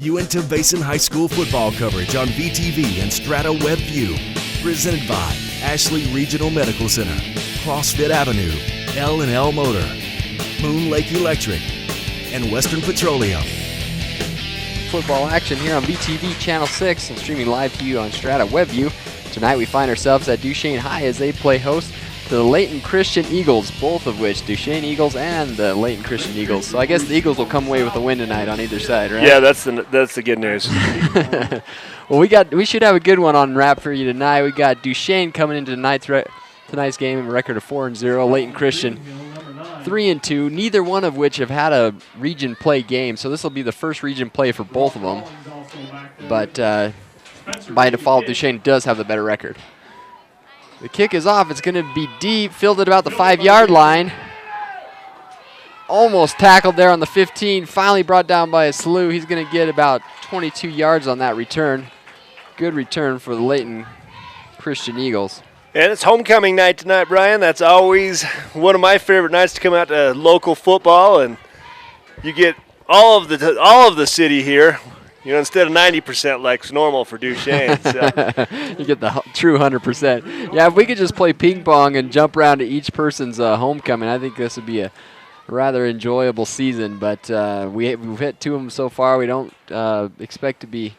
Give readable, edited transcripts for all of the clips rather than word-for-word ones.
Uinta Basin High School football coverage on VTV and Strata Web View. Presented by Ashley Regional Medical Center, CrossFit Avenue, L&L Motor, Moon Lake Electric, and Western Petroleum. Football action here on VTV Channel 6 and streaming live to you on Strata Web View. Tonight we find ourselves at Duchesne High as they play host to the Layton Christian Eagles, both of which, Duchesne Eagles and the Layton Christian Eagles. So I guess the Eagles will come away with a win tonight on either side, right? Yeah, that's the good news. Well, we should have a good one on wrap for you tonight. We got Duchesne coming into tonight's game in a record of 4-0. Layton Christian 3-2. Neither one of which have had a region play game, so this will be the first region play for both of them. But by default, Duchesne does have the better record. The kick is off. It's going to be deep, fielded about the 5-yard line. Almost tackled there on the 15. Finally brought down by a slew. He's going to get about 22 yards on that return. Good return for the Layton Christian Eagles. And it's homecoming night tonight, Brian. That's always one of my favorite nights to come out to local football, and you get all of the city here. You know, instead of 90% like normal for Duchesne. So. You get the true 100%. Yeah, if we could just play ping pong and jump around to each person's homecoming, I think this would be a rather enjoyable season. But we've hit 2 of them so far. We don't expect to be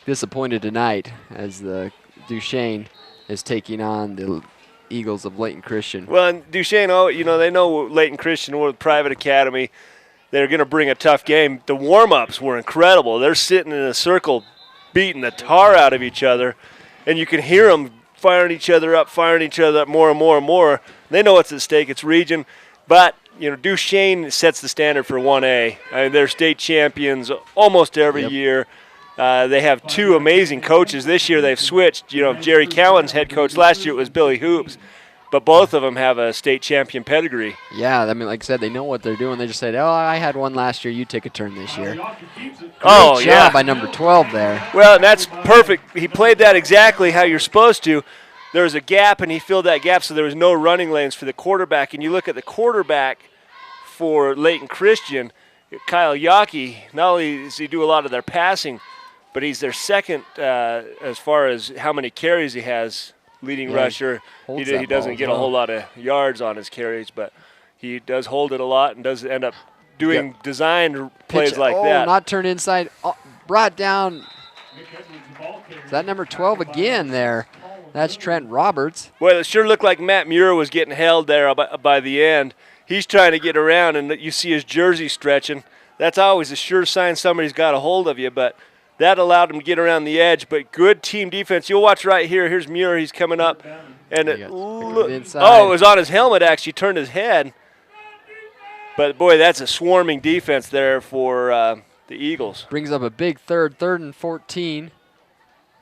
disappointed tonight as the Duchesne is taking on the Eagles of Layton Christian. Well, and Duchesne, they know Layton Christian, we're a private academy. They're going to bring a tough game. The warm-ups were incredible. They're sitting in a circle beating the tar out of each other, and you can hear them firing each other up more and more and more. They know what's at stake. It's region. But, Duchesne sets the standard for 1A. I mean, they're state champions almost every year. They have 2 amazing coaches. This year they've switched. Jerry Cowan's head coach. Last year it was Billy Hoops. But both of them have a state champion pedigree. Yeah, I mean, like I said, they know what they're doing. They just said, I had one last year. You take a turn this year. Great job by number 12 there. Well, that's perfect. He played that exactly how you're supposed to. There was a gap, and he filled that gap, so there was no running lanes for the quarterback. And you look at the quarterback for Layton Christian, Kyle Yockey, not only does he do a lot of their passing, but he's their second as far as how many carries he has. Leading rusher. He doesn't get a whole lot of yards on his carries, but he does hold it a lot and does end up doing designed plays like that. Not turned inside. Brought down. Is that number 12 again there? That's Trent Roberts. Well, it sure looked like Matt Muir was getting held there by the end. He's trying to get around, and you see his jersey stretching. That's always a sure sign somebody's got a hold of you, but that allowed him to get around the edge, but good team defense. You'll watch right here. Here's Muir. He's coming up. And it was on his helmet, actually. Turned his head. But, boy, that's a swarming defense there for the Eagles. Brings up a big third and 14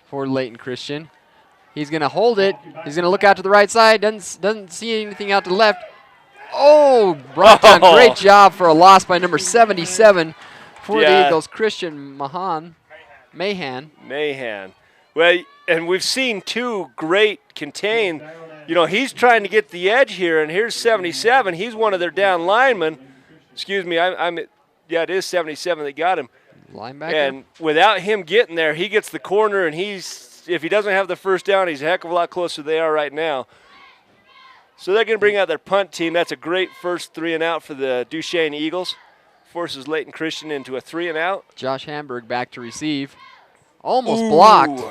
for Layton Christian. He's going to hold it. He's going to look out to the right side. Doesn't see anything out to the left. Brought down. Great job for a loss by number 77 for the Eagles, Christian Mahan. Well, and we've seen 2 great contain. He's trying to get the edge here, and here's 77. He's one of their down linemen. Excuse me, it is 77 that got him. Linebacker. And without him getting there, he gets the corner, and if he doesn't have the first down, he's a heck of a lot closer than they are right now. So they're going to bring out their punt team. That's a great first 3-and-out for the Duchesne Eagles. Forces Layton Christian into a 3-and-out. Josh Hamburg back to receive. Almost blocked.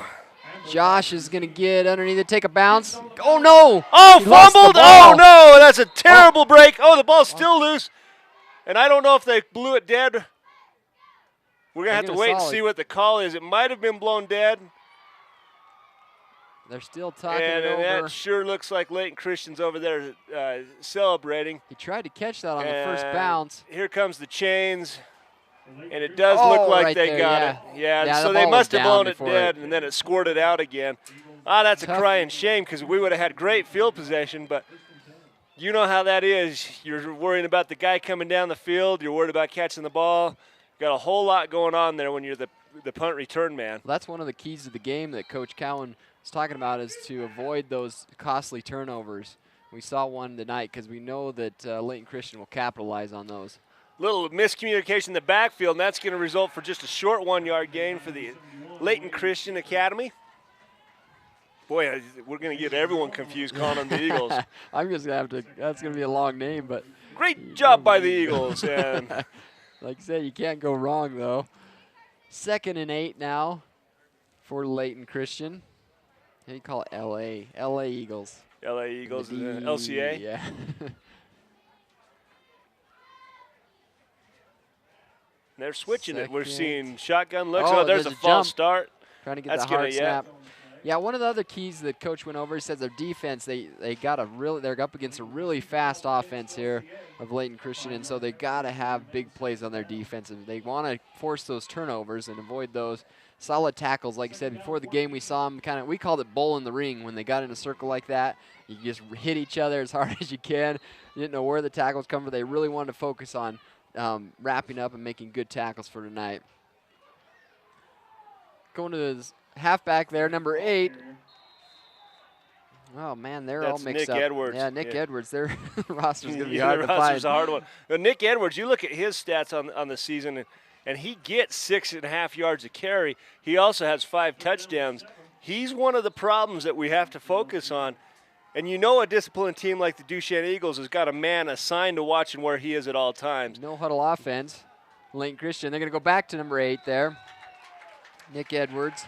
Josh is going to get underneath it, take a bounce. Oh, no. Oh, fumbled. Oh, no. That's a terrible break. Oh, the ball's still loose. And I don't know if they blew it dead. We're going to have to wait and see what the call is. It might have been blown dead. They're still talking it over. And that sure looks like Layton Christian's over there celebrating. He tried to catch that on the first bounce. Here comes the chains. And it does look like they got it. Yeah, so they must have blown it dead, and then it scored it out again. That's a crying shame because we would have had great field possession, but you know how that is. You're worrying about the guy coming down the field. You're worried about catching the ball. Got a whole lot going on there when you're the punt return man. Well, that's one of the keys of the game that Coach Cowan was talking about, is to avoid those costly turnovers. We saw one tonight because we know that Layton Christian will capitalize on those. Little miscommunication in the backfield, and that's going to result for just a short 1-yard gain for the Layton Christian Academy. Boy, we're going to get everyone confused calling them the Eagles. I'm just going to have to, that's going to be a long name, but. Great job by the Eagles. And like I said, you can't go wrong, though. 2nd and 8 now for Layton Christian. How do you call it? L.A. L.A. Eagles. L.A. Eagles, LCA? Yeah. They're switching it. We're seeing shotgun looks. Oh, Oh, there's a false start. Trying to get That's the hard gonna, snap. Yeah, one of the other keys that coach went over, he says their defense, they're up against a really fast offense here of Layton Christian, and so they got to have big plays on their defense. And they want to force those turnovers and avoid those solid tackles. Like I said, before the game we saw them we called it bowl in the ring when they got in a circle like that. You just hit each other as hard as you can. You didn't know where the tackles come from. They really wanted to focus on wrapping up and making good tackles for tonight. Going to his halfback there, number 8. Oh, man, they're all mixed Nick up. Edwards. Yeah, Nick Edwards. Their roster's going to be Yeah, hard the to find. roster's a hard one. Now, Nick Edwards, you look at his stats on the season, and he gets 6.5 yards a carry. He also has 5 touchdowns. He's one of the problems that we have to focus on. And you know a disciplined team like the Duchesne Eagles has got a man assigned to watching where he is at all times. No huddle offense. Layton Christian. They're going to go back to number 8 there. Nick Edwards.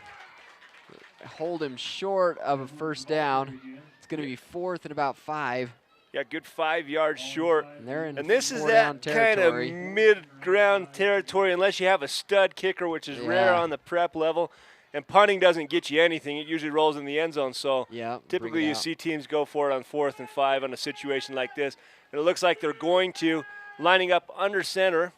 Hold him short of a first down. It's going to be 4th and about 5. Yeah, good 5 yards short. And this is that kind of mid-ground territory unless you have a stud kicker, which is rare on the prep level. And punting doesn't get you anything. It usually rolls in the end zone. So typically you see teams go for it on 4th and 5 on a situation like this. And it looks like they're going to, lining up under center.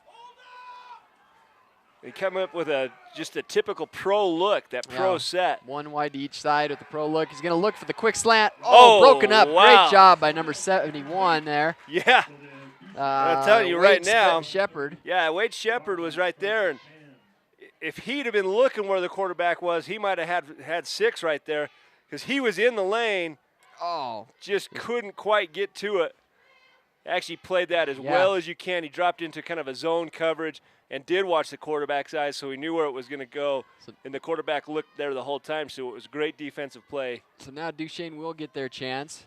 They come up with just a typical pro look, that pro set. One wide each side with the pro look. He's going to look for the quick slant. Oh, broken up. Wow. Great job by number 71 there. Yeah. I'm telling you right now. Shepard. Yeah, Wade Shepard was right there. And if he'd have been looking where the quarterback was, he might have had 6 right there because he was in the lane. Oh. Just couldn't quite get to it. Actually played that as well as you can. He dropped into kind of a zone coverage and did watch the quarterback's eyes, so he knew where it was going to go. And the quarterback looked there the whole time, so it was great defensive play. So now Duchesne will get their chance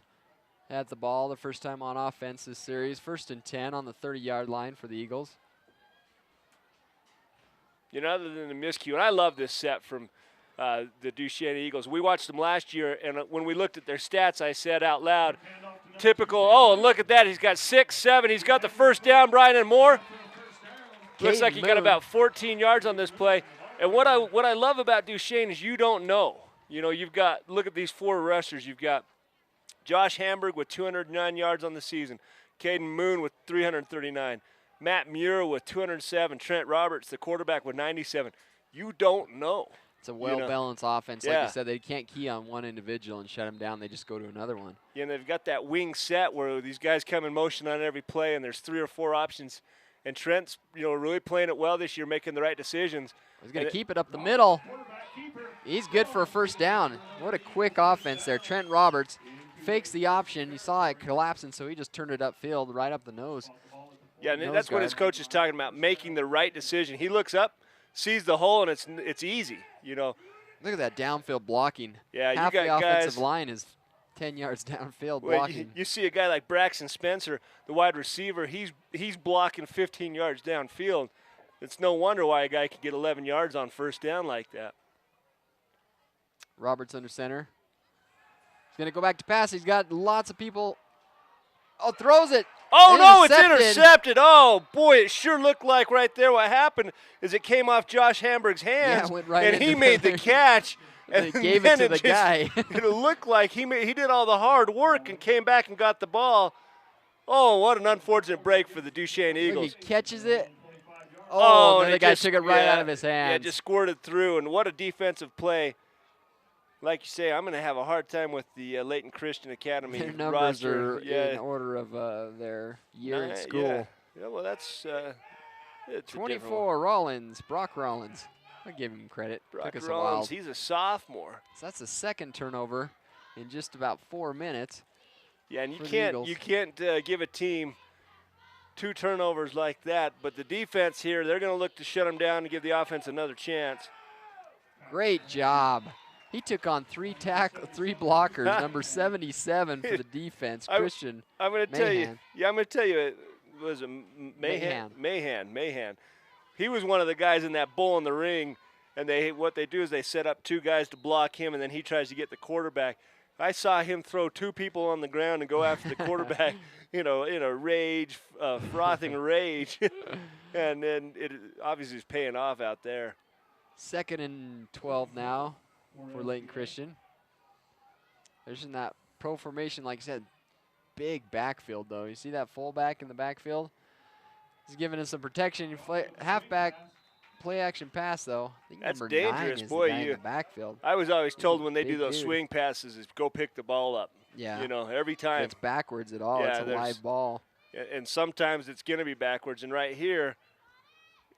at the ball the first time on offense this series. 1st and 10 on the 30-yard line for the Eagles. You know, other than the miscue, and I love this set from the Duchesne Eagles. We watched them last year, and when we looked at their stats, I said out loud, typical, and look at that. He's got 6, 7. He's got the first down, Brian, and more. Looks like he got about 14 yards on this play. And what I love about Duchesne is you don't know. You know, you've got, look at these 4 rushers. You've got Josh Hamburg with 209 yards on the season. Caden Moon with 339. Matt Muir with 207. Trent Roberts, the quarterback, with 97. You don't know. It's a well-balanced offense. Like you said, they can't key on one individual and shut him down. They just go to another one. Yeah, and they've got that wing set where these guys come in motion on every play, and there's 3 or 4 options. And Trent's, really playing it well this year, making the right decisions. He's going to keep it up the middle. He's good for a first down. What a quick offense there. Trent Roberts fakes the option. You saw it collapsing, so he just turned it upfield, right up the nose. Yeah, and that's what his coach is talking about, making the right decision. He looks up, sees the hole, and it's easy, Look at that downfield blocking. Yeah, half you got the offensive guys, line is 10 yards downfield blocking. You see a guy like Braxton Spencer, the wide receiver, he's blocking 15 yards downfield. It's no wonder why a guy could get 11 yards on first down like that. Roberts under center. He's going to go back to pass. He's got lots of people. Oh, throws it. Oh, no, it's intercepted. Oh, boy, it sure looked like right there what happened is it came off Josh Hamburg's hands, went right and he made the catch. And they gave it to the guy. It looked like he did all the hard work and came back and got the ball. Oh, what an unfortunate break for the Duchesne Eagles. He catches it. Oh, and the guy took it right out of his hands. Yeah, just squirted through, and what a defensive play. Like you say, I'm going to have a hard time with the Layton Christian Academy their numbers roster. Are in order of their year in school. Yeah, well, that's 24, Rollins, Brock Rollins. I give him credit. Brock Took us Rollins, a while. he's a sophomore. So that's the 2nd turnover in just about 4 minutes. Yeah, and you can't give a team 2 turnovers like that. But the defense here, they're going to look to shut them down and give the offense another chance. Great job. He took on 3 blockers. Number 77 for the defense, Christian. I'm going to tell you. Yeah, I'm going to tell you. It was a Mahan. He was one of the guys in that bull in the ring, and what they do is they set up 2 guys to block him, and then he tries to get the quarterback. I saw him throw 2 people on the ground and go after the quarterback, in a rage, frothing rage, and then it obviously is paying off out there. 2nd and 12 now for Layton Christian. There's in that pro formation, like I said, big backfield though. You see that fullback in the backfield? He's giving us some protection. Halfback play action pass though. I think that's number dangerous, 9 is boy. The guy in the backfield. I was always told when they do those swing passes is go pick the ball up. Yeah. Every time. If it's backwards at all. Yeah, it's a live ball. And sometimes it's going to be backwards. And right here,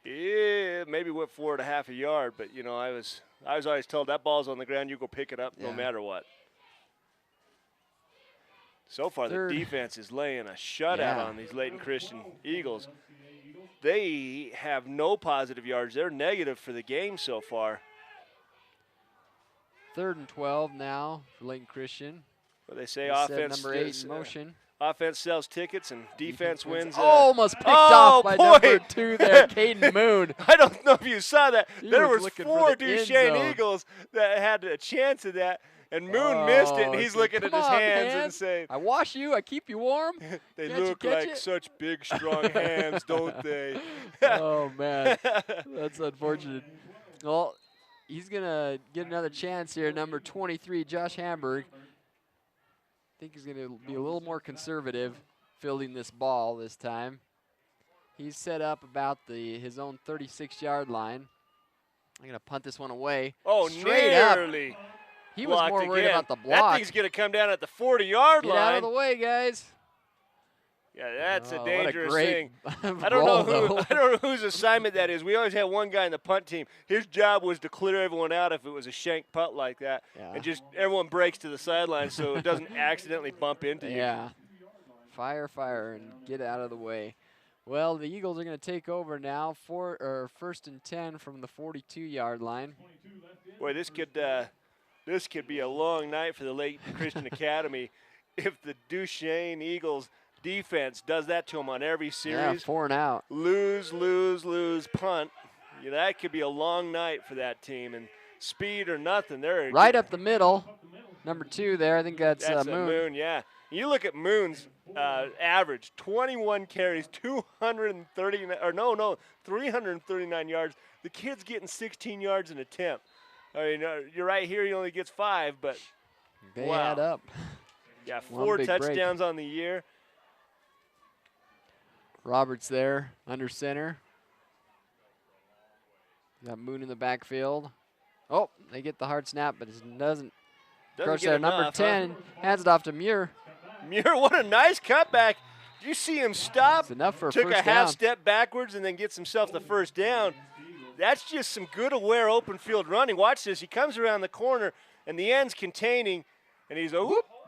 maybe went forward a half a yard. But I was always told that ball's on the ground. You go pick it up no matter what. So far, the defense is laying a shutout on these Layton Christian Eagles. They have no positive yards. They're negative for the game so far. 3rd and 12 now for Layton Christian. Well, they say offense number 8 in motion. Offense sells tickets and defense wins. Almost picked off by number 2 there, Caden Moon. I don't know if you saw that. There was 4 Duchesne Eagles that had a chance of that. And Moon missed it, and he's looking at his hands and saying, I wash you, I keep you warm. They look like such big, strong hands, don't they? Oh, man. That's unfortunate. Well, he's going to get another chance here. Number 23, Josh Hamburg. I think he's going to be a little more conservative fielding this ball this time. He's set up about his own 36-yard line. I'm going to punt this one away. Oh, straight nearly. Up. He was more worried about the block. That thing's going to come down at the 40-yard line. Get out of the way, guys. Yeah, that's a dangerous thing. I don't know whose assignment that is. We always had one guy in the punt team. His job was to clear everyone out if it was a shank punt like that, and just everyone breaks to the sideline so it doesn't accidentally bump into you. Yeah, fire, and get out of the way. Well, the Eagles are going to take over now. 1st and 10 from the 42-yard line. Boy, this could be a long night for the Layton Christian Academy if the Duchesne Eagles defense does that to them on every series. Yeah, 4 and out. Lose, punt. That could be a long night for that team. And speed or nothing. They're right up the middle. Number 2 there. I think that's Moon. Moon, yeah. You look at Moon's average, 21 carries, 339 yards. The kid's getting 16 yards an attempt. I mean, you're right here. He only gets 5, but they add up. Yeah, 4 touchdowns on the year. Roberts there under center. Got Moon in the backfield. Oh, they get the hard snap, but it doesn't. Of get number 10 hands it off to Muir. Muir, what a nice cutback. Did you see him stop? It's enough for Took first a half step backwards and then gets himself the first down. That's just some good, aware, open field running. Watch this. He comes around the corner, and the end's containing, and he's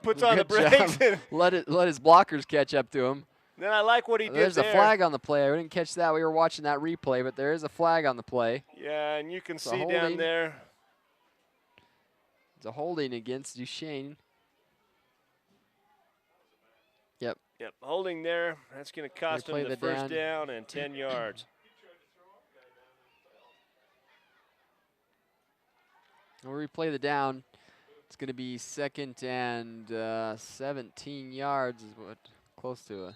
puts on the brakes. Let his blockers catch up to him. Then I like what he did there. There's a flag on the play. I didn't catch that. We were watching that replay, but there is a flag on the play. Yeah, and you can see down there. It's a holding against Duchesne. Yep, holding there. That's going to cost him the first down and 10 yards. We'll replay the down. It's going to be 2nd and 17 yards is what close to a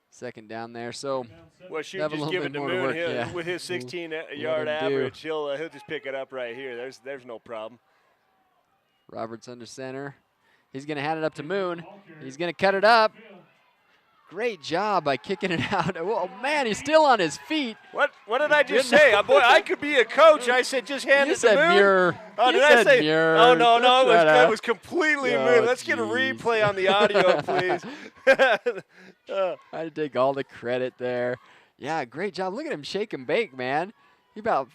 second down there. So well, shoot, just give it to Moon. With his 16-yard average, he'll just pick it up right here. There's no problem. Roberts under center. He's going to hand it up to Moon. He's going to cut it up. Great job by kicking it out. Oh, man, he's still on his feet. What did I just say? Boy, I could be a coach. I said just hand it to Moon. Oh, did I say Muir? Oh, no, it was completely Moon. Let's get a replay on the audio, please. I had to take all the credit there. Yeah, great job. Look at him shake and bake, man. He about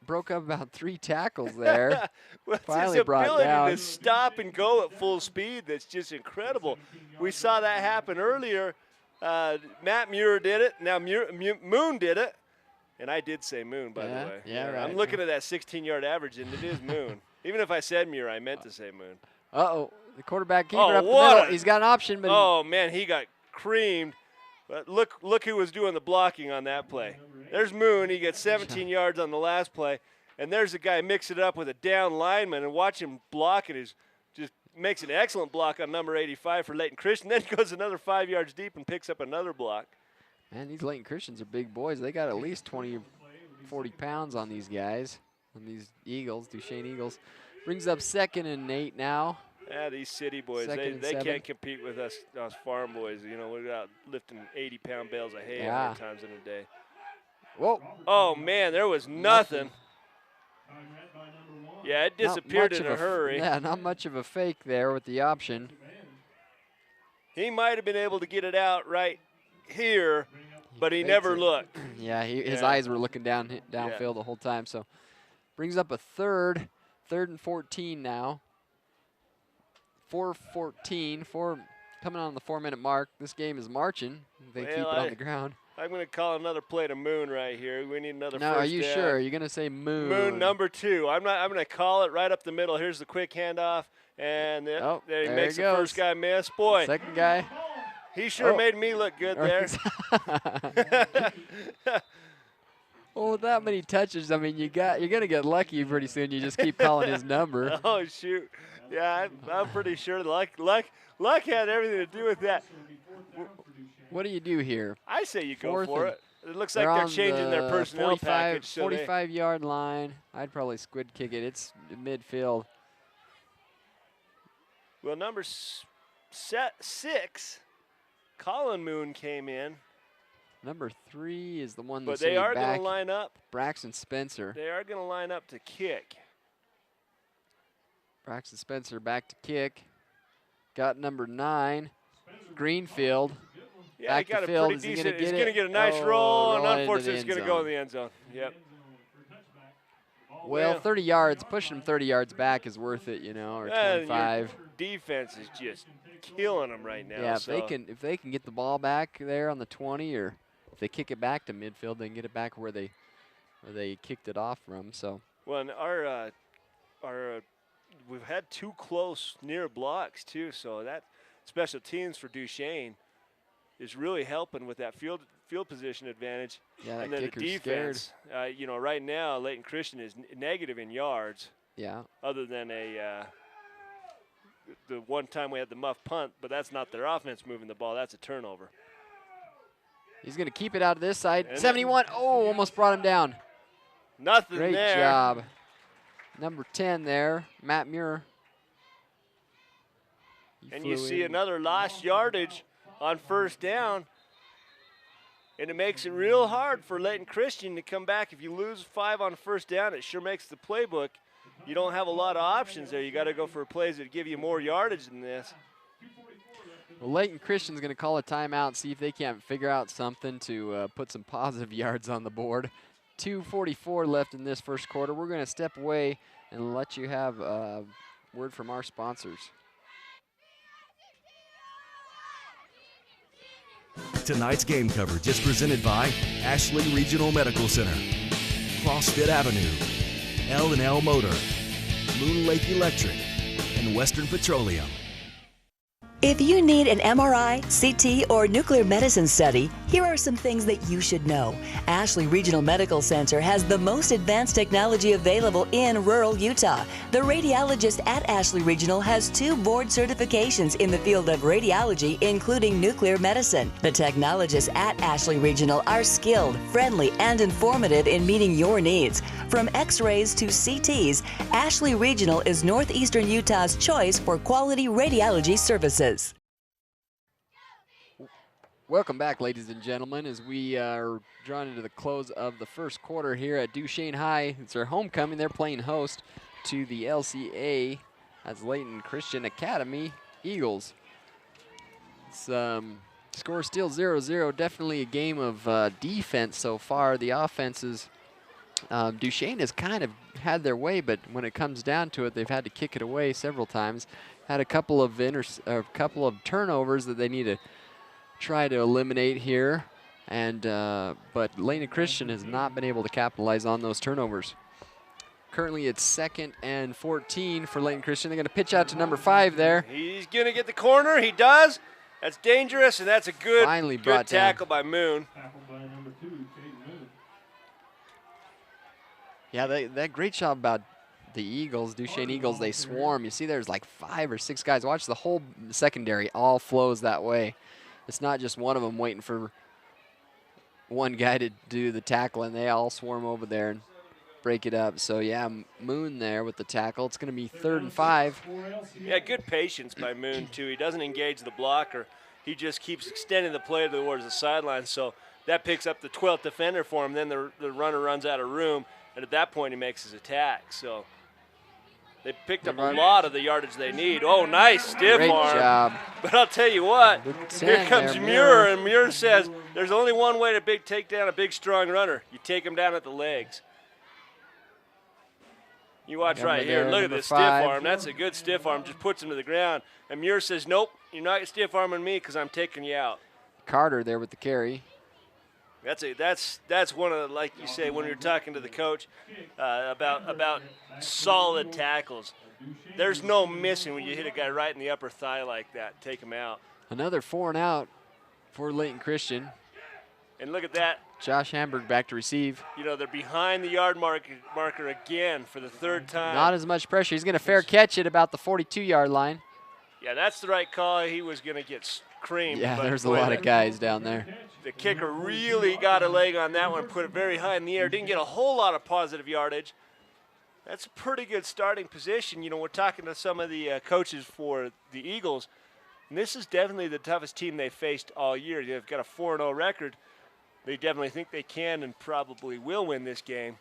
broke up about 3 tackles there. Well, Finally his brought ability down. to stop and go at full speed, that's just incredible. We saw that happen earlier Matt Muir did it. Now Moon did it. And I did say Moon, by the way. Yeah, right. I'm looking at that 16-yard average, and it is Moon. Even if I said Muir, I meant to say Moon. Uh-oh. The quarterback keeper up the middle. He's got an option, but man, he got creamed. But look who was doing the blocking on that play. There's Moon. He gets 17 yards on the last play. And there's a guy mix it up with a down lineman, and watch him block it. He just makes an excellent block on number 85 for Layton Christian. Then goes another 5 yards deep and picks up another block. Man, these Layton Christians are big boys. They got at least 20, 40 pounds on these guys, on these Eagles, Duchesne Eagles. Brings up 2nd and 8 now. Yeah, these city boys, they can't compete with us farm boys. You know, we're out lifting 80-pound bales of hay 100 times in a day. Whoa. Oh, man, there was nothing. Yeah, it disappeared in a hurry. Yeah, not much of a fake there with the option. He might have been able to get it out right here, but he never looked. Yeah, his eyes were looking downfield the whole time. So brings up a third and 14 now. 4:14, coming on the 4-minute mark. This game is marching. They keep it on the ground. I'm going to call another play to Moon right here. We need another first down. Now, are you sure? Are you going to say Moon? Moon number 2. I'm going to call it right up the middle. Here's the quick handoff, and there he makes the first guy miss. Boy, second guy. He sure made me look good there. Well, with that many touches, I mean, you're gonna get lucky pretty soon. You just keep calling his number. Oh shoot! Yeah, I'm pretty sure luck had everything to do with that. What do you do here? I say you go for it. It looks like they're changing their personnel package. 45-yard line. I'd probably squid kick it. It's midfield. Well, number 6, Colin Moon came in. Number 3 is the one that's But they are going to line up. Braxton Spencer. They are going to line up to kick. Braxton Spencer back to kick. Got number 9, Greenfield. Yeah, he got a pretty decent. He's going to get a nice roll, and unfortunately, it's going to go in the end zone. Yep. Well, 30 yards, pushing him 30 yards back is worth it, you know, or 25. Defense is just killing them right now. Yeah, if they can get the ball back there on the 20, or if they kick it back to midfield, they can get it back where they kicked it off from. So. Well, and we've had 2 close near blocks too, so that special teams for Duchesne is really helping with that field position advantage. Yeah, and then the defense, you know, right now Layton Christian is negative in yards. Yeah. Other than the one time we had the muff punt, but that's not their offense moving the ball. That's a turnover. He's going to keep it out of this side. And 71. Oh, almost brought him down. Nothing Great there. Great job. Number 10 there, Matt Muir. And you see another lost yardage on first down. And it makes it real hard for Layton Christian to come back. If you lose 5 on first down, it sure makes the playbook. You don't have a lot of options there. You got to go for plays that give you more yardage than this. Well, Layton Christian's going to call a timeout, see if they can't figure out something to put some positive yards on the board. 2:44 left in this first quarter. We're going to step away and let you have a word from our sponsors. Tonight's game coverage is presented by Ashley Regional Medical Center, CrossFit Avenue, L&L Motor, Moon Lake Electric, and Western Petroleum. If you need an MRI, CT, or nuclear medicine study, here are some things that you should know. Ashley Regional Medical Center has the most advanced technology available in rural Utah. The radiologist at Ashley Regional has 2 board certifications in the field of radiology, including nuclear medicine. The technologists at Ashley Regional are skilled, friendly, and informative in meeting your needs. From X-rays to CTs, Ashley Regional is northeastern Utah's choice for quality radiology services. Welcome back, ladies and gentlemen, as we are drawn into the close of the first quarter here at Duchesne High. It's their homecoming. They're playing host to the LCA as Layton Christian Academy Eagles. It's score still 0-0. Definitely a game of defense so far. The offenses, Duchesne has kind of had their way, but when it comes down to it, they've had to kick it away several times. Had a couple of turnovers that they need to try to eliminate here. And but Layton Christian has not been able to capitalize on those turnovers. Currently it's 2nd and 14 for Layton Christian. They're going to pitch out to number 5 there. He's going to get the corner. He does. That's dangerous, and that's a good tackle by Moon. Yeah, that great job about the Eagles, Duchesne Eagles. They swarm. You see there's like 5 or 6 guys. Watch the whole secondary all flows that way. It's not just one of them waiting for one guy to do the tackle, and they all swarm over there and break it up. So, yeah, Moon there with the tackle. It's going to be 3rd and 5. Yeah, good patience by Moon, too. He doesn't engage the blocker. He just keeps extending the play towards the sideline. So that picks up the 12th defender for him. Then the runner runs out of room, and at that point he makes his attack. So they picked up a lot of the yardage they need. Oh, nice stiff Great arm. job. But I'll tell you what, here comes Muir, and Muir says there's only one way to take down a big, strong runner. You take him down at the legs. You watch right here. Look at this stiff arm. That's a good stiff arm. Just puts him to the ground. And Muir says, nope, you're not stiff arming me because I'm taking you out. Carter there with the carry. That's one of the, like you say, when you're talking to the coach about solid tackles. There's no missing when you hit a guy right in the upper thigh like that. Take him out. Another 4 and out for Layton Christian. And look at that. Josh Hamburg back to receive. You know, they're behind the yard marker again for the 3rd time. Not as much pressure. He's going to fair catch it about the 42-yard line. Yeah, that's the right call. He was going to get creamed. Yeah, there's a lot of guys down there. The kicker really got a leg on that one, put it very high in the air. Didn't get a whole lot of positive yardage. That's a pretty good starting position. You know, we're talking to some of the coaches for the Eagles, and this is definitely the toughest team they've faced all year. They've got a 4-0 record. They definitely think they can and probably will win this game.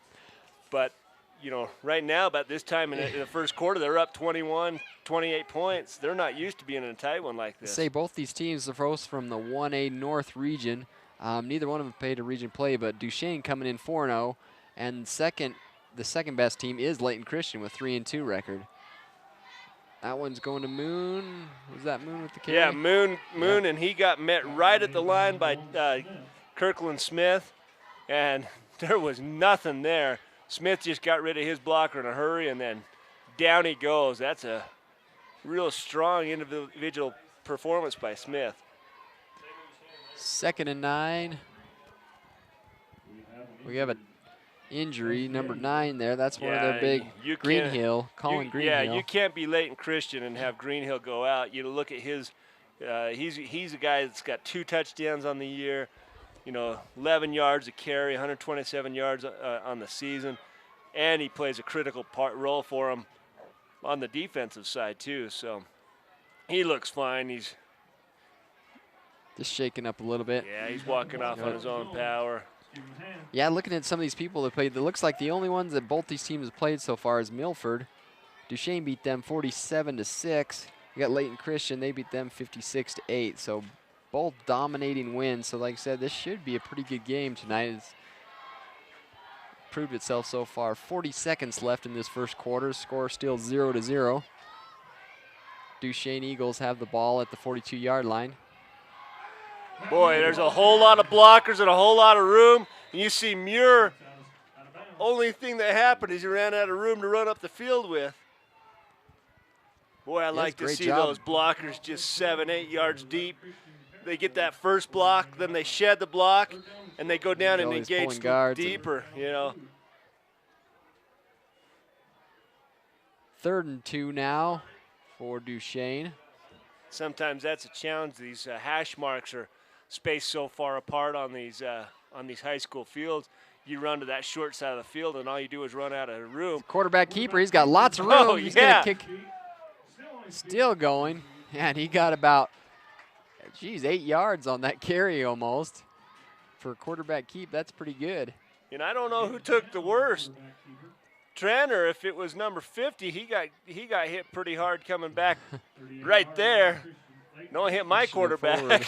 But, you know, right now, about this time in the first quarter, they're up 21, 28 points. They're not used to being in a tight one like this. Say both these teams are both from the 1A North region. Neither one of them paid a region play, but Duchesne coming in 4-0. And the second best team is Layton Christian with 3-2 record. That one's going to Moon. Was that Moon with the carry? Yeah, Moon, and he got met right at the line by Kirkland Smith, and there was nothing there. Smith just got rid of his blocker in a hurry, and then down he goes. That's a real strong individual performance by Smith. 2nd and 9. We have an injury, number 9 there. That's one of their big Greenhill, Colin Greenhill. Yeah, you can't be Layton Christian and have Greenhill go out. You look at his, he's a guy that's got 2 touchdowns on the year. You know, 11 yards a carry, 127 yards on the season, and he plays a critical role for him on the defensive side too. So he looks fine. He's just shaking up a little bit. Yeah, he's walking off on his own power. Yeah, looking at some of these people that played, it looks like the only ones that both these teams have played so far is Milford. Duchesne beat them 47-6. You got Layton Christian, they beat them 56-8. So both dominating wins. So like I said, this should be a pretty good game tonight. It's proved itself so far. 40 seconds left in this first quarter. Score still 0-0. Duchesne Eagles have the ball at the 42-yard line. Boy, there's a whole lot of blockers and a whole lot of room. And you see Muir, only thing that happened is he ran out of room to run up the field with. Boy, I like to see those blockers just 7, 8 yards deep. They get that first block, then they shed the block, and they go down and engage deeper, you know. 3rd and 2 now for Duchesne. Sometimes that's a challenge. These hash marks are spaced so far apart on these high school fields. You run to that short side of the field, and all you do is run out of room. Quarterback keeper, he's got lots of room. Oh, he's yeah. going to kick. Still going. And he got about, 8 yards on that carry almost. For a quarterback keep, that's pretty good. And I don't know who took the worst. Tranter, if it was number 50, he got hit pretty hard coming back right there. Don't hit my quarterback.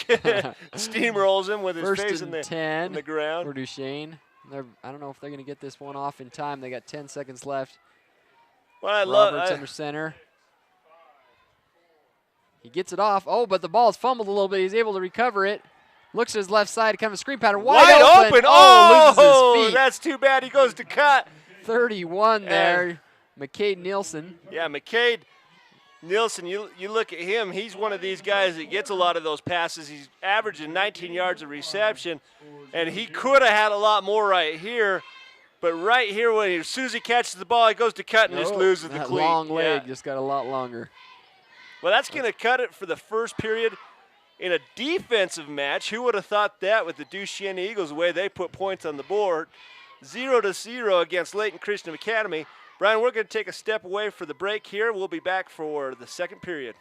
Steamrolls him with his face in the ground. For Duchesne. I don't know if they're going to get this one off in time. They got 10 seconds left. Well, Roberts under center. He gets it off. Oh, but the ball's fumbled a little bit. He's able to recover it. Looks to his left side, kind of a screen pattern. Wide open. Oh, loses his feet. that's too bad. He goes to cut. 31 there. McCade Nielsen. Yeah, McCade Nielsen, you look at him. He's one of these guys that gets a lot of those passes. He's averaging 19 yards of reception, and he could have had a lot more right here. But right here, as soon as he catches the ball, he goes to cut and just loses the cleat. That long leg just got a lot longer. Well, that's going to cut it for the first period in a defensive match. Who would have thought that with the Duchesne Eagles, the way they put points on the board? 0-0 against Layton Christian Academy. Brian, we're going to take a step away for the break here. We'll be back for the second period.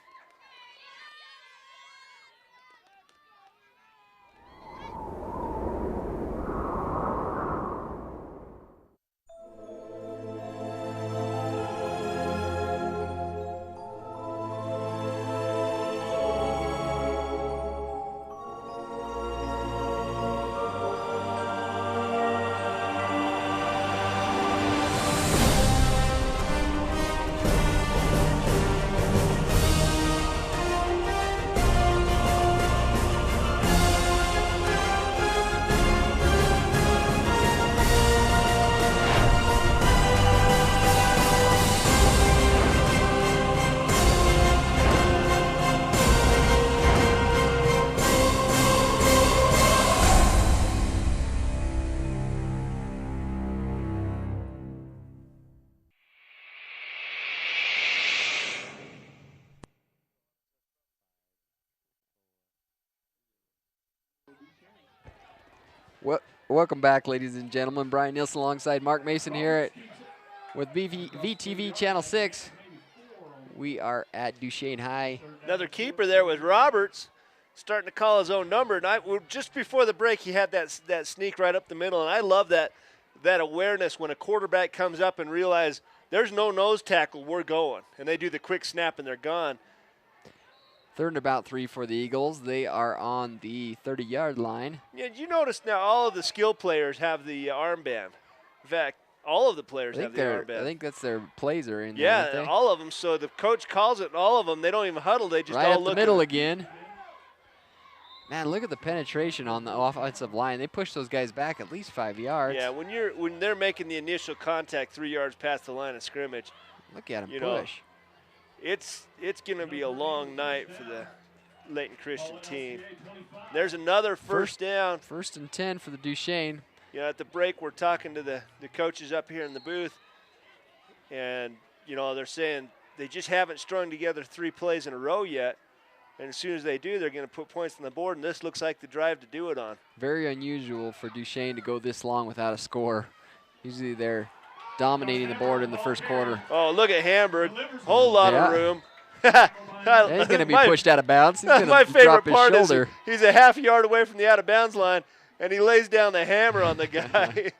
Welcome back, ladies and gentlemen. Brian Nielsen alongside Mark Mason here with VTV Channel 6. We are at Duchesne High. Another keeper there with Roberts, starting to call his own number. And just before the break, he had that sneak right up the middle, and I love that awareness when a quarterback comes up and realizes there's no nose tackle, we're going. And they do the quick snap, and they're gone. 3rd and about 3 for the Eagles. They are on the 30-yard line. Yeah, you notice now all of the skill players have the armband. In fact, all of the players have the armband. I think that's their plays are in there. Yeah, all of them. So the coach calls it, and all of them, they don't even huddle. They just right all up look the middle again. Man, look at the penetration on the offensive line. They push those guys back at least 5 yards. Yeah, when they're making the initial contact 3 yards past the line of scrimmage. Look at them push. Know, it's going to be a long night for the Layton Christian team. There's another first down. 1st and 10 for the Duchesne. You know, at the break, we're talking to the coaches up here in the booth, and, you know, they're saying they just haven't strung together 3 plays in a row yet, and as soon as they do, they're going to put points on the board, and this looks like the drive to do it on. Very unusual for Duchesne to go this long without a score. Usually they're dominating the board in the first quarter. Oh, look at Hamburg. Whole lot of room. He's going to be pushed out of bounds. He's my favorite part shoulder. Is he's a half yard away from the out-of-bounds line, and he lays down the hammer on the guy.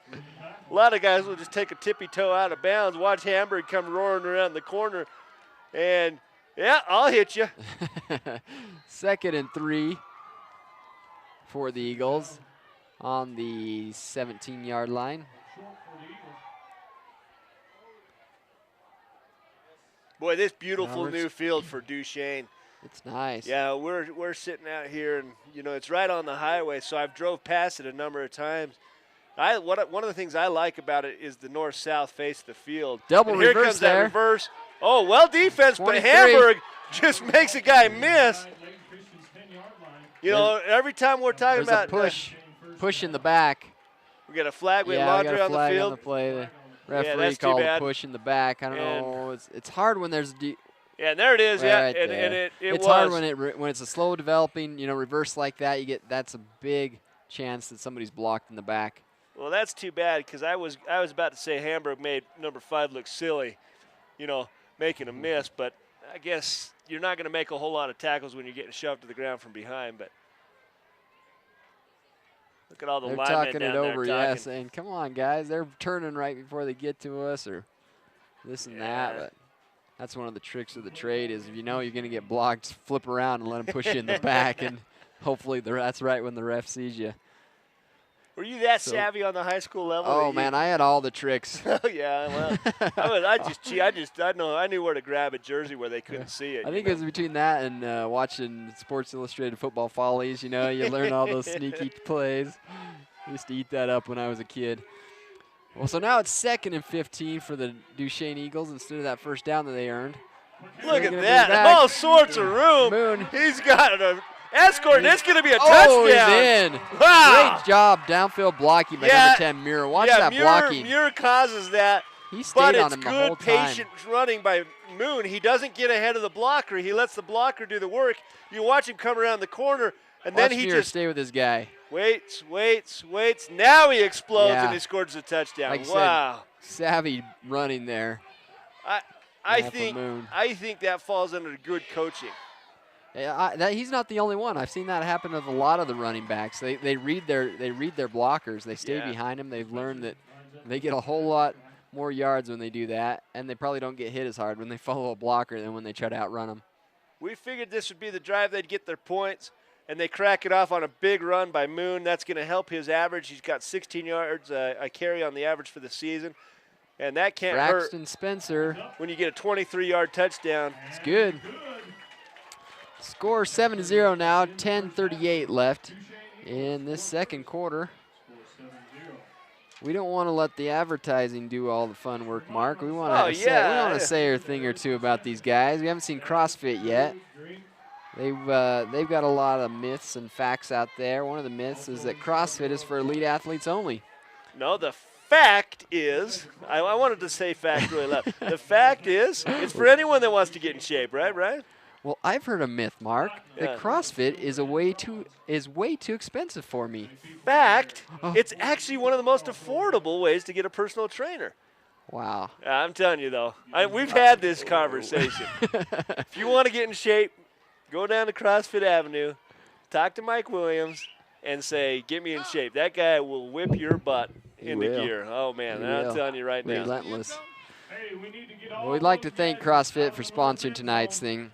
A lot of guys will just take a tippy toe out of bounds, watch Hamburg come roaring around the corner, and, yeah, I'll hit you. 2nd and 3 for the Eagles on the 17-yard line. Boy, this beautiful new field for Duchesne. It's nice. Yeah, we're sitting out here, and, you know, it's right on the highway, so I've drove past it a number of times. One of the things I like about it is the north-south face of the field. Double and here reverse comes there. That reverse. Oh, well defense, 23. but Hamburg just makes a guy miss. You know, every time we're talking There's about a push in the back. We got a flag. We have we laundry got a on the flag field. on the play. The referee that's too called a bad. push in the back. I don't know. It's hard when there's yeah, there it is. Right Yeah, there. and it it's was. hard when it's a slow developing, reverse like that. That's a big chance that somebody's blocked in the back. Well, that's too bad because I was about to say Hamburg made number 5 look silly, making a miss. But I guess you're not going to make a whole lot of tackles when you're getting shoved to the ground from behind. But look at all the They're linemen talking down it there over, talking. saying, "Come on, guys! They're turning right before they get to us, or this and that." But that's one of the tricks of the trade is if you know you're going to get blocked, flip around and let them push you in the back, and hopefully that's right when the ref sees you. Were you that savvy on the high school level? Oh, man, I had all the tricks. Oh, yeah, well, I knew where to grab a jersey where they couldn't see it. I think it was between that and watching Sports Illustrated Football Follies. You know, you learn all those sneaky plays. I used to eat that up when I was a kid. Well, so now it's 2nd and 15 for the Duchesne Eagles instead of that first down that they earned. Look at that. All sorts of room. Moon. He's got an escort. It's going to be a touchdown. He's in. Wow. Great job downfield blocking by number 10, Muir. Watch that blocking. Muir causes that. He stayed on him the whole time. But it's good, patient running by Moon. He doesn't get ahead of the blocker. He lets the blocker do the work. You watch him come around the corner, and then he Muir just stay with his guy. Waits. Now he explodes, Yeah. and he scores a touchdown. Like Wow. Savvy running there. I think that falls under good coaching. Yeah, he's not the only one. I've seen that happen with a lot of the running backs. They read their blockers. They stay behind them. They've learned that they get a whole lot more yards when they do that, and they probably don't get hit as hard when they follow a blocker than when they try to outrun them. We figured this would be the drive they'd get their points, and they crack it off on a big run by Moon. That's going to help his average. He's got 16 yards a carry on the average for the season, and that can't Braxton hurt Spencer. when you get a 23-yard touchdown. It's good. Score 7-0 now, 10:38 left in this second quarter. We don't want to let the advertising do all the fun work, Mark. We want to say a thing or two about these guys. We haven't seen CrossFit yet. They've got a lot of myths and facts out there. One of the myths is that CrossFit is for elite athletes only. No, the fact is, I wanted to say fact really loud. The fact is, it's for anyone that wants to get in shape, right? Well, I've heard a myth, Mark, that CrossFit is way too expensive for me. Fact, it's actually one of the most affordable ways to get a personal trainer. Wow. I'm telling you, though, we've had this conversation. If you want to get in shape, go down to CrossFit Avenue, talk to Mike Williams, and say, get me in shape. That guy will whip your butt into gear. Oh, man, I'm telling you right now. Relentless. Well, we'd like to thank CrossFit for sponsoring tonight's thing.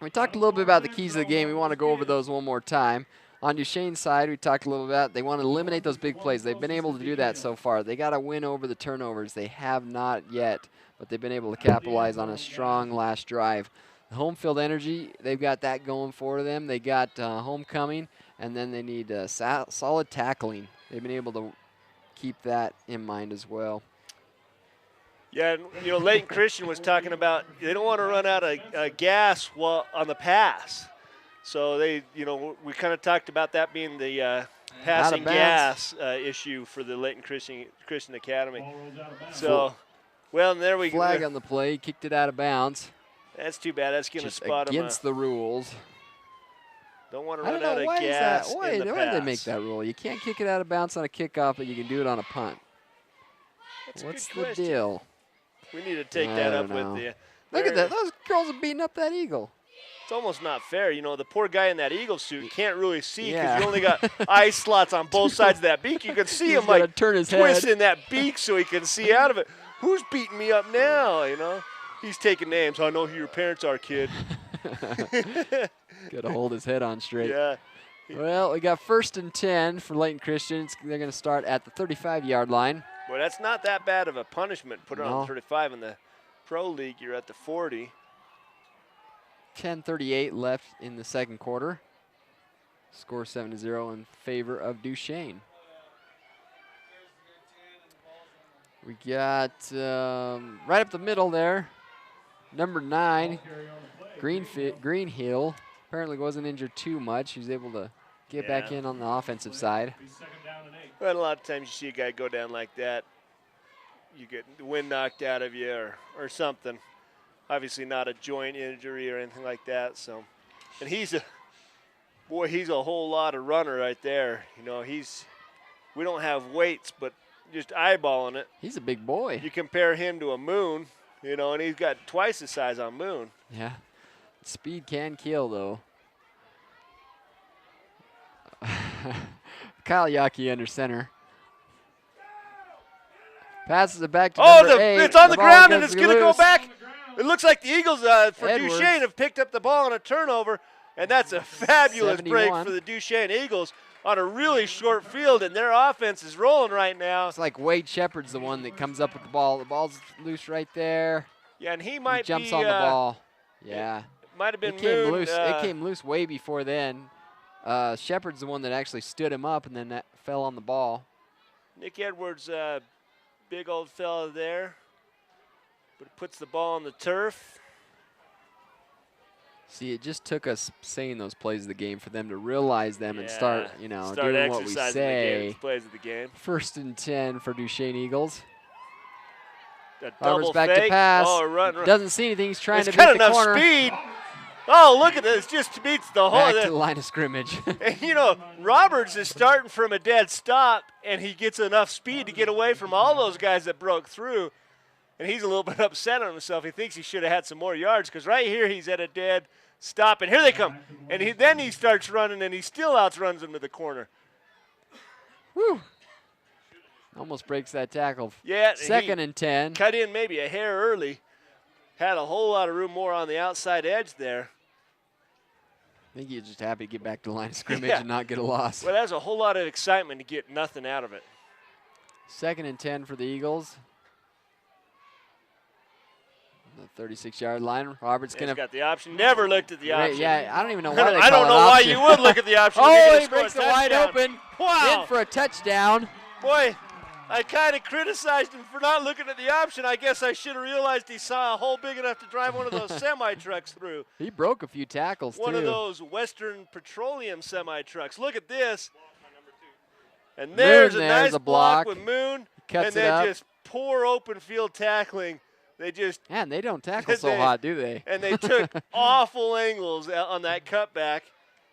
We talked a little bit about the keys of the game. We want to go over those one more time. On Duchesne's side, we talked a little about they want to eliminate those big plays. They've been able to do that so far. They got to win over the turnovers. They have not yet, but they've been able to capitalize on a strong last drive. The home field energy, they've got that going for them. They got homecoming, and then they need solid tackling. They've been able to keep that in mind as well. Yeah, and, Layton Christian was talking about they don't want to run out of gas on the pass. So we kind of talked about that being the passing gas issue for the Layton Christian Academy. So, and there we go. Flag on the play, kicked it out of bounds. That's too bad. That's going to spot him against the rules. Don't want to run out of gas. Why did they make that rule? You can't kick it out of bounds on a kickoff, but you can do it on a punt. What's the deal? We need to take that up with the. Look at that. Those girls are beating up that eagle. It's almost not fair. The poor guy in that eagle suit can't really see because you only got eye slots on both sides of that beak. You can see him like turn his twisting that beak so he can see out of it. Who's beating me up now, He's taking names. I know who your parents are, kid. Got to hold his head on straight. Yeah. Well, we got 1st and 10 for Layton Christian. They're going to start at the 35-yard line. Well, that's not that bad of a punishment. Put it on the 35 in the Pro League. You're at the 40. 10:38 left in the second quarter. Score 7-0 in favor of Duchesne. We got right up the middle there, number 9, Greenhill. Apparently wasn't injured too much. He's able to get back in on the offensive side. Well, a lot of times you see a guy go down like that, you get the wind knocked out of you or something. Obviously not a joint injury or anything like that. So, and he's a whole lot of runner right there. We don't have weights, but just eyeballing it. He's a big boy. You compare him to a Moon, and he's got twice the size on Moon. Yeah. Speed can kill, though. Kyle Yaki under center. Passes it back to number 8. It's on the ground, and it's going to go back. It looks like the Eagles for Duchesne have picked up the ball on a turnover, and that's a fabulous 71. break for the Duchesne Eagles. on a really short field, and their offense is rolling right now. It's like Wade Shepard's the one that comes up with the ball. The ball's loose right there. Yeah, and he might jumps be, on the ball. Yeah. Might have been it came Moon. loose. It came loose way before then. Shepard's the one that actually stood him up and then that fell on the ball. Nick Edwards, big old fella there, but puts the ball on the turf. See, it just took us saying those plays of the game for them to realize them and start, start doing what we say. The plays of the game. 1st and 10 for Duchesne Eagles. Roberts back to pass. Oh, run. Doesn't see anything. He's trying to beat got the enough corner. Speed. Oh, look at this. Just beats the whole. Back to the line of scrimmage. And, Roberts is starting from a dead stop, and he gets enough speed to get away from all those guys that broke through. And he's a little bit upset on himself. He thinks he should have had some more yards because right here he's at a dead stop, and here they come. And then he starts running, and he still outruns them to the corner. Whew. Almost breaks that tackle. Yeah. 2nd and 10. Cut in maybe a hair early. Had a whole lot of room more on the outside edge there. I think he's just happy to get back to the line of scrimmage and not get a loss. Well, that's a whole lot of excitement to get nothing out of it. 2nd and 10 for the Eagles. The 36-yard line. Roberts going to. Got the option. Never looked at the option. Yeah, I don't even know why they I don't know why you would look at the option. Oh, he breaks it wide open. Wow. In for a touchdown. Boy, I kind of criticized him for not looking at the option. I guess I should have realized he saw a hole big enough to drive one of those semi-trucks through. He broke a few tackles, One of those Western Petroleum semi-trucks. Look at this. And there's a nice block with Moon. Cuts and it up. then just poor open field tackling. They just. Man, they don't tackle so hot, do they? And they took awful angles on that cutback.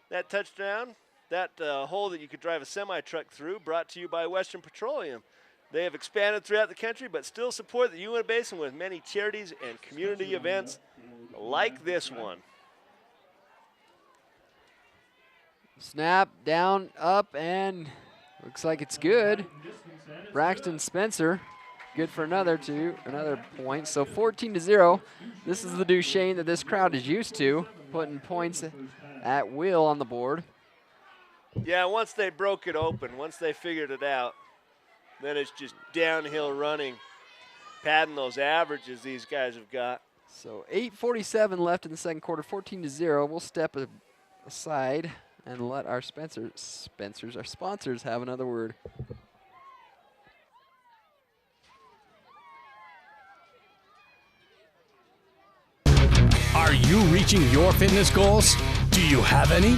That touchdown, that hole that you could drive a semi-truck through, brought to you by Western Petroleum. They have expanded throughout the country, but still support the Uinta Basin with many charities and community events like this one. Snap, down, up, and looks like it's good. Braxton Spencer, good for another point. So 14-0. This is the Duchesne that this crowd is used to, putting points at will on the board. Yeah, once they broke it open, once they figured it out, then it's just downhill running, padding those averages these guys have got. So 8:47 left in the second quarter, 14-0. We'll step aside and let our our sponsors have another word. Are you reaching your fitness goals? Do you have any?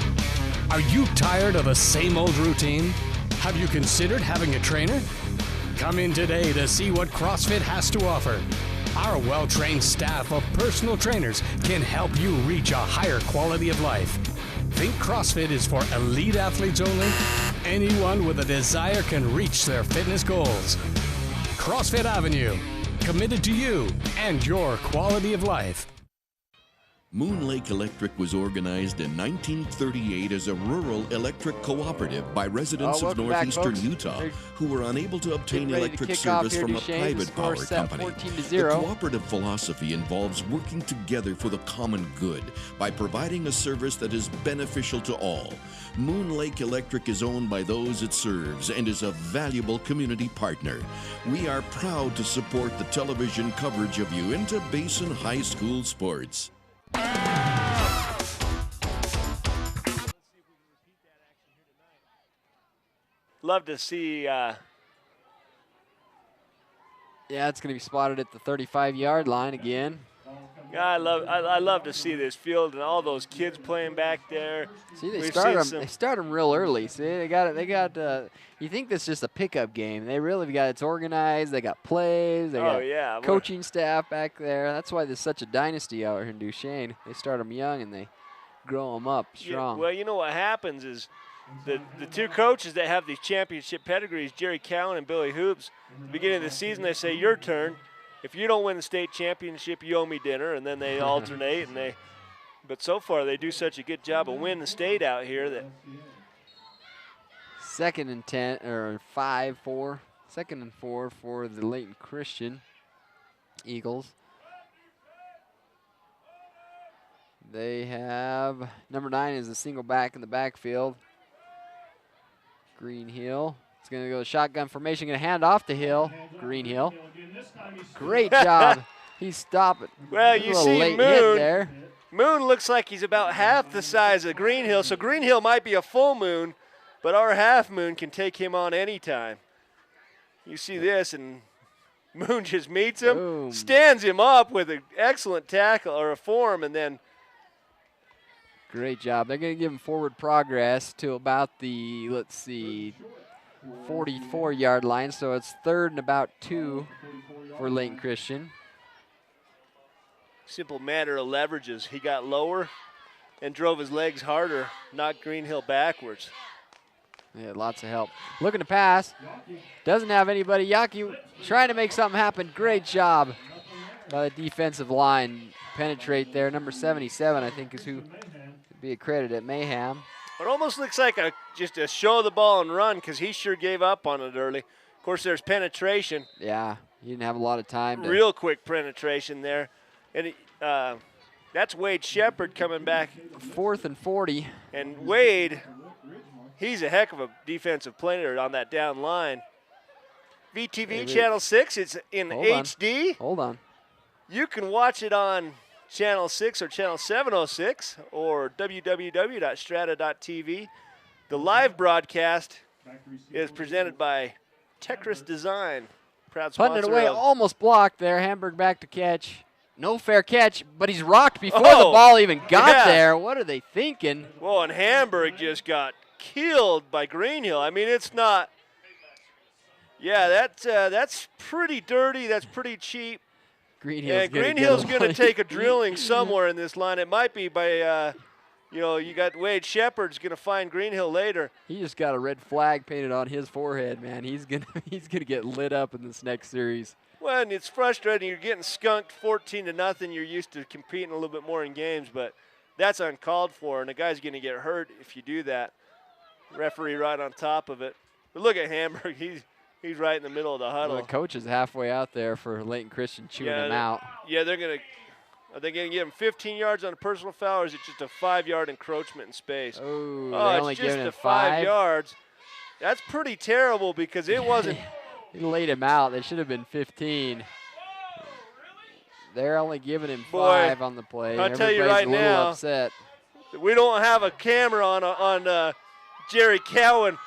Are you tired of the same old routine? Have you considered having a trainer? Come in today to see what CrossFit has to offer. Our well-trained staff of personal trainers can help you reach a higher quality of life. Think CrossFit is for elite athletes only? Anyone with a desire can reach their fitness goals. CrossFit Avenue, committed to you and your quality of life. Moon Lake Electric was organized in 1938 as a rural electric cooperative by residents of northeastern Utah who were unable to obtain electric service from a private power company. The cooperative philosophy involves working together for the common good by providing a service that is beneficial to all. Moon Lake Electric is owned by those it serves and is a valuable community partner. We are proud to support the television coverage of Uinta Basin High School sports. Love to see. Yeah, it's going to be spotted at the 35-yard line again. I love to see this field and all those kids playing back there. See, they start them real early. See, they got. You think this is just a pickup game? They really got. It's organized. They got plays. They got coaching staff back there. That's why there's such a dynasty out here in Duchesne. They start them young and they grow them up strong. Yeah, well, you know what happens is the two coaches that have these championship pedigrees, Jerry Cowan and Billy Hoops, at the beginning of the season they say, your turn. If you don't win the state championship, you owe me dinner, and then they alternate. But so far they do such a good job of winning the state out here that. 2nd and 10 or 5-4. 2nd and 4 for the Layton Christian Eagles. They have number 9 is a single back in the backfield. Greenhill. It's going to go shotgun formation. Going to hand off to Hill. Greenhill. Great job. He's stopping. Well, you see late hit there. Moon looks like he's about half the size of Greenhill, so Greenhill might be a full Moon, but our half Moon can take him on anytime. You see this, and Moon just meets him, Boom. stands him up with an excellent tackle or a form, and then great job. They're going to give him forward progress to about the, let's see, 44-yard line. So it's 3rd and about 2 for Layton Christian. simple matter of leverages. He got lower and drove his legs harder, knocked Greenhill backwards. Yeah, lots of help. Looking to pass. Doesn't have anybody. Yaki trying to make something happen. Great job by the defensive line. Penetrate there. Number 77, I think, is who would be accredited at Mayhem. It almost looks like just a show the ball and run, because he sure gave up on it early. Of course, there's penetration. Yeah, he didn't have a lot of time. Real quick penetration there. And that's Wade Shepard coming back. 4th and 40. And Wade, he's a heck of a defensive player on that down line. VTV Channel 6, it's in HD. Hold on. You can watch it on Channel 6 or Channel 706 or www.strata.tv. The live broadcast is presented by Tetris Design. Proud sponsor. Putting it away, almost blocked there. Hamburg back to catch. No fair catch, but he's rocked before the ball even got there. What are they thinking? Well, and Hamburg just got killed by Greenhill. I mean, it's not. Yeah, that's pretty dirty. That's pretty cheap. Greenhill's going to take a drilling somewhere in this line. It might be by, you got Wade Shepard's going to find Greenhill later. He just got a red flag painted on his forehead, man. He's gonna get lit up in this next series. Well, and it's frustrating. You're getting skunked 14-0. You're used to competing a little bit more in games, but that's uncalled for, and the guy's going to get hurt if you do that. Referee right on top of it. But look at Hamburg. He's right in the middle of the huddle. Well, the coach is halfway out there for Layton Christian, chewing him out. Yeah, are they going to give him 15 yards on a personal foul, or is it just a 5-yard encroachment in space? Oh, it's only just giving a him 5 yards. That's pretty terrible because it wasn't. He laid him out. They should have been 15. They're only giving him 5 on the play. I'll tell you right now, upset. We don't have a camera on Jerry Cowan,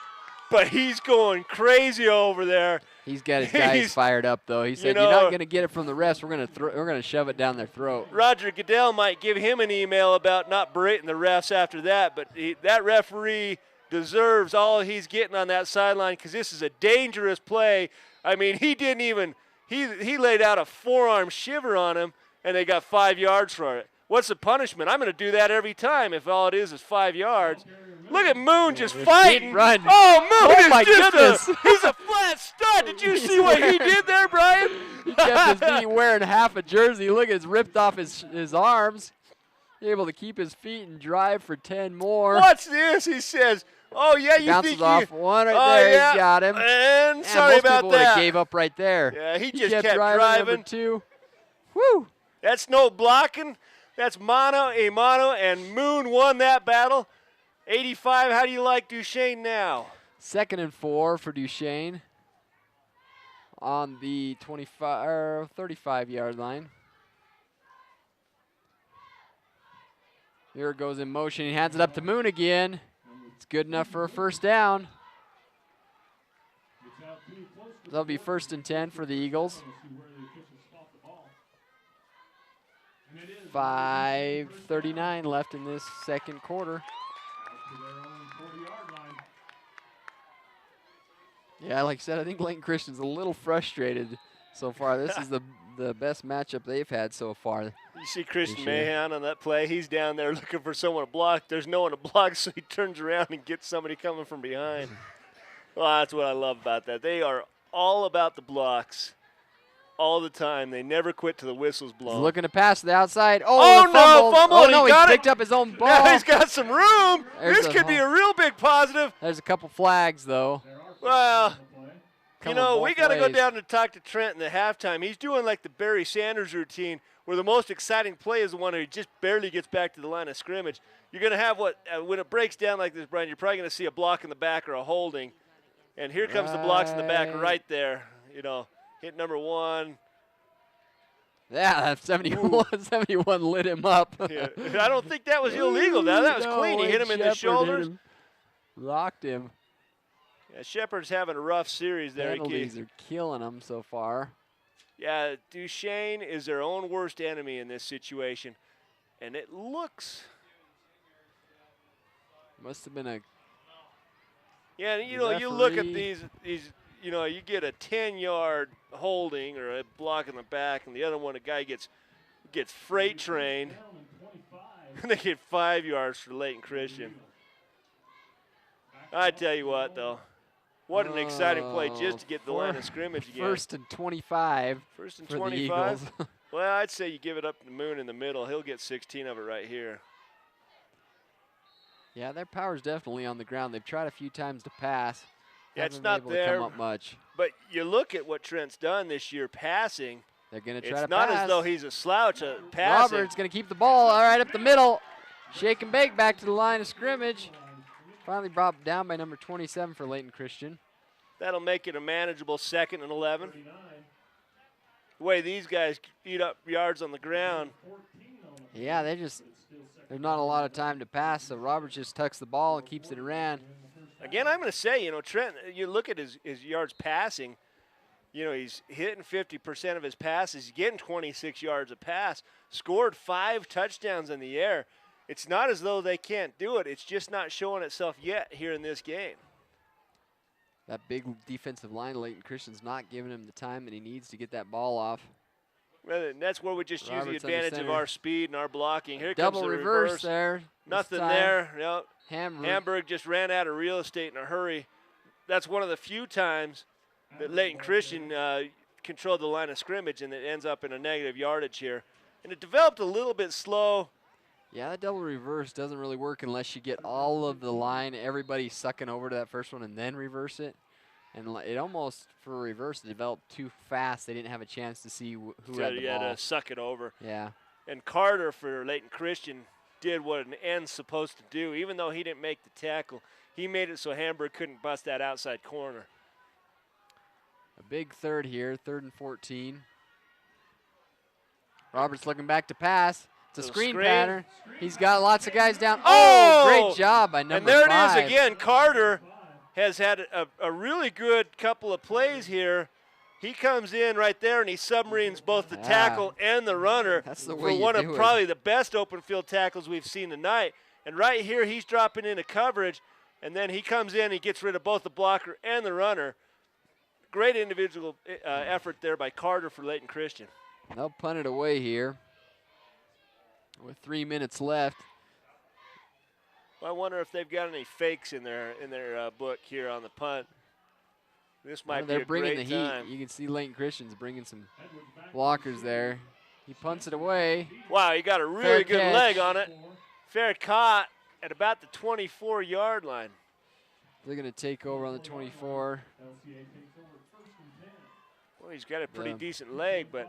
but he's going crazy over there. He's got his guys fired up, though. He said, "You're not going to get it from the refs. We're going to shove it down their throat." Roger Goodell might give him an email about not berating the refs after that, but that referee deserves all he's getting on that sideline because this is a dangerous play. I mean, he didn't even he laid out a forearm shiver on him, and they got 5 yards for it. What's the punishment? I'm going to do that every time if all it is 5 yards. Look at Moon just fighting. Run. Oh, Moon is just he's a flat stud. Did you see what he did there, Brian? He kept his feet wearing half a jersey. Look, it's ripped off his arms. He's able to keep his feet and drive for 10 more. Watch this, he says. Oh, yeah, you bounces think off one right there. Yeah. He's got him. And sorry about most people that. Gave up right there. Yeah, he just kept driving. Number 2. Woo. That's no blocking. That's mano a mano, and Moon won that battle. 85, how do you like Duchesne now? 2nd and 4 for Duchesne on the 35-yard line. Here it goes in motion. He hands it up to Moon again. It's good enough for a first down. That'll be 1st and 10 for the Eagles. 5:39 left in this second quarter. Yeah, like I said, I think Layton Christian's a little frustrated so far. This is the best matchup they've had so far. You see Christian Mahan on that play. He's down there looking for someone to block. There's no one to block, so he turns around and gets somebody coming from behind. Well, that's what I love about that. They are all about the blocks all the time. They never quit till the whistle's blown. He's looking to pass to the outside. Fumble. Oh, no, he picked it. up his own ball. Now he's got some room. This could be a real big positive. There's a couple flags, though. Well, we got to go ways. down and talk to Trent in the halftime. He's doing like the Barry Sanders routine, where the most exciting play is the one who just barely gets back to the line of scrimmage. You're going to have when it breaks down like this, Brian, you're probably going to see a block in the back or a holding. And here comes the blocks in the back right there. You know, hit number 1. Yeah, that 71 lit him up. Yeah. I don't think that was illegal. Now that was clean. He hit him in the shoulders. Locked him. Yeah, Shepard's having a rough series there. Penalties are killing him so far. Yeah, Duchesne is their own worst enemy in this situation. And it looks. Must have been a. Yeah, you know, you look at these, you know, you get a 10-yard holding or a block in the back, and the other one, a guy gets freight trained. And they get 5 yards for Layton Christian. I tell you what, though, what an exciting play just to get the line of scrimmage again. 1st and 25. 1st and for 25. The Eagles. Well, I'd say you give it up to Moon in the middle. He'll get 16 of it right here. Yeah, their power's definitely on the ground. They've tried a few times to pass. Yeah, it's not there. Come up much. But you look at what Trent's done this year passing. They're going to try to pass. It's not as though he's a slouch at passing. Roberts going to keep the ball all right up the middle. Shake and bake back to the line of scrimmage. Finally brought down by number 27 for Layton Christian. That'll make it a manageable 2nd and 11. The way these guys eat up yards on the ground. Yeah, there's not a lot of time to pass, so Roberts just tucks the ball and keeps it around. Again, I'm going to say, you know, Trent, you look at his yards passing, you know, he's hitting 50% of his passes. He's getting 26 yards a pass, scored 5 touchdowns in the air. It's not as though they can't do it. It's just not showing itself yet here in this game. That big defensive line, Layton Christian's not giving him the time that he needs to get that ball off. Well, and that's where we just use the Roberts advantage of our speed and our blocking. Here Double comes the reverse there. Nothing there. No. Hamburg. Hamburg just ran out of real estate in a hurry. That's one of the few times that Layton Christian controlled the line of scrimmage, and it ends up in a negative yardage here. And it developed a little bit slow. Yeah, that double reverse doesn't really work unless you get all of the line, everybody sucking over to that first one and then reverse it. And it almost, for a reverse, developed too fast. They didn't have a chance to see who had the ball. You had to suck it over. Yeah. And Carter for Layton Christian did what an end's supposed to do. Even though he didn't make the tackle, he made it so Hamburg couldn't bust that outside corner. A big third here, 3rd and 14. Roberts looking back to pass. It's a screen pattern. He's got lots of guys down. Oh, great job by number 5. And there it is again. Carter has had a really good couple of plays here. He comes in right there and he submarines both the tackle and the runner. That's the way for one of probably the best open field tackles we've seen tonight. And right here he's dropping into coverage, and then he comes in and he gets rid of both the blocker and the runner. Great individual effort there by Carter for Layton Christian. They'll punt it away here with 3 minutes left. Well, I wonder if they've got any fakes in their book here on the punt. This might be a great time. They're bringing the heat. You can see Layton Christian's bringing some blockers there. He punts it away. Wow, he got a really good leg on it. Fair caught at about the 24-yard line. They're going to take over on the 24. Well, he's got a pretty decent leg, but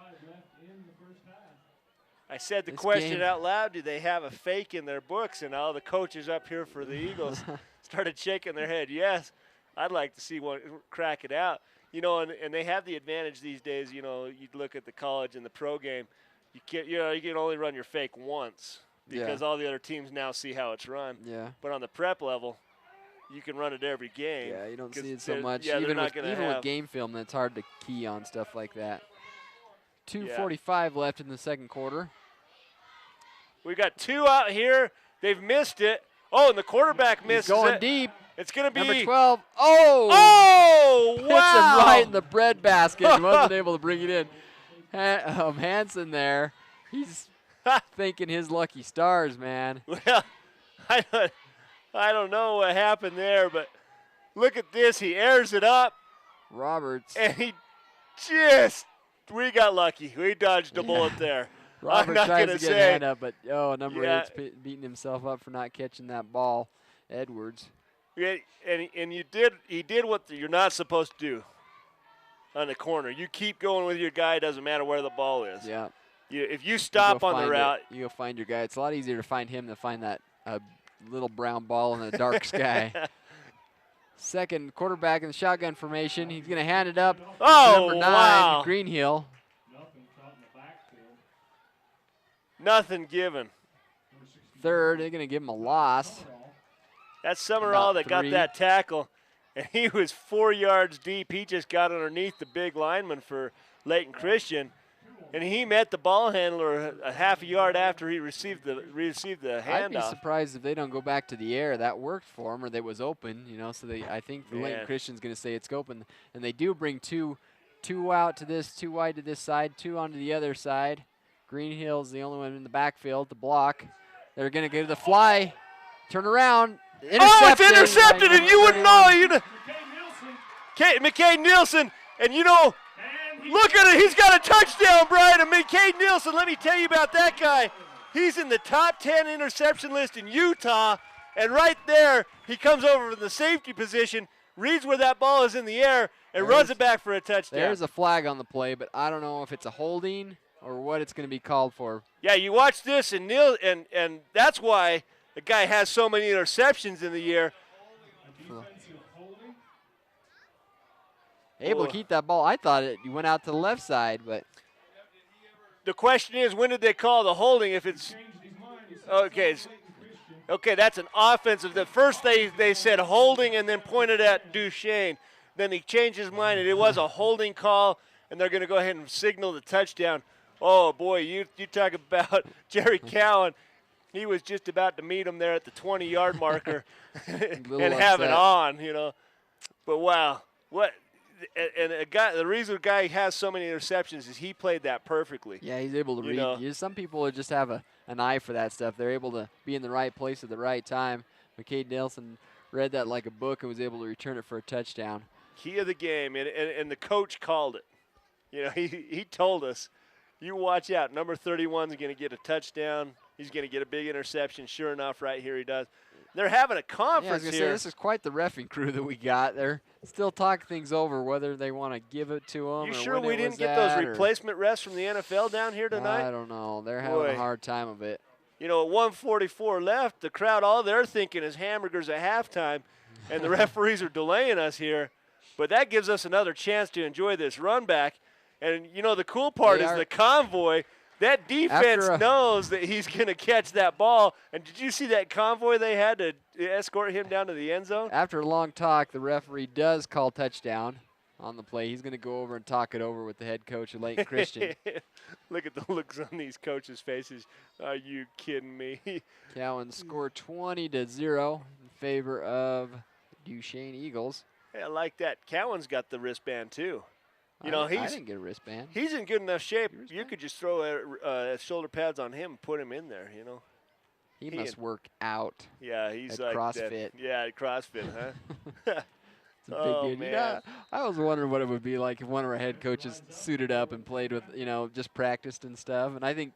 I said the question out loud, do they have a fake in their books? And all the coaches up here for the Eagles started shaking their head. Yes, I'd like to see one crack it out. You know, and they have the advantage these days. You know, you look at the college and the pro game, you can only run your fake once because all the other teams now see how it's run. Yeah. But on the prep level, you can run it every game. Yeah, you don't see it so much. Yeah, even with game film, that's hard to key on stuff like that. 2:45 left in the second quarter. We got 2 out here. They've missed it. Oh, and the quarterback missed it. Going deep. It's going to be number 12. Oh! Oh, wow! Puts him right in the bread basket. He wasn't able to bring it in. Hansen there. He's thinking his lucky stars, man. Well, I don't know what happened there, but look at this. He airs it up. Roberts. And we got lucky. We dodged a bullet there. Roberts tries to get a hand up, but number 8's beating himself up for not catching that ball. Edwards. Yeah, and he did what you're not supposed to do on the corner. You keep going with your guy. Doesn't matter where the ball is. Yeah. If you stop on the route, you go find your guy. It's a lot easier to find him than find that little brown ball in the dark sky. second quarterback in the shotgun formation. He's going to hand it up to Oh, number 9, wow. Greenhill. Nothing given. Third, they're going to give him a loss. That's Summerall that got 3. that tackle, and he was 4 yards deep. He just got underneath the big lineman for Layton Christian, and he met the ball handler a half a yard after he received the handoff. I'd be surprised if they don't go back to the air. That worked for him, or that was open, So I think the Layton Christian's going to say it's open, and they do bring two out to this, 2 wide to this side, 2 onto the other side. Greenhill's the only one in the backfield to block. They're going to go to the fly, turn around. Oh, it's intercepted, and you wouldn't know. McKay Nielsen, and look at it. He's got a touchdown, Brian. And McKay Nielsen, let me tell you about that guy. He's in the top 10 interception list in Utah, and right there, he comes over from the safety position, reads where that ball is in the air, and runs it back for a touchdown. There's a flag on the play, but I don't know if it's a holding or what it's going to be called for. Yeah, you watch this, and that's why the guy has so many interceptions in the year. Able to keep that ball. I thought he went out to the left side, but the question is, when did they call the holding? If it's okay, that's an offensive. The first they said holding and then pointed at Duchesne. Then he changed his mind, and it was a holding call, and they're going to go ahead and signal the touchdown. Oh, boy, you talk about Jerry Cowan. He was just about to meet him there at the 20-yard marker and have it on, But, wow, what – and the reason a guy has so many interceptions is he played that perfectly. Yeah, he's able to read. Some people just have an eye for that stuff. They're able to be in the right place at the right time. McKay Nielsen read that like a book and was able to return it for a touchdown. Key of the game, and the coach called it. He told us, you watch out. Number 31 is going to get a touchdown. He's going to get a big interception. Sure enough, right here he does. They're having a conference here. This is quite the reffing crew that we got. They're still talking things over whether they want to give it to them. You sure we didn't get those replacement refs from the NFL down here tonight? I don't know. They're having a hard time of it. At 1:44 left, the crowd, all they're thinking is hamburgers at halftime, and the referees are delaying us here. But that gives us another chance to enjoy this run back. And, the cool part is the convoy. That defense knows that he's going to catch that ball. And did you see that convoy they had to escort him down to the end zone? After a long talk, the referee does call touchdown on the play. He's going to go over and talk it over with the head coach of Layton Christian. Look at the looks on these coaches' faces. Are you kidding me? Cowan scored 20-0 in favor of Duchesne Eagles. Hey, I like that. Cowan's got the wristband, too. I didn't get a wristband. He's in good enough shape. You could just throw shoulder pads on him and put him in there, He must work out. Yeah, he's at like CrossFit. That. Yeah, at CrossFit, huh? It's a big dude. Man. I was wondering what it would be like if one of our head coaches suited up and played with, just practiced and stuff. And I think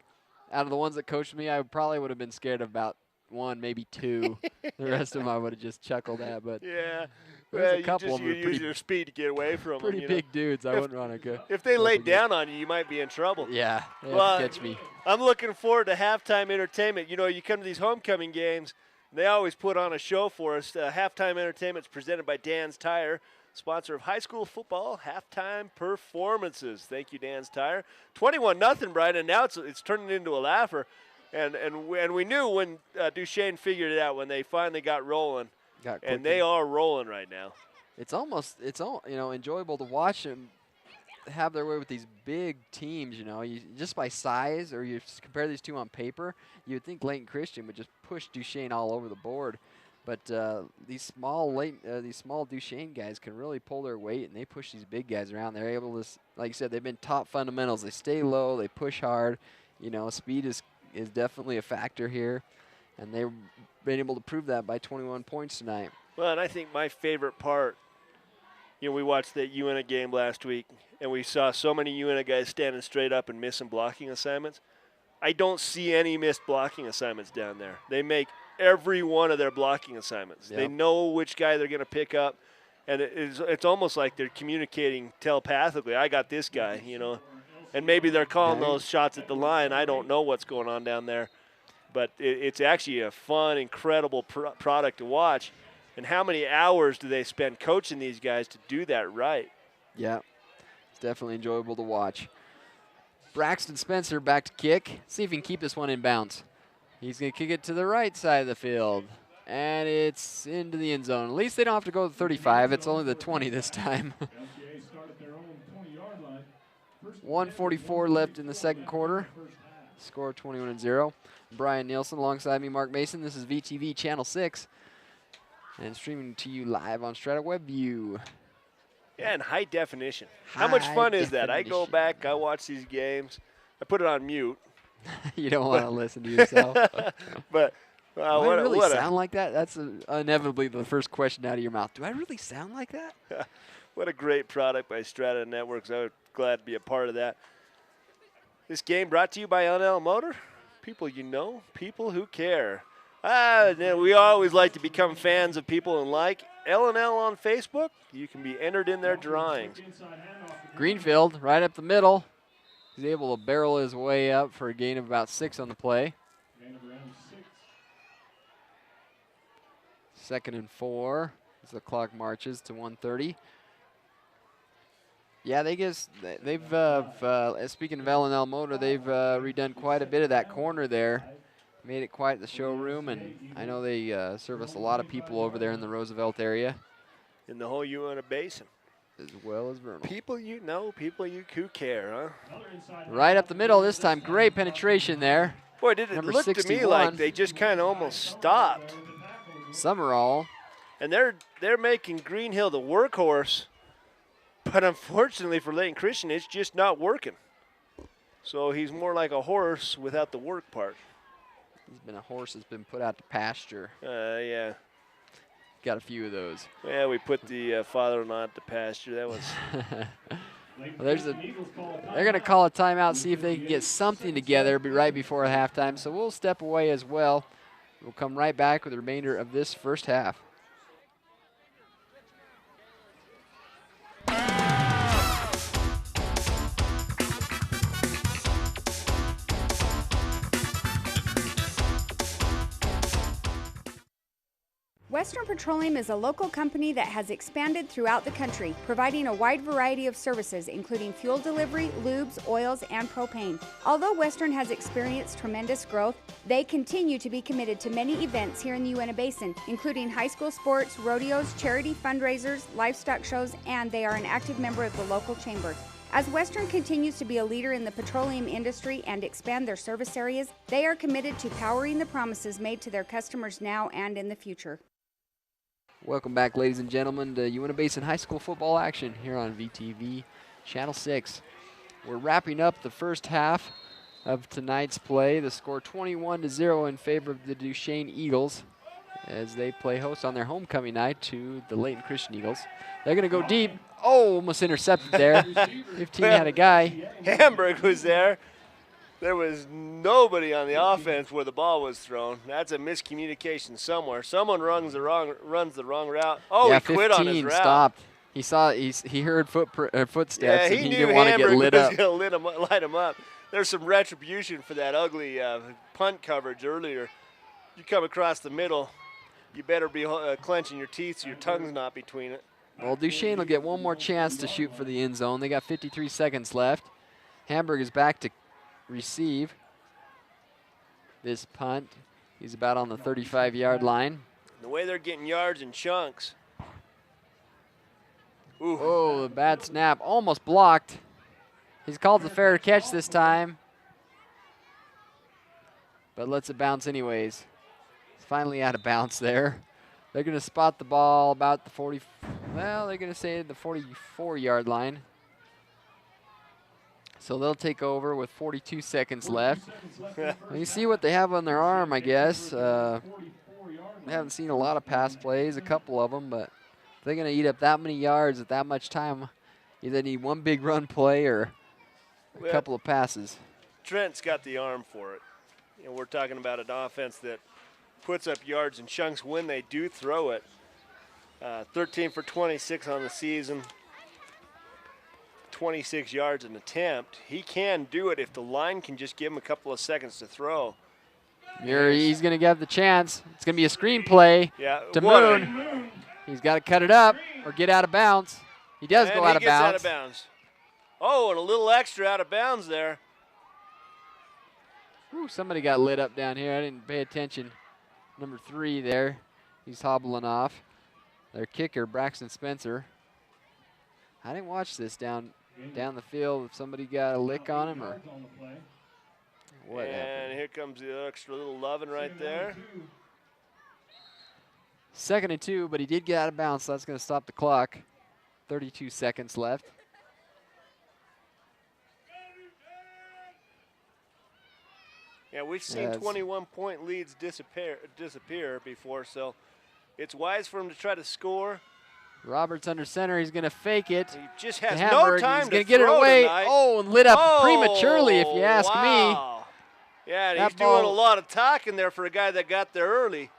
out of the ones that coached me, I probably would have been scared of about 1, maybe 2. The rest of them I would have just chuckled at. But yeah. There's a couple of them. You use your speed to get away from them. Pretty big dudes. I wouldn't want to go. If they laid down on you, you might be in trouble. Yeah, they have to catch me. I'm looking forward to halftime entertainment. You come to these homecoming games, they always put on a show for us. Halftime entertainment is presented by Dan's Tire, sponsor of high school football halftime performances. Thank you, Dan's Tire. 21-0, Brian, and now it's turning into a laugher. And we knew when Duchesne figured it out when they finally got rolling. And they are rolling right now. It's enjoyable to watch them have their way with these big teams. Just by size, or you compare these two on paper, you'd think Layton Christian would just push Duchesne all over the board. But these small Duchesne guys can really pull their weight, and they push these big guys around. They're able to, like you said, they've been top fundamentals. They stay low, they push hard. Speed is definitely a factor here. And they've been able to prove that by 21 points tonight. Well, and I think my favorite part, we watched that UNA game last week, and we saw so many UNA guys standing straight up and missing blocking assignments. I don't see any missed blocking assignments down there. They make every one of their blocking assignments. Yep. They know which guy they're going to pick up, and it's almost like they're communicating telepathically. I got this guy, And maybe they're calling those shots at the line. I don't know what's going on down there. But it's actually a fun, incredible product to watch. And how many hours do they spend coaching these guys to do that right? Yeah, it's definitely enjoyable to watch. Braxton Spencer back to kick. See if he can keep this one in bounds. He's going to kick it to the right side of the field. And it's into the end zone. At least they don't have to go to the 35. It's only the 20 this time. 1:44 left in the second quarter. Score 21-0. Brian Nielsen alongside me, Mark Mason. This is VTV Channel 6. And streaming to you live on Strata WebView. Yeah, in high definition. How much fun is that? I go back, I watch these games. I put it on mute. You don't want to listen to yourself. But do I really sound like that? That's inevitably the first question out of your mouth. Do I really sound like that? What a great product by Strata Networks. I was glad to be a part of that. This game brought to you by L&L Motor. People you know, people who care. We always like to become fans of people and like L&L on Facebook. You can be entered in their drawings. Greenfield right up the middle. He's able to barrel his way up for a gain of about 6 on the play. 2nd and 4 as the clock marches to 1:30. Yeah, they've speaking of L&L Motor, they've redone quite a bit of that corner there. Made it quite the showroom, and I know they service a lot of people over there in the Roosevelt area. In the whole Uinta Basin. As well as Vernal. People you know, people who care, huh? Right up the middle this time. Great penetration there. Boy, did it look 61. To me like they just kind of almost stopped. Summerall. And they're making Greenhill the workhorse, but unfortunately for Layton Christian, it's just not working. So he's more like a horse without the work part. He's been a horse that's been put out to pasture. Yeah. Got a few of those. Yeah, we put the father-in-law at the pasture. That was. They're going to call a timeout, see if they can get something together right before halftime. So we'll step away as well. We'll come right back with the remainder of this first half. Western Petroleum is a local company that has expanded throughout the country, providing a wide variety of services, including fuel delivery, lubes, oils, and propane. Although Western has experienced tremendous growth, they continue to be committed to many events here in the Uinta Basin, including high school sports, rodeos, charity fundraisers, livestock shows, and they are an active member of the local chamber. As Western continues to be a leader in the petroleum industry and expand their service areas, they are committed to powering the promises made to their customers now and in the future. Welcome back, ladies and gentlemen, to Uinta Basin High School football action here on VTV Channel 6. We're wrapping up the first half of tonight's play. The score 21-0 in favor of the Duchesne Eagles as they play host on their homecoming night to the Layton Christian Eagles. They're going to go deep. Oh, almost intercepted there. 15 had a guy. Hamburg was there. There was nobody on the offense where the ball was thrown. That's a miscommunication somewhere. Someone runs the wrong route. Oh, yeah, he quit on his route. Stopped. He heard footsteps, yeah, and he didn't want to get lit up. He was going to light him up. There's some retribution for that ugly punt coverage earlier. You come across the middle, you better be clenching your teeth so your tongue's not between it. Well, Duchesne will get one more chance to shoot for the end zone. They got 53 seconds left. Hamburg is back to receive this punt. He's about on the 35-yard line. The way they're getting yards in chunks. Ooh. Oh, the bad snap. Almost blocked. He's called the fair catch this time, but lets it bounce anyways. It's finally out of bounds there. They're going to spot the ball about the 40, well, they're going to say the 44-yard line. So they'll take over with 42 seconds left. You see what they have on their arm, I guess. I haven't seen a lot of pass plays, a couple of them, but if they're going to eat up that many yards at that much time, you either need one big run play or a couple of passes. Trent's got the arm for it. You know, we're talking about an offense that puts up yards in chunks when they do throw it. 13 for 26 on the season. 26 yards an attempt. He can do it if the line can just give him a couple of seconds to throw. He's going to get the chance. It's going to be a screen play to Moon. He's got to cut it up or get out of bounds. He does go out of bounds. And he gets out of bounds. Oh, and a little extra out of bounds there. Ooh, somebody got lit up down here. I didn't pay attention. Number 3 there. He's hobbling off. Their kicker, Braxton Spencer. I didn't watch this down the field. If somebody got a lick on him or what happened. And here comes the extra little loving right there. 2nd and 2, but he did get out of bounds, so that's going to stop the clock. 32 seconds left. Yeah, we've seen 21-point leads disappear before, so it's wise for him to try to score. Roberts under center. He's going to fake it. He just has no time He's going to get it away. Tonight. Oh, and lit up prematurely, if you ask me. Yeah, and he's doing a lot of talking there for a guy that got there early.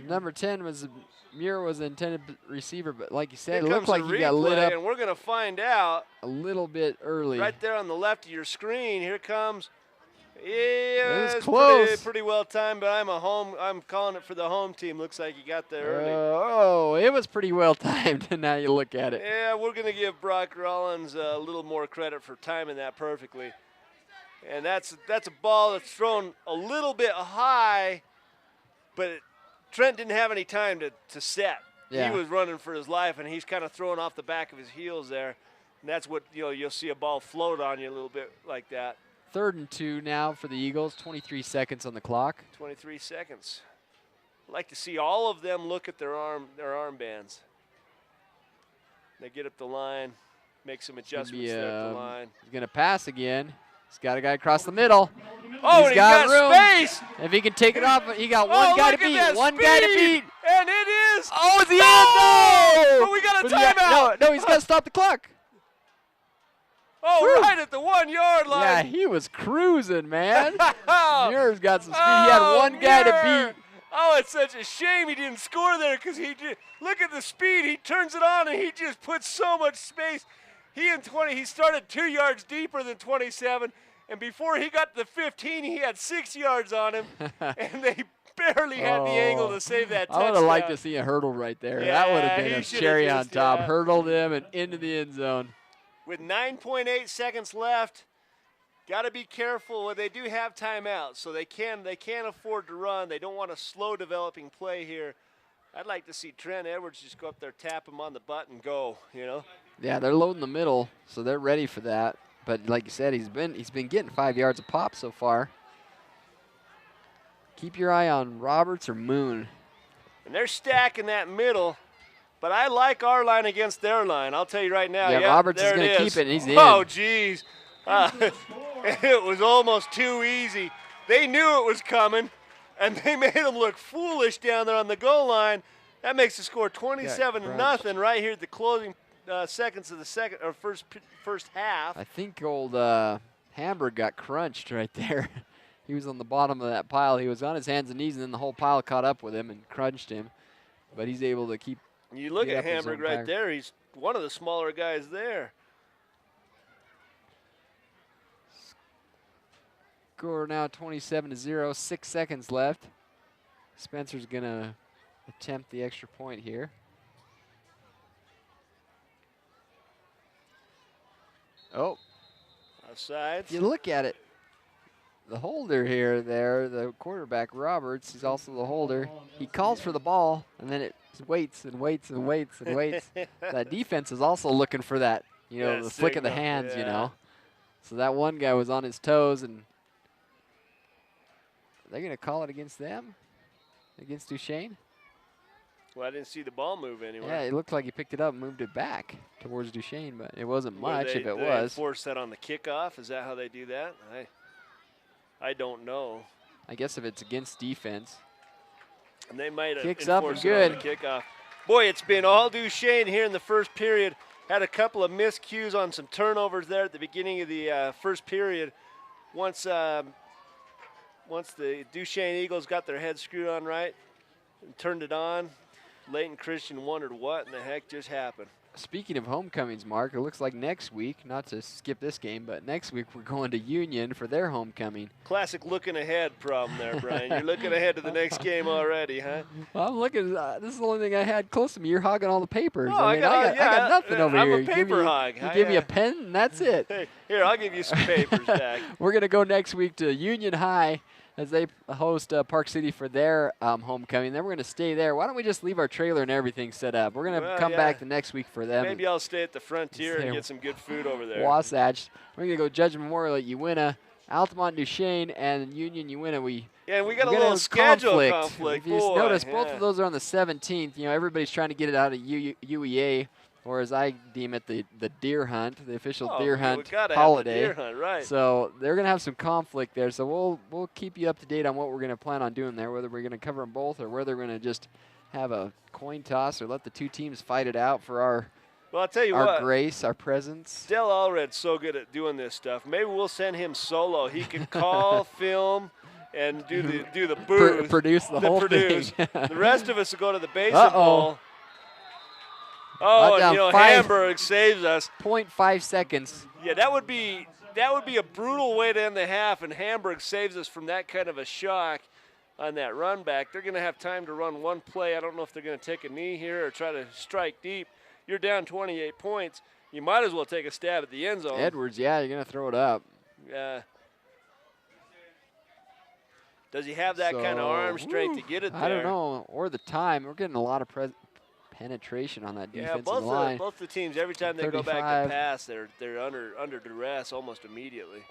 Number 10 was Muir was the intended receiver, but like you said, it looked like he got lit up. And we're going to find out a little bit early. Right there on the left of your screen, here comes. Yeah, it was close. Pretty well timed, but I'm calling it for the home team. Looks like he got there early. Oh, it was pretty well timed. Now you look at it. Yeah, we're going to give Brock Rollins a little more credit for timing that perfectly. And that's a ball that's thrown a little bit high, but Trent didn't have any time to set. Yeah. He was running for his life, and he's kind of throwing off the back of his heels there. And that's what you'll see a ball float on you a little bit like that. 3rd and 2 now for the Eagles. 23 seconds on the clock. 23 seconds. I'd like to see all of them look at their armbands. They get up the line, make some adjustments there at the line. He's going to pass again. He's got a guy across the middle. Oh, he's got room. Space. If he can take it off, he got one guy to beat. One guy to beat. And it is. Oh, it's the end. No! But we got a timeout. No, he's got to stop the clock. Oh, right at the 1 yard line. Yeah, he was cruising, man. Muir's got some speed. He had one guy to beat. Oh, it's such a shame he didn't score there because look at the speed. He turns it on and he just puts so much space. He started 2 yards deeper than 27, and before he got to the 15, he had 6 yards on him, and they barely had the angle to save that touchdown. I would have liked to see a hurdle right there. Yeah, that would have been a cherry on top. Yeah. Hurdled him and into the end zone. With 9.8 seconds left, got to be careful. They do have timeouts, so they can't afford to run. They don't want a slow developing play here. I'd like to see Trent Edwards just go up there, tap him on the butt, and go. Yeah, they're loading the middle, so they're ready for that. But like you said, he's been getting 5 yards a pop so far. Keep your eye on Roberts or Moon. And they're stacking that middle. But I like our line against their line. I'll tell you right now. Yeah, Roberts is going to keep it, and he's in. Oh, geez. It was almost too easy. They knew it was coming, and they made them look foolish down there on the goal line. That makes the score 27-0 right here at the closing seconds of the first half. I think old Hamburg got crunched right there. He was on the bottom of that pile. He was on his hands and knees, and then the whole pile caught up with him and crunched him. But he's able to keep. You look at Hamburg right there. He's one of the smaller guys there. Score now 27-0. 6 seconds left. Spencer's going to attempt the extra point here. Oh. Offsides. If you look at it, the holder here, the quarterback, Roberts, he's also the holder. He calls for the ball, and then it waits and waits and waits and waits. That defense is also looking for that, the flick of the hands, So that one guy was on his toes, and they're going to call it against them, against Duchesne. Well, I didn't see the ball move anywhere. Yeah, it looked like he picked it up and moved it back towards Duchesne, but it wasn't much if it was. They force that on the kickoff? Is that how they do that? I don't know. I guess if it's against defense. And they might have kicks up and enforced good. it on the kickoff. Boy, it's been all Duchesne here in the first period. Had a couple of miscues on some turnovers there at the beginning of the first period. Once the Duchesne Eagles got their heads screwed on right and turned it on, Layton Christian wondered what in the heck just happened. speaking of homecomings, Mark, it looks like next week, not to skip this game, but next week we're going to Union for their homecoming. Classic looking ahead problem there, Brian. You're looking ahead to the next game already, huh? Well, I'm looking. This is the only thing I had close to me. You're hogging all the papers. Oh, I got nothing over I'm here. a paper hog. You give me a pen, and that's it. Hey, here, I'll give you some papers back. We're going to go next week to Union High as they host Park City for their homecoming. Then we're going to stay there. Why don't we just leave our trailer and everything set up? We're going to come back the next week for them. Maybe I'll stay at the Frontier and get some good food over there. Wasatch. We're going to go Judge Memorial at Uinta, Altamont, Duchesne, and Union Uinta. We got a little schedule conflict. If you notice, both of those are on the 17th. You know, everybody's trying to get it out of UEA, or as I deem it, the deer hunt, the official deer hunt holiday. Deer hunt, right. So they're going to have some conflict there. So we'll keep you up to date on what we're going to plan on doing there, whether we're going to cover them both or whether we're going to just have a coin toss or let the two teams fight it out for our I'll tell you what, grace, our presence. Dell Allred's so good at doing this stuff. Maybe we'll send him solo. He can call, film, and do the booth. Produce the whole thing. The rest of us will go to the Basin Bowl. Oh, and Hamburg saves us. 0.5 seconds. Yeah, that would be a brutal way to end the half, and Hamburg saves us from that kind of a shock on that run back. They're going to have time to run one play. I don't know if they're going to take a knee here or try to strike deep. You're down 28 points. You might as well take a stab at the end zone. Edwards, yeah, you're going to throw it up. Yeah. Does he have that kind of arm strength to get it there? I don't know. Or the time. We're getting a lot of penetration on that defensive line. Both the teams, every time they go back to pass, they're under duress almost immediately.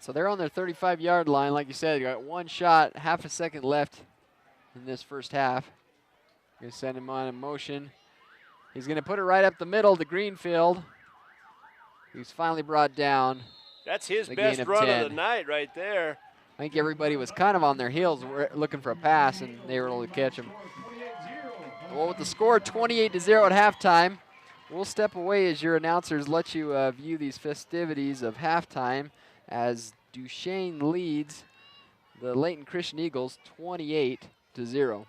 So they're on their 35-yard line. Like you said, you got one shot, half a second left in this first half. Going to send him on in motion. He's going to put it right up the middle to Greenfield. He's finally brought down. That's his best run of the night right there. I think everybody was kind of on their heels looking for a pass, and they were able to catch him. Well, with the score 28-0 at halftime, we'll step away as your announcers let you view these festivities of halftime as Duchesne leads the Layton Christian Eagles 28-0.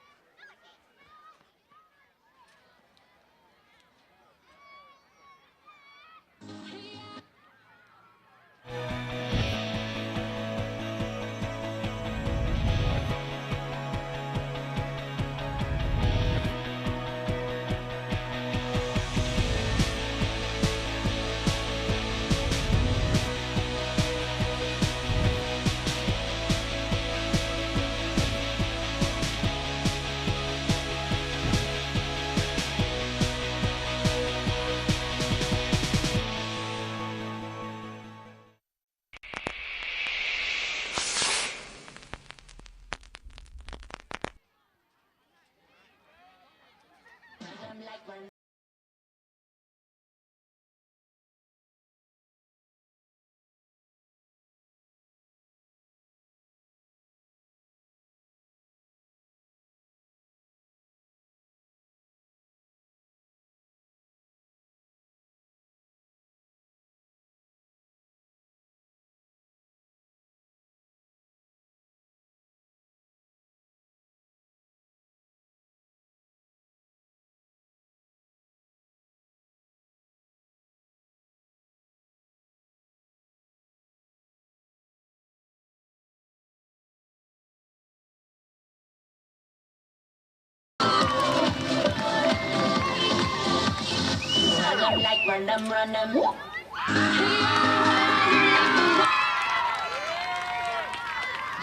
Run them.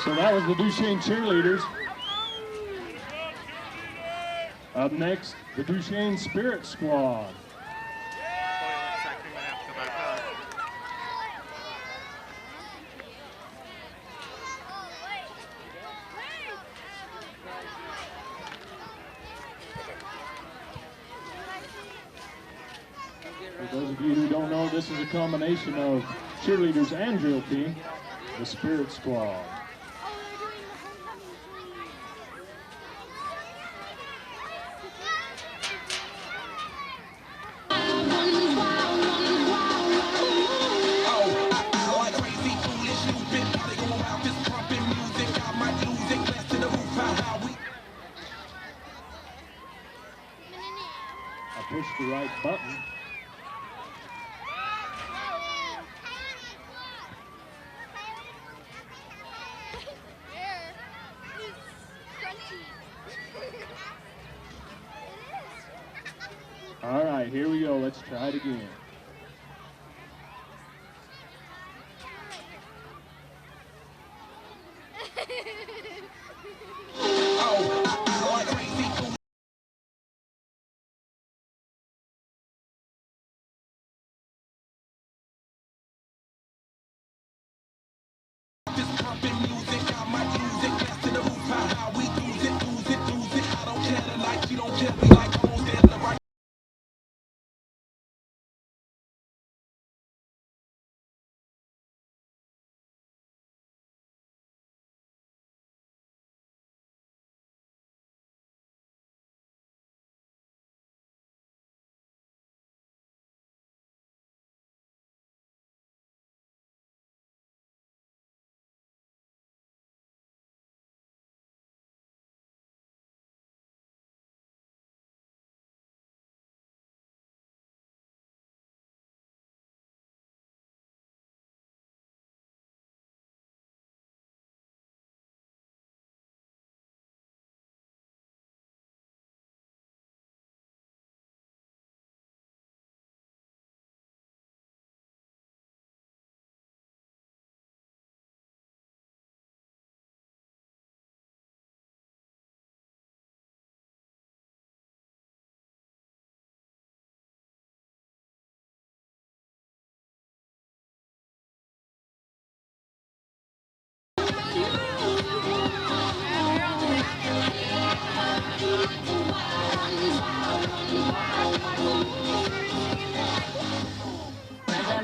So that was the Duchesne cheerleaders. Up next, the Duchesne Spirit Squad. For those of you who don't know, this is a combination of cheerleaders and drill team, the Spirit Squad. right, here we go. Let's try it again.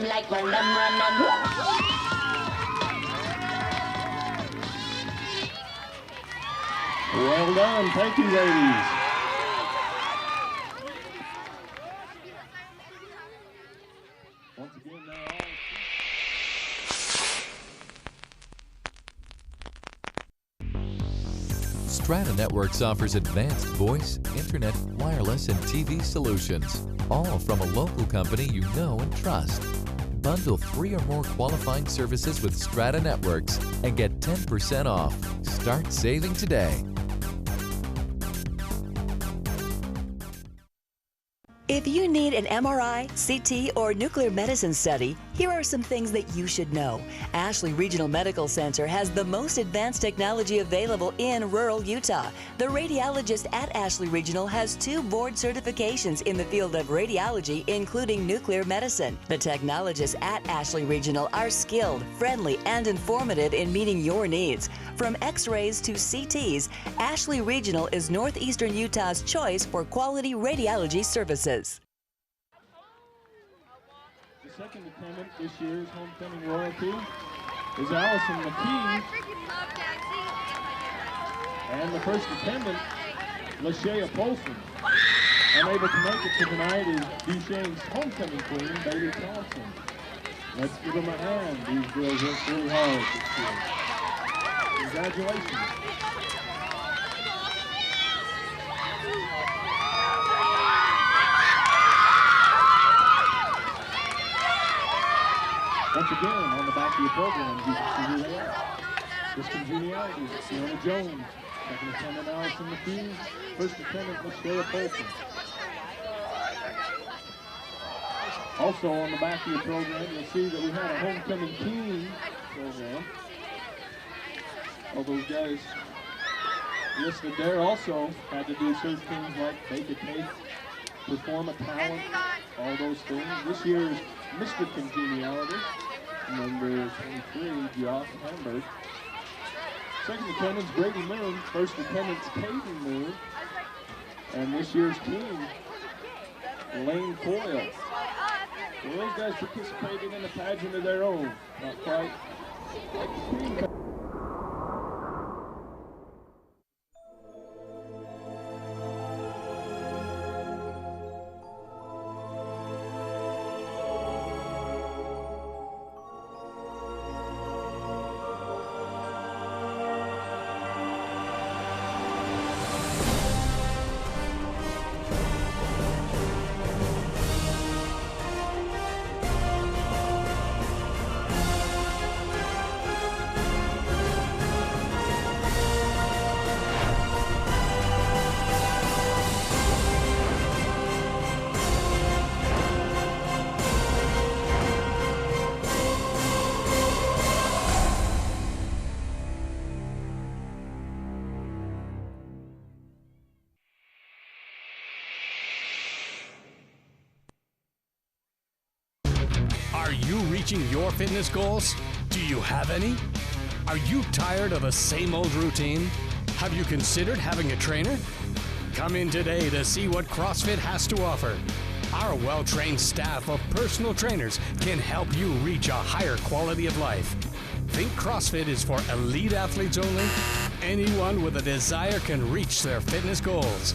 Like run them. Well done. Thank you, ladies. Once again, they're all... Strata Networks offers advanced voice, internet, wireless, and TV solutions, all from a local company you know and trust. Bundle 3 or more qualifying services with Strata Networks and get 10% off. Start saving today. If you need an MRI, CT, or nuclear medicine study, here are some things that you should know. Ashley Regional Medical Center has the most advanced technology available in rural Utah. The radiologist at Ashley Regional has 2 board certifications in the field of radiology, including nuclear medicine. The technologists at Ashley Regional are skilled, friendly, and informative in meeting your needs. From X-rays to CTs, Ashley Regional is northeastern Utah's choice for quality radiology services. The second attendant this year's homecoming royalty is Allison McKee. And the first attendant, Lashea Polson. Unable to make it to tonight is Duchesne's homecoming queen, Bailey Thompson. Let's give them a hand. These girls worked really hard this year. Congratulations. Once again, on the back of your program, you can see who they are. This congeniality is Fiona Jones, second attendant Allison McKee, first attendant Lashea Polson. Also on the back of your program, you'll see that we had a homecoming team program. All those guys listed there also had to do certain things like bake a cake, perform a talent, all those things. This year's Mr. Congeniality, number 23, Josh Hamburg. Second attendance, Brady Moon. First attendance, Caden Moon. And this year's team, Lane Coyle. Well, those guys participated in a pageant of their own. Not quite like the team. reaching your fitness goals? Do you have any? Are you tired of the same old routine? Have you considered having a trainer? Come in today to see what CrossFit has to offer. Our well-trained staff of personal trainers can help you reach a higher quality of life. Think CrossFit is for elite athletes only? Anyone with a desire can reach their fitness goals.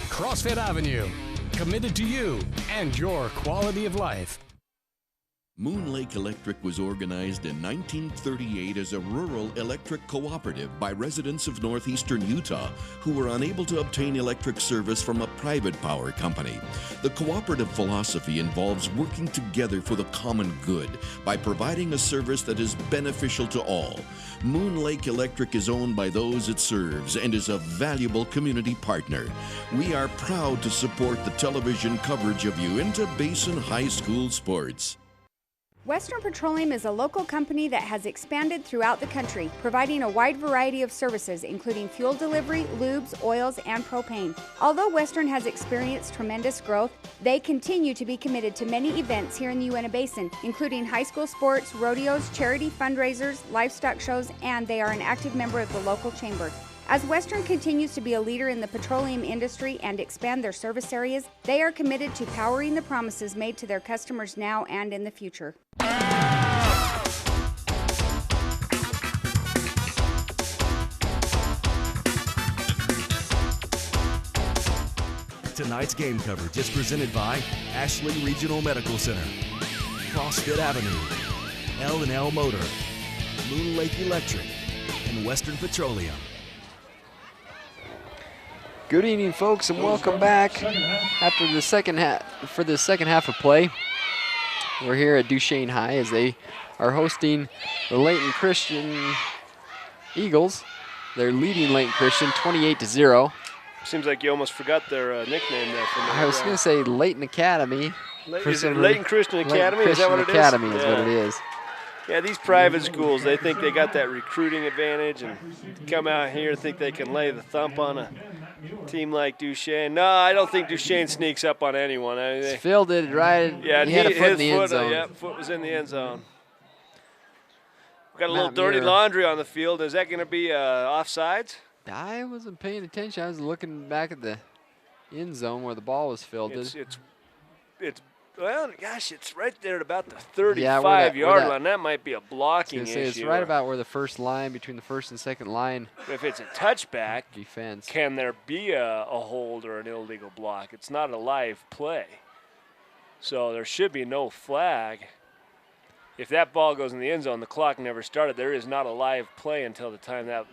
CrossFit Avenue, committed to you and your quality of life. Moon Lake Electric was organized in 1938 as a rural electric cooperative by residents of northeastern Utah who were unable to obtain electric service from a private power company. The cooperative philosophy involves working together for the common good by providing a service that is beneficial to all. Moon Lake Electric is owned by those it serves and is a valuable community partner. We are proud to support the television coverage of Uinta Basin High School sports. Western Petroleum is a local company that has expanded throughout the country, providing a wide variety of services, including fuel delivery, lubes, oils, and propane. Although Western has experienced tremendous growth, they continue to be committed to many events here in the Uinta Basin, including high school sports, rodeos, charity fundraisers, livestock shows, and they are an active member of the local chamber. As Western continues to be a leader in the petroleum industry and expand their service areas, they are committed to powering the promises made to their customers now and in the future. Tonight's game coverage is presented by Ashley Regional Medical Center, CrossFit Avenue, L&L Motor, Moon Lake Electric, and Western Petroleum. Good evening, folks, and welcome back after the second half of play. We're here at Duchesne High as they are hosting the Layton Christian Eagles. They're leading Layton Christian 28-0. Seems like you almost forgot their nickname there. I was going to say Layton Academy. Is it Layton Christian Academy? Layton is that what it Christian Academy is? is what it is. Yeah, these private schools, they think they got that recruiting advantage and come out here and think they can lay the thump on a team like Duchesne. No, I don't think Duchesne sneaks up on anyone. Phil did it right. Yeah, he had a foot in the end zone. Yeah, foot was in the end zone. We've got a little dirty laundry on the field. Is that going to be offsides? I wasn't paying attention. I was looking back at the end zone where the ball was fielded. Well, gosh, it's right there at about the 35-yard line. That might be a blocking issue. It's right about where the first line, between the first and second line. If it's a touchback, defense, can there be a hold or an illegal block? It's not a live play. So there should be no flag. If that ball goes in the end zone, the clock never started. There is not a live play until the time that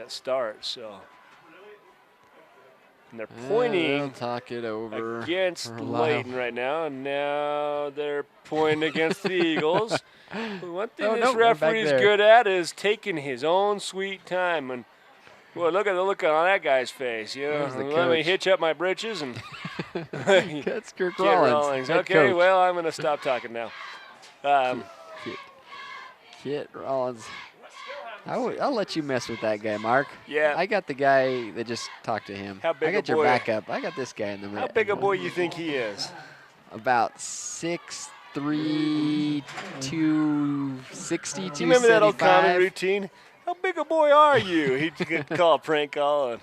starts. So. And they're pointing talk it over against Layton right now, and now they're pointing against the Eagles. One thing this referee's good at is taking his own sweet time. And well, look at the look on that guy's face. You know, let me hitch up my britches and that's Kirk Rollins. Okay, coach. Well, I'm going to stop talking now. Kit Rollins. I'll let you mess with that guy, Mark. Yeah. I got the guy that just talked to him. How big I got your backup. I got this guy in the middle. How big a boy you think he is? About 6'3", 260, 275. You remember that old common routine? How big a boy are you? He'd call a prank call.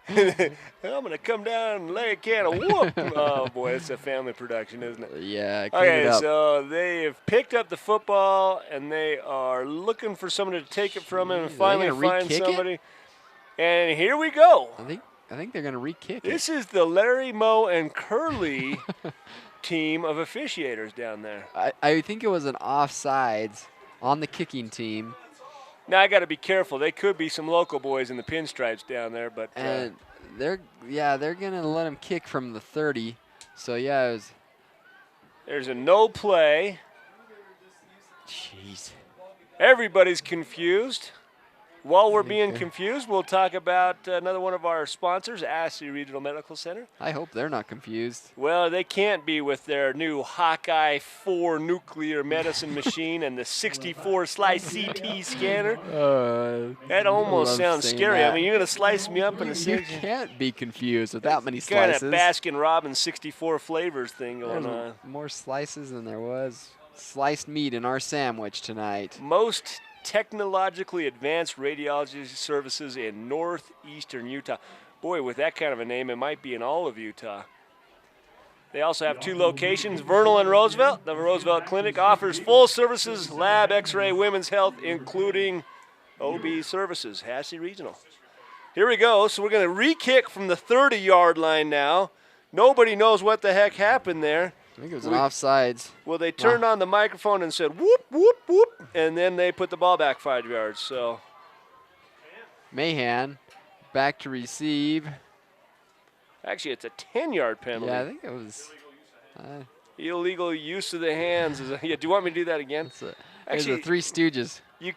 And I'm going to come down and lay a can of whoop. Oh, boy, it's a family production, isn't it? Yeah. Okay, so they have picked up the football, and they are looking for somebody to take it from him and finally find somebody. And here we go. I think they're going to re-kick it. This is the Larry, Moe, and Curly team of officiators down there. I think it was an offsides on the kicking team. Now I got to be careful. They could be some local boys in the pinstripes down there, but and they're gonna let him kick from the 30. So yeah, there's a no play. Jeez, everybody's confused. While we're being confused, we'll talk about another one of our sponsors, Ashley Regional Medical Center. I hope they're not confused. Well, they can't be with their new Hawkeye 4 nuclear medicine machine and the 64-slice CT scanner. That almost sounds scary. That. I mean, you're going to slice me up in a You can't be confused with that many slices. Kind of Baskin-Robbins 64 flavors thing going on. More slices than there was. sliced meat in our sandwich tonight. Most technologically advanced radiology services in northeastern Utah. Boy, with that kind of a name, it might be in all of Utah. They also have 2 locations, Vernal and Roosevelt. The Roosevelt Clinic offers full services, lab, x-ray, women's health, including OB services, Ashley Regional. Here we go. So we're going to re-kick from the 30-yard line now. Nobody knows what the heck happened there. I think it was an offsides. Well, they turned on the microphone and said, whoop, whoop, whoop, and then they put the ball back 5 yards. So Mahan back to receive. Actually, it's a 10-yard penalty. Yeah, I think it was. Illegal use of the hands. Yeah, do you want me to do that again? Actually, the Three Stooges. You.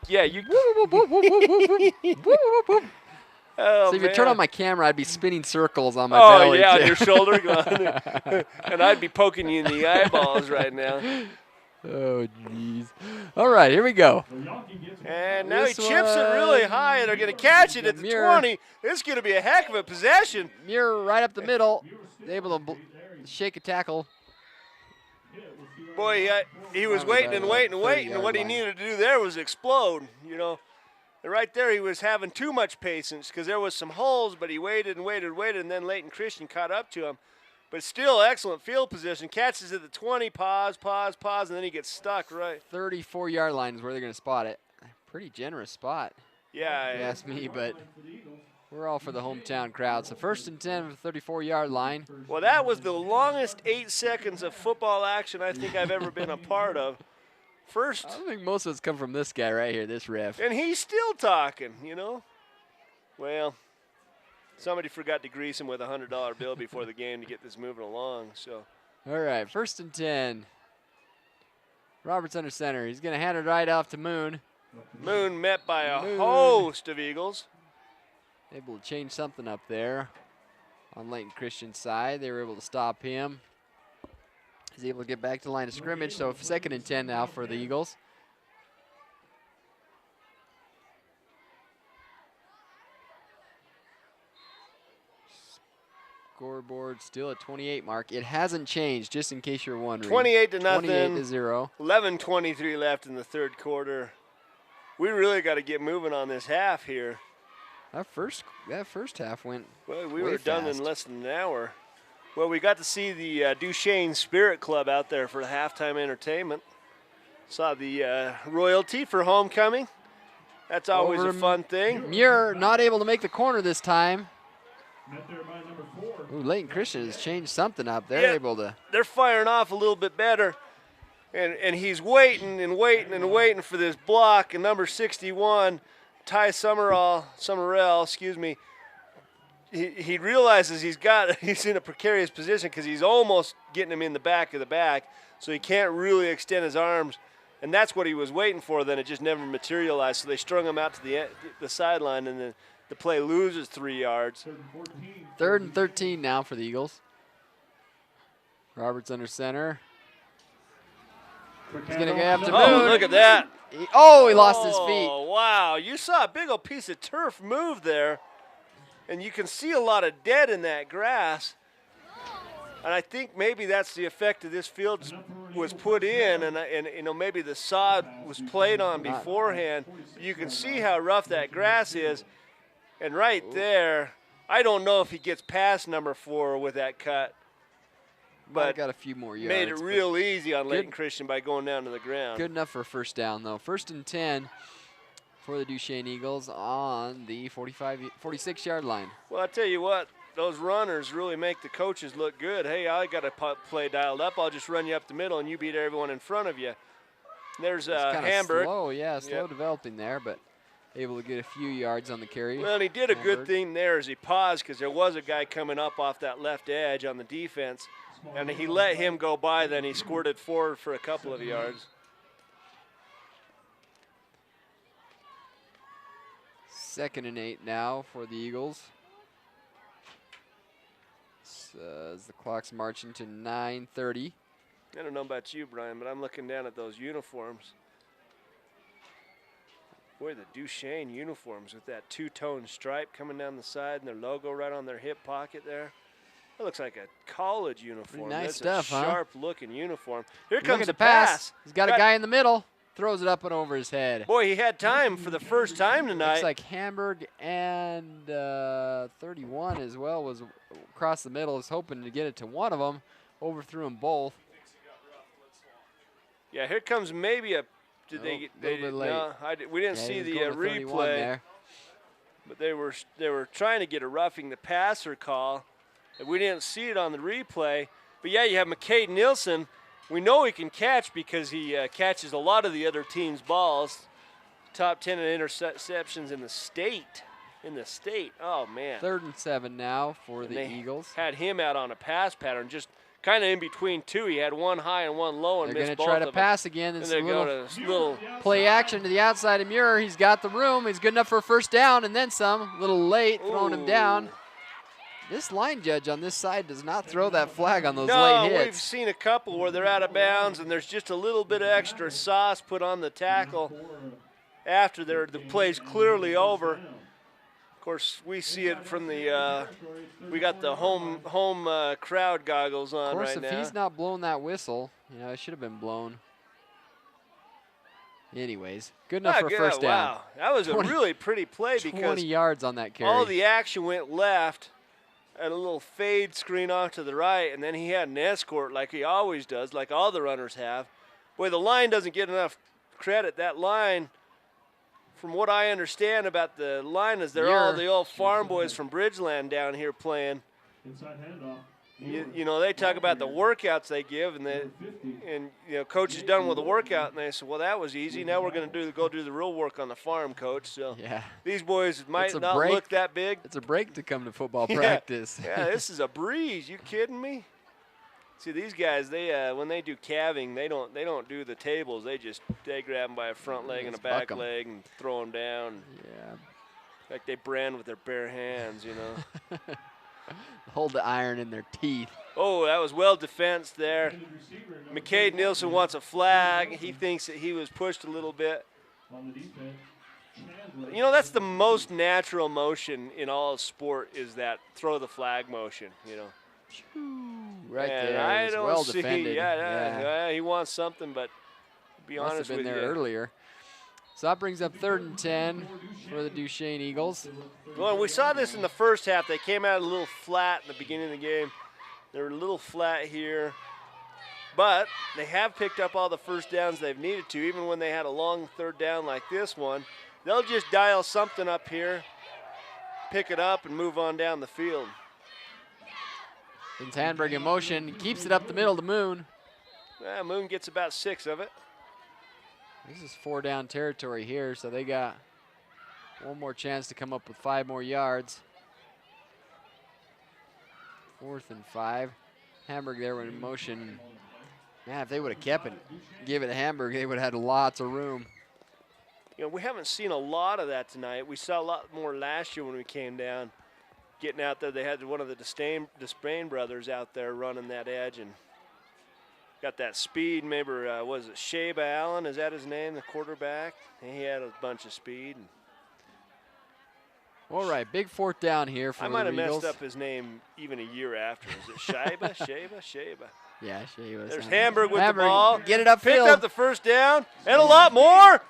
Oh, so if you turn on my camera, I'd be spinning circles on my belly. Oh, yeah, too. on your shoulder. And I'd be poking you in the eyeballs right now. Oh, jeez. All right, here we go. And now he chips it really high, and they're going to catch it at the 20. This is going to be a heck of a possession. Muir right up the middle, able to shake a tackle. Boy, he was waiting and waiting and waiting, and what he needed to do there was explode, you know. And right there he was having too much patience because there was some holes, but he waited and waited and waited, and then Layton Christian caught up to him. But still excellent field position. Catches at the 20, pause, and then he gets stuck right. 34-yard line is where they're going to spot it. Pretty generous spot. Yeah. If you ask me, but we're all for the hometown crowd. So 1st and 10 from the 34-yard line. Well, that was the longest 8 seconds of football action I think I've ever been a part of. I think most of it's come from this guy right here, this ref. And he's still talking, you know. Well, somebody forgot to grease him with a $100 bill before the game to get this moving along. So. All right, 1st and 10. Roberts under center. He's going to hand it right off to Moon. Moon met by a host of Eagles. Able to change something up there on Layton Christian's side. They were able to stop him. He's able to get back to the line of scrimmage, so 2nd and 10 now for the Eagles. Scoreboard still at 28 mark. It hasn't changed, just in case you're wondering. 28-0. 28-0. 11:23 left in the 3rd quarter. We really got to get moving on this half here. That first half went Well, we were done in less than an hour. Well, we got to see the Duchesne Spirit Club out there for the halftime entertainment. Saw the royalty for homecoming. That's always a fun thing. Muir not able to make the corner this time. Ooh, Layton Christian has changed something up. They're able to. They're firing off a little bit better. And he's waiting and waiting and waiting for this block. And number 61, Ty Summerall, excuse me, he realizes he's in a precarious position because he's almost getting him in the back of the back, so he can't really extend his arms. And that's what he was waiting for. Then it just never materialized. So they strung him out to the sideline, and then the play loses 3 yards. 3rd and 13 now for the Eagles. Roberts under center. He's going to go after Moon. Oh, look at that. He lost his feet. Oh, wow. You saw a big old piece of turf move there, and you can see a lot of dead in that grass. And I think maybe that's the effect of this field was put in, and you know, maybe the sod was played on beforehand. You can see how rough that grass is. And right there, I don't know if he gets past number 4 with that cut. But got a few more yards. Made it real easy on Layton Christian by going down to the ground. Good enough for a 1st down, though. 1st and 10 for the Duchesne Eagles on the 46-yard line. Well, I tell you what, those runners really make the coaches look good. Hey, I got a play dialed up. I'll just run you up the middle, and you beat everyone in front of you. There's Hamburg. Slow developing there, but able to get a few yards on the carry. Well, and he did a good thing there as he paused because there was a guy coming up off that left edge on the defense, and he let him go by. Then he squirted forward for a couple of yards. 2nd and 8 now for the Eagles. As the clock's marching to 9:30. I don't know about you, Brian, but I'm looking down at those uniforms. Boy, the Duchesne uniforms with that 2-tone stripe coming down the side and their logo right on their hip pocket there. That looks like a college uniform. Pretty nice That's stuff, a huh? sharp-looking uniform. Here Look comes at the the pass. He's got a guy in the middle. Throws it up and over his head. Boy, he had time for the first time tonight. Looks like Hamburg and 31 as well was across the middle. Was hoping to get it to one of them. Overthrew them both. Yeah, here comes maybe a. Did they get? They bit late. No, we didn't see the replay. There. But they were trying to get a roughing the passer call. And we didn't see it on the replay. But yeah, you have McCade Nielsen. We know he can catch because he catches a lot of the other team's balls. Top 10 in interceptions in the state. Oh, man. 3rd and 7 now for the Eagles. Had him out on a pass pattern, just kind of in between two. He had one high and one low and missed both of them. They're going to try to pass again. And they're going to little play action to the outside of Muir. He's got the room. He's good enough for a first down and then some. A little late, throwing him down. This line judge on this side does not throw that flag on those late hits. No, we've seen a couple where they're out of bounds and there's just a little bit of extra sauce put on the tackle after the play's clearly over. Of course, we see it from the we got the home crowd goggles on right now. Of course, if he's not blowing that whistle, it should have been blown. Anyways, good enough for a first down. Wow, that was a really pretty play because 20 yards on that carry. All the action went left. And a little fade screen off to the right, and then he had an escort like he always does, like all the runners have. Boy, the line doesn't get enough credit. That line, from what I understand about the line, is they're all the old farm boys from Bridgeland down here playing. Inside handoff. You know, they talk about the workouts they give, and coach is done with the workout, and they say, well, that was easy. Now we're going to go do the real work on the farm, coach. So these boys might not look that big. It's a break to come to football practice. Yeah, this is a breeze. You kidding me? See, these guys, they when they do calving, they don't do the tables. They grab them by a front leg and a back leg and throw them down. Yeah. Like they brand with their bare hands, you know. Hold the iron in their teeth. Oh, that was well defensed there. McCade Nielsen wants a flag. He thinks that he was pushed a little bit. You know, that's the most natural motion in all of sport is that throw the flag motion, you know. Right and there. I don't well see, defended. Yeah, he wants something, but to be honest with you. Must have been there earlier. So that brings up 3rd and 10 for the Duchesne Eagles. Well, we saw this in the first half. They came out a little flat in the beginning of the game. They were a little flat here. But they have picked up all the first downs they've needed to, even when they had a long 3rd down like this one. They'll just dial something up here, pick it up, and move on down the field. Vince Hanberg in motion. He keeps it up the middle to Moon. Moon gets about 6 of it. This is 4-down territory here, so they got one more chance to come up with 5 more yards. 4th and 5. Hamburg there in motion. Man, if they would have kept it, give it to Hamburg, they would have had lots of room. You know, we haven't seen a lot of that tonight. We saw a lot more last year when we came down. Getting out there, they had one of the Duchesne brothers out there running that edge and got that speed. Maybe was it Shaba Allen? Is that his name, the quarterback? He had a bunch of speed. All right, big 4th down here for the Eagles. I might have messed up his name even a year after. Is it Shaba? Shaba? Yeah, Shaba. There's Hamburg with the ball. Get it upfield. Picked up the first down and a lot more.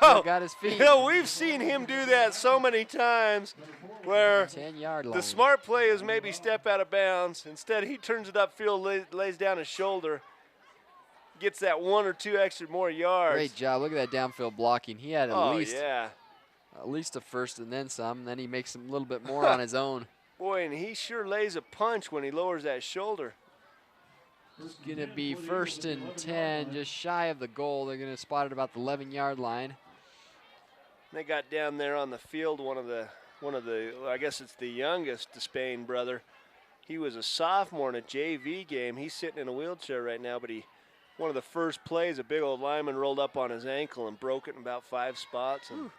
Got his feet. You know, we've seen him do that so many times where 10-yard line. The smart play is maybe step out of bounds. Instead, he turns it upfield, lays down his shoulder, gets that 1 or 2 extra more yards. Great job. Look at that downfield blocking. He had at least a first and then some. Then he makes a little bit more on his own. Boy, and he sure lays a punch when he lowers that shoulder. It's going to be 1st and 10, just shy of the goal. They're going to spot it about the 11-yard line. They got down there on the field one of the I guess it's the youngest Duchesne brother. He was a sophomore in a JV game. He's sitting in a wheelchair right now, but one of the first plays, a big old lineman rolled up on his ankle and broke it in about 5 spots. And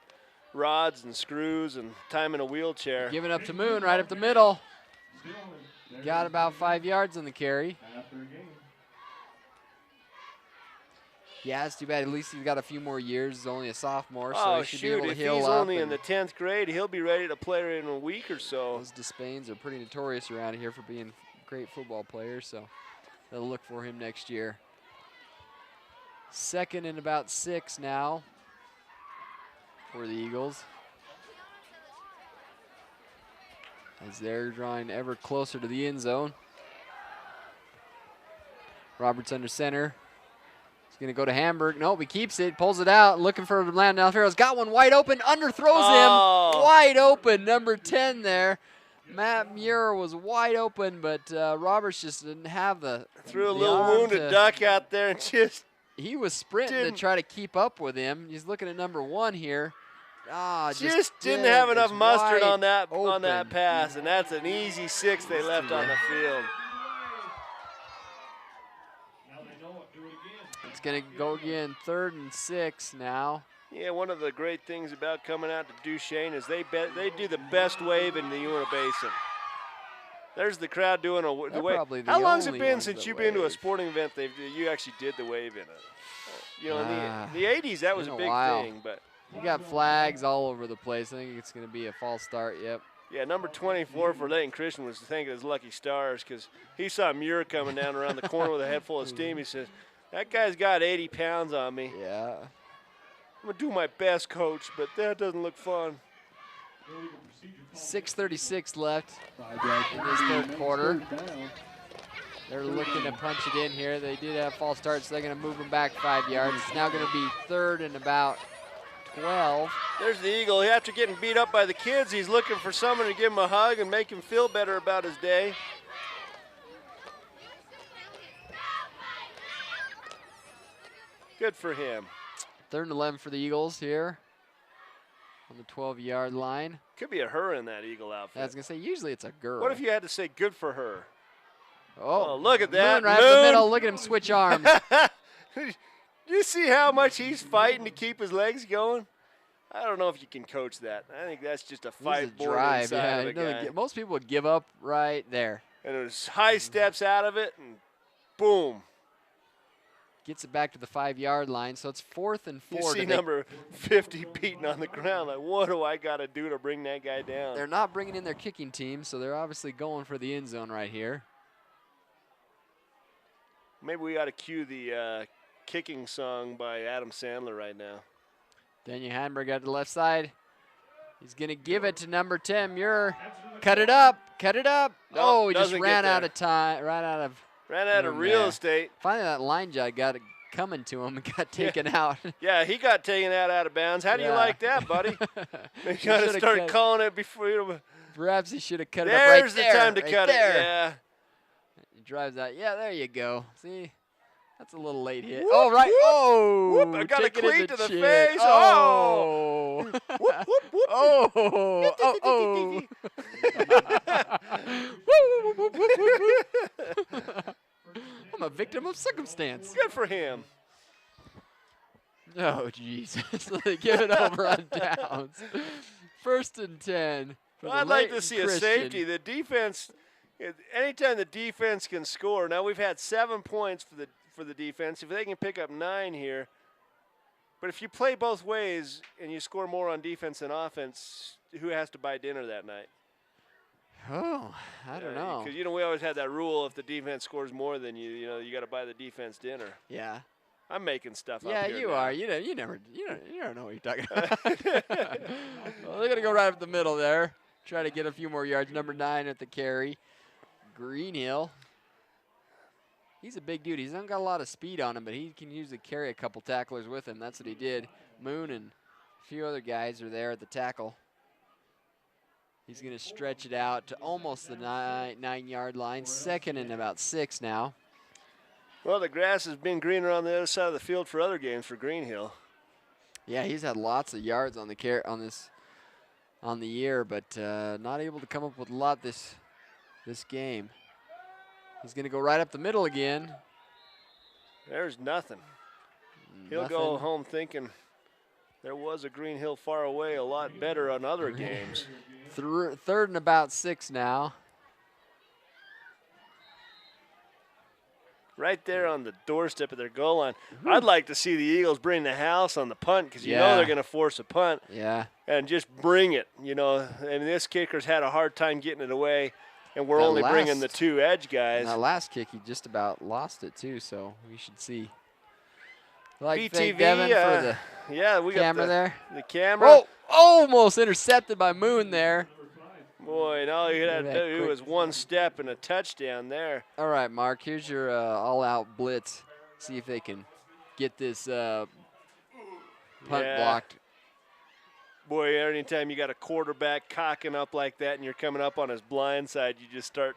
rods and screws and time in a wheelchair. Giving up to Moon right up the middle. Got about 5 yards on the carry. Yeah, it's too bad. At least he's got a few more years. He's only a sophomore, so he should be able to heal up. If he's only in the 10th grade, he'll be ready to play in a week or so. Those Despains are pretty notorious around here for being great football player, so they'll look for him next year. 2nd and about 6 now for the Eagles, as they're drawing ever closer to the end zone. Roberts under center. He's going to go to Hamburg. Nope, he keeps it, pulls it out, looking for Landon Alfero's got one wide open, underthrows him. Wide open, number 10 there. Matt Muir was wide open, but Roberts just didn't have the Threw a little wounded duck out there and just. He was sprinting to try to keep up with him. He's looking at number 1 here. Just didn't have enough mustard on that pass, and that's an easy 6 they left on the field. It's going to go again, 3rd and 6 now. Yeah, one of the great things about coming out to Duchesne is they do the best wave in the Uinta Basin. There's the crowd doing the wave. How long has it been since you've been to a sporting event you actually did the wave in it? You know, in the 80s, that was a big thing. But you got flags all over the place. I think it's going to be a false start, yep. Yeah, number 24 for Layton Christian was thanking his lucky stars because he saw Muir coming down around the corner with a head full of steam. He says, that guy's got 80 pounds on me. Yeah. I'm going to do my best, coach, but that doesn't look fun. 6:36 left in this 3rd quarter. They're looking to punch it in here. They did have false starts, so they're going to move them back 5 yards. It's now going to be 3rd and about 12. There's the Eagle. After getting beat up by the kids, he's looking for someone to give him a hug and make him feel better about his day. Good for him. 3rd and 11 for the Eagles here on the 12-yard line. Could be a her in that Eagle outfit. I was going to say, usually it's a girl. What if you had to say good for her? Oh, look at that. Moon right up the middle. Look at him switch arms. You see how much he's fighting to keep his legs going? I don't know if you can coach that. I think that's just a fight board drive. inside of a guy. Most people would give up right there. And there's high steps out of it, and boom. Gets it back to the 5-yard line, so it's 4th and 4. You see number 50 beating on the ground. Like, what do I got to do to bring that guy down? They're not bringing in their kicking team, so they're obviously going for the end zone right here. Maybe we ought to cue the kicking song by Adam Sandler right now. Daniel Hanberg at the left side. He's going to give it to number 10, Muir. Cut it up. Cut it up. No, he just ran out of time. Ran out of real estate. Finally, that line judge got it coming to him and got taken out. Yeah, he got taken out of bounds. How do you like that, buddy? You got to start calling it before. Perhaps he should have cut it up right there. There's the time to cut it. Yeah. He drives out. Yeah, there you go. See? That's a little late hit. Whoop, oh, right. Whoop, oh. Whoop, I got a cleat to the chin. face. Oh. Whoop, whoop, whoop. Oh. I'm a victim of circumstance. Good for him. Oh, Jesus. So they give it over on downs. 1st and 10. I'd like to see a safety. The defense, anytime the defense can score. Now, we've had 7 points for the defense. If they can pick up 9 here. But if you play both ways and you score more on defense than offense, who has to buy dinner that night? Oh, I don't know. Because, we always had that rule, if the defense scores more than you, you got to buy the defense dinner. Yeah. I'm making stuff up here. Yeah, you are. You don't know what you're talking about. Well, they're going to go right up the middle there. Try to get a few more yards. Number 9 at the carry. Greenhill. He's a big dude. He's not got a lot of speed on him, but he can usually carry a couple tacklers with him. That's what he did. Moon and a few other guys are there at the tackle. He's going to stretch it out to almost the 9-yard line. 2nd and about 6 now. Well, the grass has been greener on the other side of the field for other games for Greenhill. Yeah, he's had lots of yards on the year, but not able to come up with a lot this game. He's going to go right up the middle again. There's nothing. He'll go home thinking there was a Greenhill far away a lot better on other games. 3rd and about 6 now. Right there on the doorstep of their goal line. I'd like to see the Eagles bring the house on the punt because you know they're going to force a punt. Yeah. And just bring it, and this kicker's had a hard time getting it away. and we're only bringing the 2 edge guys. That last kick, he just about lost it too, so we should see. Like VTV, Devin for the we camera got there. The camera. Oh, almost intercepted by Moon there. Boy, all he had to do was 1 step and a touchdown there. All right, Mark, here's your all-out blitz. See if they can get this punt blocked. Boy, anytime you got a quarterback cocking up like that and you're coming up on his blind side, you just start,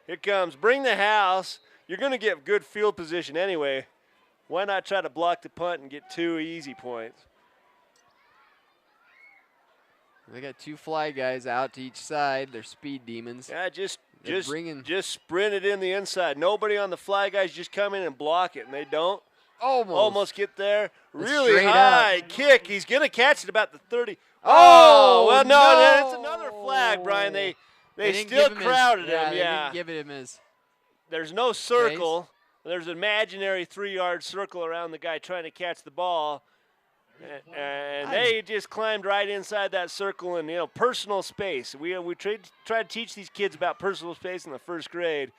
Here comes, bring the house. You're going to get good field position anyway. Why not try to block the punt and get 2 easy points? They got 2 fly guys out to each side. They're speed demons. Yeah, just sprint it in the inside. Nobody on the fly guys, just come in and block it, and they don't. Almost get there. Really high kick. He's going to catch it about the 30. Well, no, it's another flag, Brian. They still crowded him. They didn't give him his. There's no circle. There's an imaginary 3-yard circle around the guy trying to catch the ball. And they just climbed right inside that circle and, personal space. We try to teach these kids about personal space in the 1st grade.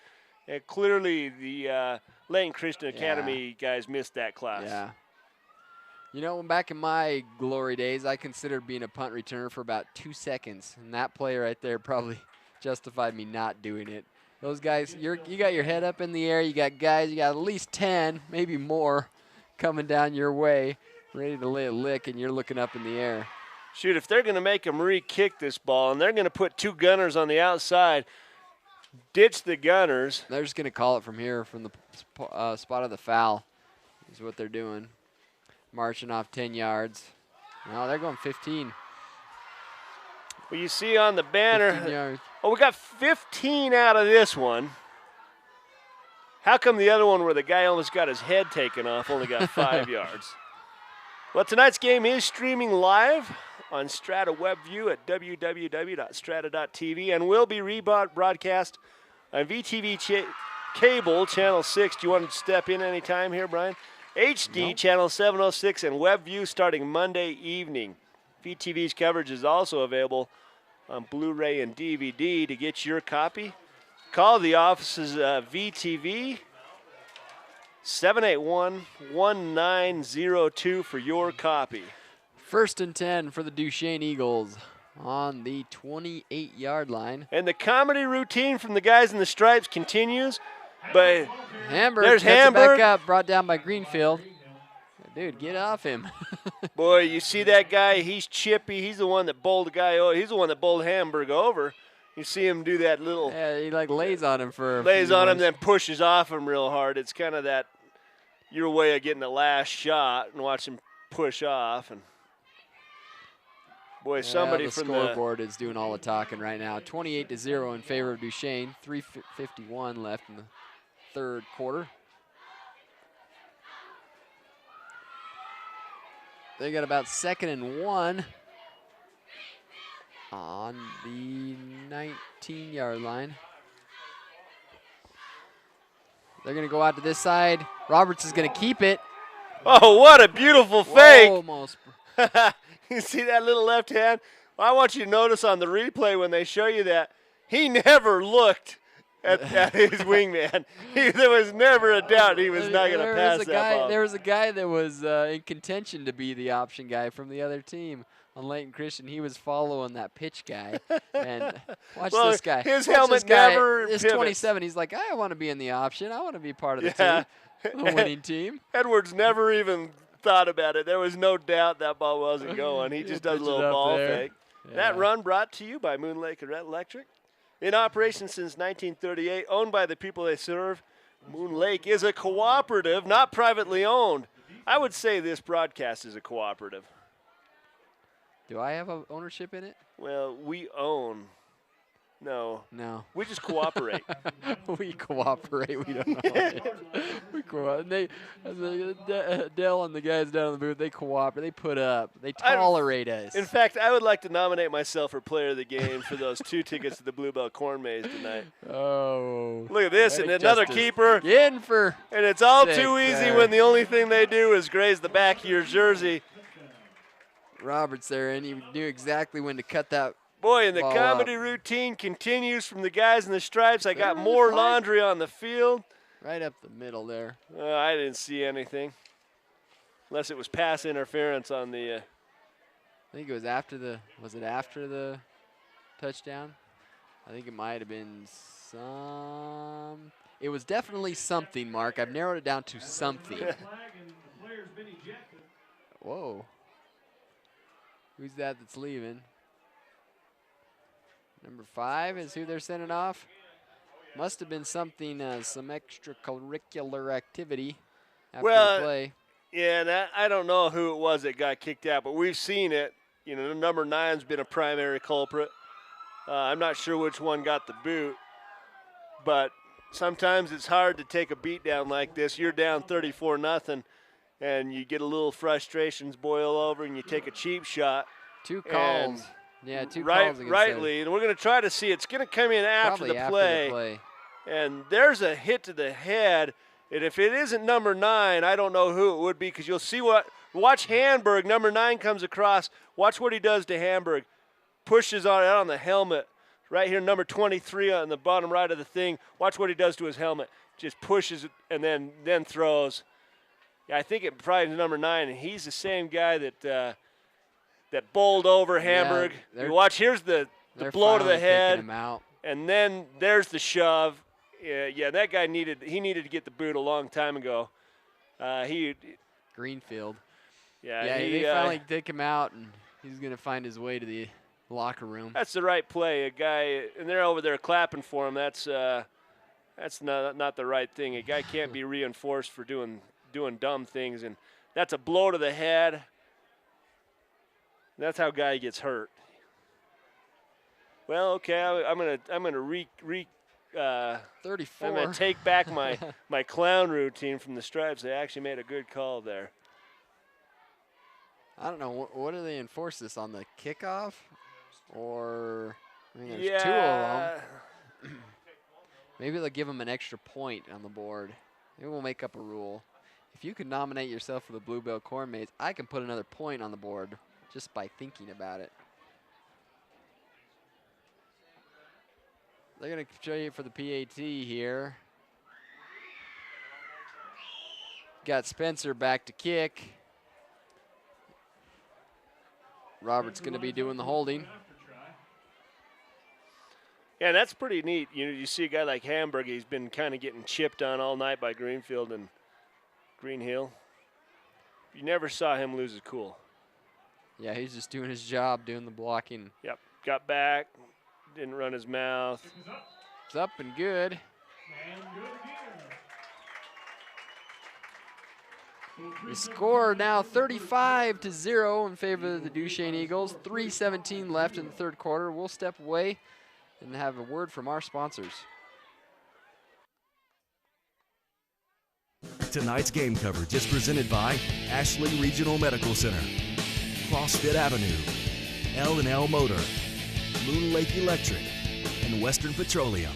And clearly the Layton Christian Academy guys missed that class. Yeah. Back in my glory days, I considered being a punt returner for about 2 seconds. And that play right there probably justified me not doing it. Those guys, you got your head up in the air. You got at least 10, maybe more, coming down your way, ready to lay a lick, and you're looking up in the air. Shoot, if they're going to make them re-kick this ball, and they're going to put 2 gunners on the outside, ditch the gunners. They're just going to call it from here, from the spot of the foul, is what they're doing. Marching off 10 yards. No, they're going 15. Well, you see on the banner, 15 yards. We got 15 out of this one. How come the other one where the guy almost got his head taken off only got 5 yards? Well, tonight's game is streaming live on Strata WebView at www.strata.tv and will be rebroadcast on VTV Cable, Channel 6. Do you want to step in any time here, Brian? HD, Channel 706, and WebView starting Monday evening. VTV's coverage is also available on Blu-ray and DVD. To get your copy, call the offices of VTV, 781-1902 for your copy. 1st and 10 for the Duchesne Eagles on the 28-yard line. And the comedy routine from the guys in the stripes continues. But Hamburg there's gets Hamburg. It back up, brought down by Greenfield. Dude, get off him. Boy, you see that guy, he's chippy. He's the one that bowled the guy over. He's the one that bowled Hamburg over. You see him do that little. Yeah, he lays on him for. Lays on him, then pushes off him real hard. It's kind of that your way of getting the last shot and watch him push off. And boy, somebody the from scoreboard is doing all the talking right now. 28-0 in favor of Duchesne. 3:51 left in the 3rd quarter. They got about 2nd and 1 on the 19-yard line. They're going to go out to this side. Roberts is going to keep it. Oh, what a beautiful fake. Almost. You see that little left hand? Well, I want you to notice on the replay when they show you that, he never looked at his wingman. There was never a doubt he was not going to pass that ball. There was a guy that was in contention to be the option guy from the other team on Layton Christian. He was following that pitch guy. And watch this guy. His helmet never pivots. 27. He's like, I want to be in the option. I want to be part of the team, the winning team. Edwards never even thought about it. There was no doubt that ball wasn't going. He just does a little ball fake. Yeah. That run brought to you by Moon Lake Electric. In operation since 1938, owned by the people they serve, Moon Lake is a cooperative, not privately owned. I would say this broadcast is a cooperative. Do I have ownership in it? Well, we own. No. We just cooperate. We cooperate. We don't own it. We cooperate. Dell and the guys down in the booth, they cooperate. They put up. They tolerate us. In fact, I would like to nominate myself for player of the game for those 2 tickets to the Bluebell Corn Maze tonight. Oh. Look at this, and another keeper. In for and it's all too easy when the only thing they do is graze the back of your jersey. Roberts there, and he knew exactly when to cut that Boy, and the Ball comedy up. routine continues from the guys in the stripes. I got more laundry on the field. Right up the middle there. I didn't see anything. Unless it was pass interference on the I think it was after the, was it after the touchdown? I think it might have been some, it was definitely something, Mark. I've narrowed it down to something. Whoa. Who's that's leaving? Number 5 is who they're sending off. Must have been something, some extracurricular activity after the play. Yeah, and I don't know who it was that got kicked out, but we've seen it. You know, number 9's been a primary culprit. I'm not sure which one got the boot, but sometimes it's hard to take a beat down like this. You're down 34-0, and you get a little frustrations boil over, and you take a cheap shot. 2 calls. Yeah, 2 calls against rightly, and we're going to try to see. It's going to come in after the play. And there's a hit to the head. And if it isn't number 9, I don't know who it would be, because you'll see watch Hamburg. Number 9 comes across. Watch what he does to Hamburg. Pushes on the helmet. Right here, number 23 on the bottom right of the thing. Watch what he does to his helmet. Just pushes it and then throws. Yeah, I think it probably is number 9, and he's the same guy that bowled over Hamburg. You watch, here's the blow to the head, and then there's the shove. Yeah, that guy needed to get the boot a long time ago. Greenfield. Yeah, they finally take him out, and he's going to find his way to the locker room. That's the right play. A guy, and they're over there clapping for him. That's not the right thing. A guy can't be reinforced for doing dumb things, and that's a blow to the head. That's how a guy gets hurt. Well, okay, I'm gonna 34. I'm gonna take back my clown routine from the stripes. They actually made a good call there. I don't know. What do they enforce this on, the kickoff, or I mean, there's 2 of them. Maybe they'll give them an extra point on the board. Maybe we'll make up a rule. If you can nominate yourself for the Bluebell Corn Maze, I can put another point on the board just by thinking about it. They're going to show you for the PAT here. Got Spencer back to kick. Robert's going to be doing the holding. Yeah, that's pretty neat. You see a guy like Hamburg, he's been kind of getting chipped on all night by Greenfield and Greenhill. You never saw him lose his cool. Yeah, he's just doing his job, doing the blocking. Yep, got back, didn't run his mouth. It's up and good. The score now 35-0 in favor of the Duchesne Eagles. 3:17 left in the third quarter. We'll step away and have a word from our sponsors. Tonight's game coverage is presented by Ashley Regional Medical Center, CrossFit Avenue, L&L Motor, Moon Lake Electric, and Western Petroleum.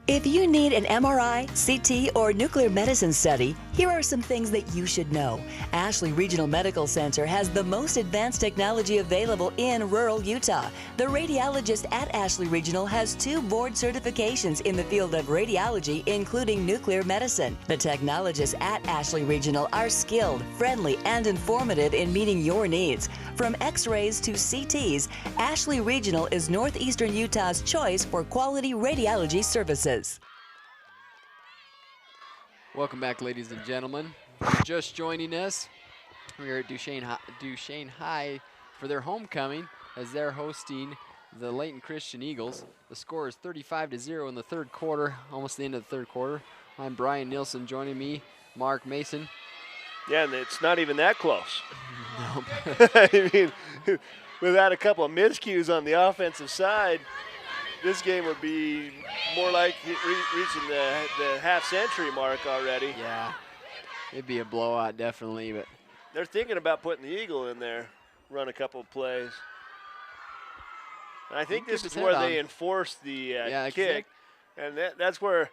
If you need an MRI, CT, or nuclear medicine study, here are some things that you should know. Ashley Regional Medical Center has the most advanced technology available in rural Utah. The radiologist at Ashley Regional has 2 board certifications in the field of radiology, including nuclear medicine. The technologists at Ashley Regional are skilled, friendly, and informative in meeting your needs. From X-rays to CTs, Ashley Regional is northeastern Utah's choice for quality radiology services. Welcome back, ladies and gentlemen. If you're just joining us, we're at Duchesne High for their homecoming as they're hosting the Layton Christian Eagles. The score is 35-0 in the third quarter, almost the end of the third quarter. I'm Brian Nilsson, joining me, Mark Mason. Yeah, and it's not even that close. No. I mean, without a couple of miscues on the offensive side, this game would be more like reaching the half-century mark already. Yeah, it'd be a blowout, definitely. But they're thinking about putting the Eagle in there, run a couple of plays. And I think this is where they enforce the kick. And that's where,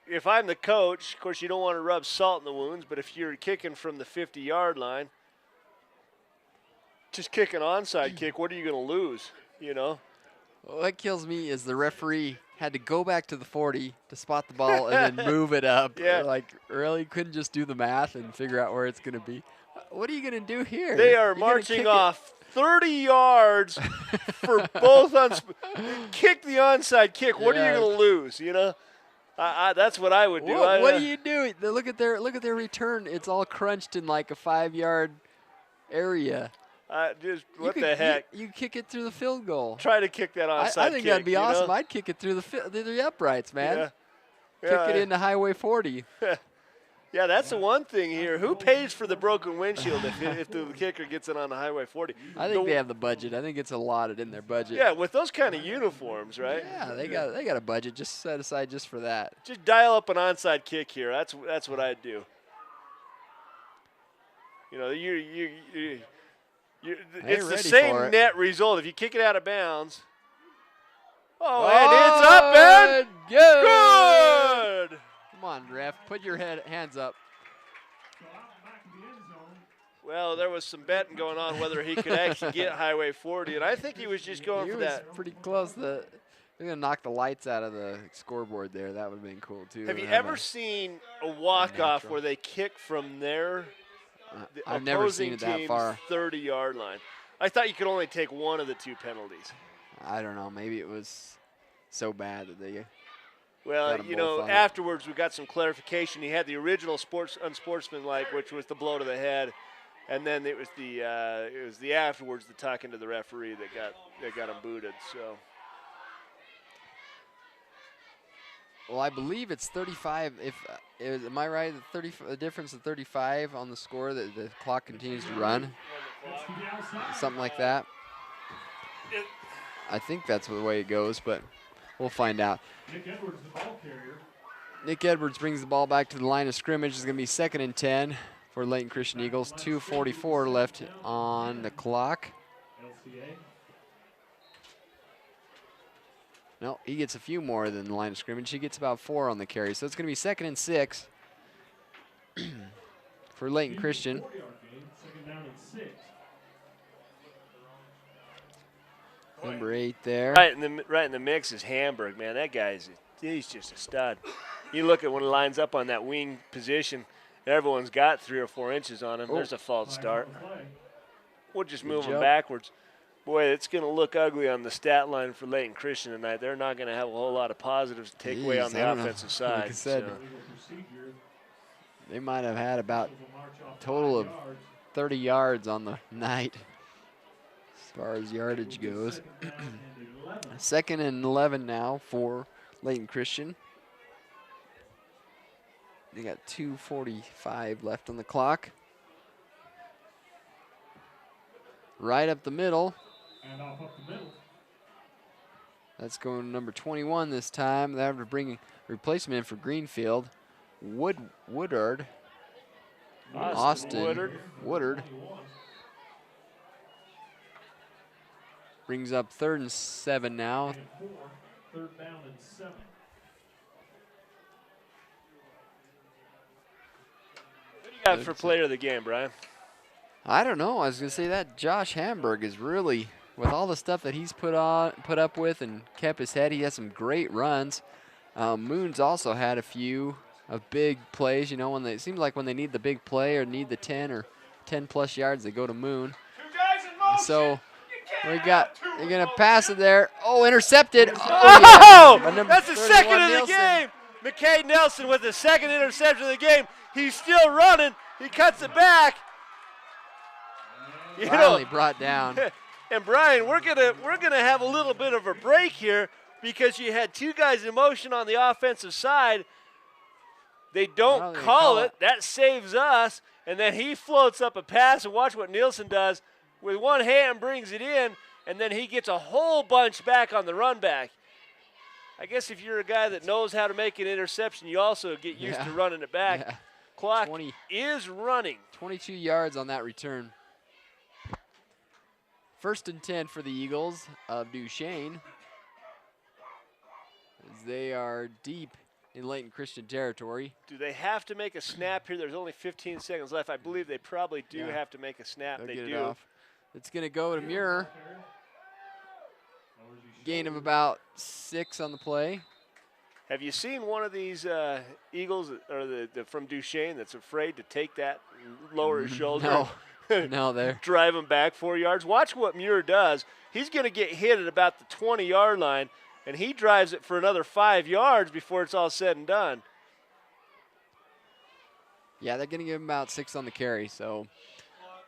if I'm the coach, of course you don't want to rub salt in the wounds, but if you're kicking from the 50-yard line, just kick an onside kick, what are you going to lose? you know. What kills me is the referee had to go back to the 40 to spot the ball and then move it up. Yeah. Like, really? Couldn't just do the math and figure out where it's going to be? What are you going to do here? They are marching off 30 yards for both kick the onside kick. What are you going to lose, you know? That's what I would do. What do you do? Look at their return. It's all crunched in like a 5-yard area. What the heck? You kick it through the field goal. Try to kick that onside kick. I think that'd be awesome. Know? I'd kick it through the uprights, man. Yeah. Kick it into Highway 40. Yeah, that's the one thing here. Who pays for the broken windshield if the kicker gets it on the Highway 40? I think they have the budget. I think it's allotted in their budget. Yeah, with those kind of uniforms, right? Yeah, they got a budget just set aside just for that. Just dial up an onside kick here. That's what I'd do. You know, it's the same net result. If you kick it out of bounds. Oh, and it's up and good. Come on, ref. Put your hands up. Well, there was some betting going on whether he could actually get Highway 40, and I think he was just going for that. He was pretty close. They're going to knock the lights out of the scoreboard there. That would have been cool, too. Have you ever seen a walk-off where they kick from their I've never seen it that far. 30-yard line? I thought you could only take one of the two penalties. I don't know. Maybe it was so bad that they Well, you know, afterwards we got some clarification. He had the original unsportsmanlike, which was the blow to the head, and then it was the afterwards the talking to the referee that got him booted. So. Well, I believe it's 35. Am I right? The difference of 35 on the score that the clock continues to run, something like that. I think that's the way it goes, but we'll find out. Nick Edwards, the ball carrier. Nick Edwards brings the ball back to the line of scrimmage. It's going to be 2nd and 10 for Layton Christian Eagles. 2:44 left on the clock. No, he gets a few more than the line of scrimmage. He gets about 4 on the carry. So it's going to be 2nd and 6 for Layton Christian. Second down and 6. Number 8 there. Right in the mix is Hamburg, man. That he's just a stud. You look at when he lines up on that wing position, everyone's got 3 or 4 inches on him. There's a false start. We'll just move him backwards. Boy, it's going to look ugly on the stat line for Layton Christian tonight. They're not going to have a whole lot of positives to take away on the offensive side. Like I said, they might have had about a total of 30 yards on the night as far as yardage goes. 2nd and 11 now for Layton Christian. They got 2:45 left on the clock. Right up the middle. And off up the middle. That's going to number 21 this time. They have to bring a replacement in for Greenfield. Woodard. Austin Woodard. Brings up 3rd and 7 now. 3rd down and 7. What do you got for player of the game, Brian? I don't know. I was going to say that Josh Hamburg is really, with all the stuff that he's put up with and kept his head, he has some great runs. Moon's also had a few of big plays. You know, it seems like when they need the big play or need the 10 or 10-plus yards, they go to Moon. So they're going to pass it there. Oh, intercepted. Oh, that's the 2nd of the game. McKay Nelson with the 2nd interception of the game. He's still running. He cuts it back. Finally brought down. And Brian, we're gonna have a little bit of a break here because you had 2 guys in motion on the offensive side. They don't call it. That saves us. And then he floats up a pass, and watch what Nielsen does. With one hand brings it in, and then he gets a whole bunch back on the run back. I guess if you're a guy that knows how to make an interception, you also get used to running it back. Yeah. Clock is running. 22 yards on that return. 1st and 10 for the Eagles of Duchesne, as they are deep in Layton Christian territory. Do they have to make a snap here? There's only 15 seconds left. I believe they probably do have to make a snap. They'll they get do. It off. It's going to go to Muir. gain of about 6 on the play. Have you seen one of these Eagles or the from Duchesne that's afraid to take that lower his shoulder? No. No, there. Drive him back 4 yards. Watch what Muir does. He's going to get hit at about the 20-yard line, and he drives it for another 5 yards before it's all said and done. Yeah, they're going to give him about 6 on the carry. So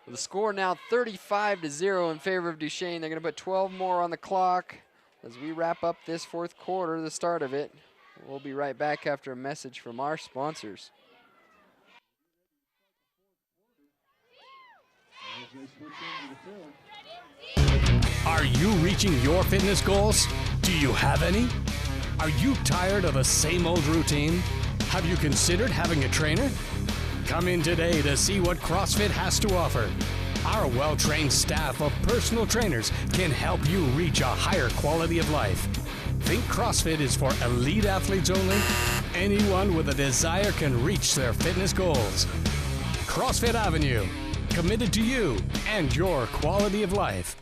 the score now 35-0 in favor of Duchesne. They're going to put 12 more on the clock as we wrap up this fourth quarter, the start of it. We'll be right back after a message from our sponsors. Are you reaching your fitness goals? Do you have any? Are you tired of the same old routine? Have you considered having a trainer? Come in today to see what CrossFit has to offer. Our well-trained staff of personal trainers can help you reach a higher quality of life. Think CrossFit is for elite athletes only? Anyone with a desire can reach their fitness goals. CrossFit Avenue, committed to you and your quality of life.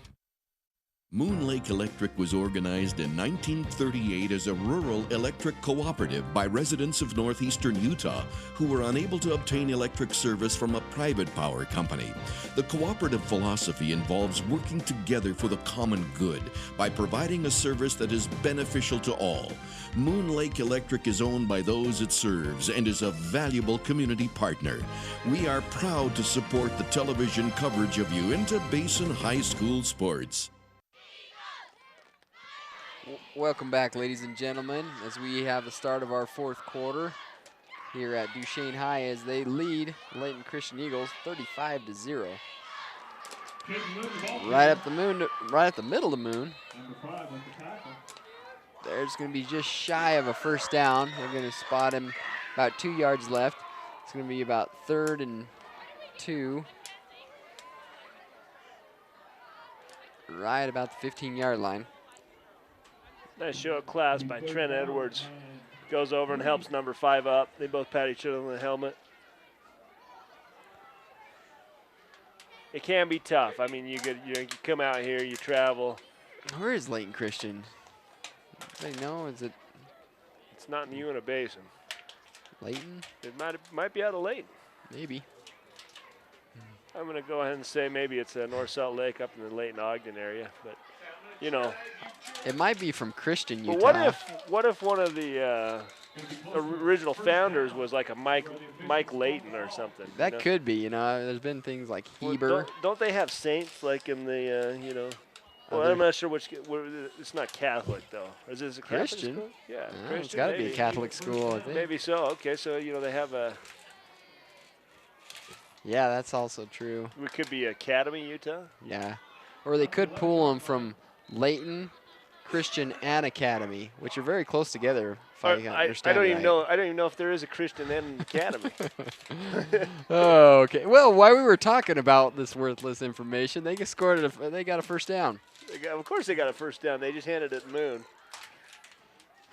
Moon Lake Electric was organized in 1938 as a rural electric cooperative by residents of northeastern Utah who were unable to obtain electric service from a private power company. The cooperative philosophy involves working together for the common good by providing a service that is beneficial to all. Moon Lake Electric is owned by those it serves and is a valuable community partner. We are proud to support the television coverage of Uinta Basin High School sports. Welcome back, ladies and gentlemen, as we have the start of our fourth quarter here at Duchesne High as they lead Layton Christian Eagles 35-0. Right at the middle of the moon. There's going to be just shy of a first down. They're going to spot him about 2 yards left. It's going to be about 3rd and 2. Right about the 15-yard line. Nice show of class by Trent Edwards. Goes over and helps number 5 up. They both pat each other on the helmet. It can be tough. I mean, you come out here, you travel. Where is Layton Christian? They know, is it? It's not in the Uinta Basin. Layton? It might be out of Layton. Maybe. I'm going to go ahead and say maybe it's North Salt Lake up in the Layton-Ogden area, but you know. It might be from Christian, Utah. But what if one of the original founders was like a Mike Layton or something? That could be, you know. There's been things like Heber. Well, don't they have saints like in the, you know? Well, I'm not sure which. It's not Catholic though. Is it a Catholic Christian? School? Yeah, Christian. It's got to be a Catholic school, I think. Maybe so. Okay, so you know they have a. Yeah, that's also true. It could be Academy, Utah. Yeah, or they could pull them from Layton, Christian, and Academy, which are very close together. If I understand don't right. even know. I don't even know if there is a Christian and an Academy. Oh, okay. Well, while we were talking about this worthless information, they they got a first down. Of course, they got a first down. They just handed it to Moon.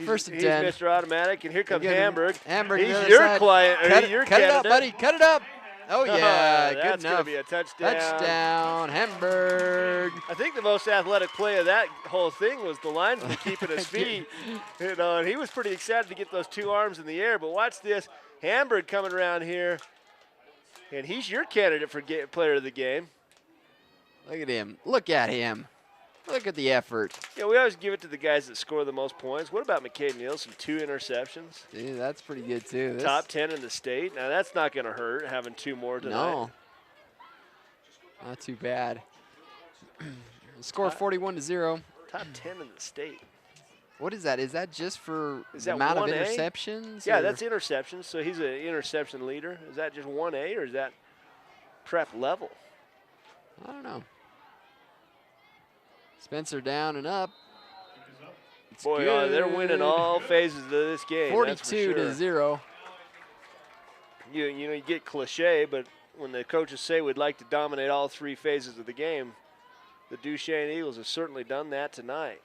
First and 10. He's Mr. Automatic, and here comes Hamburg. Hamburg. He's your client. Cut candidate. it up, buddy. Cut it up. Oh, yeah, good that's enough. That's going to be a touchdown. Touchdown, Hamburg. I think the most athletic play of that whole thing was the linesman keeping his feet. You know, and he was pretty excited to get those 2 arms in the air. But watch this. Hamburg coming around here, and he's your candidate for player of the game. Look at him. Look at him. Look at the effort. Yeah, we always give it to the guys that score the most points. What about McCade Nielsen? 2 interceptions. Dude, that's pretty good, too. Top 10 in the state. Now, that's not going to hurt, having 2 more tonight. No. Not too bad. Score 41-0. Top 10 in the state. What is that? Is that just for the amount of interceptions? Yeah, that's interceptions. So he's an interception leader. Is that just 1A or is that prep level? I don't know. Spencer down and up. It's Boy, good. They're winning all phases of this game. 42-0. You know, you get cliche, but when the coaches say we'd like to dominate all 3 phases of the game, the Duchesne Eagles have certainly done that tonight.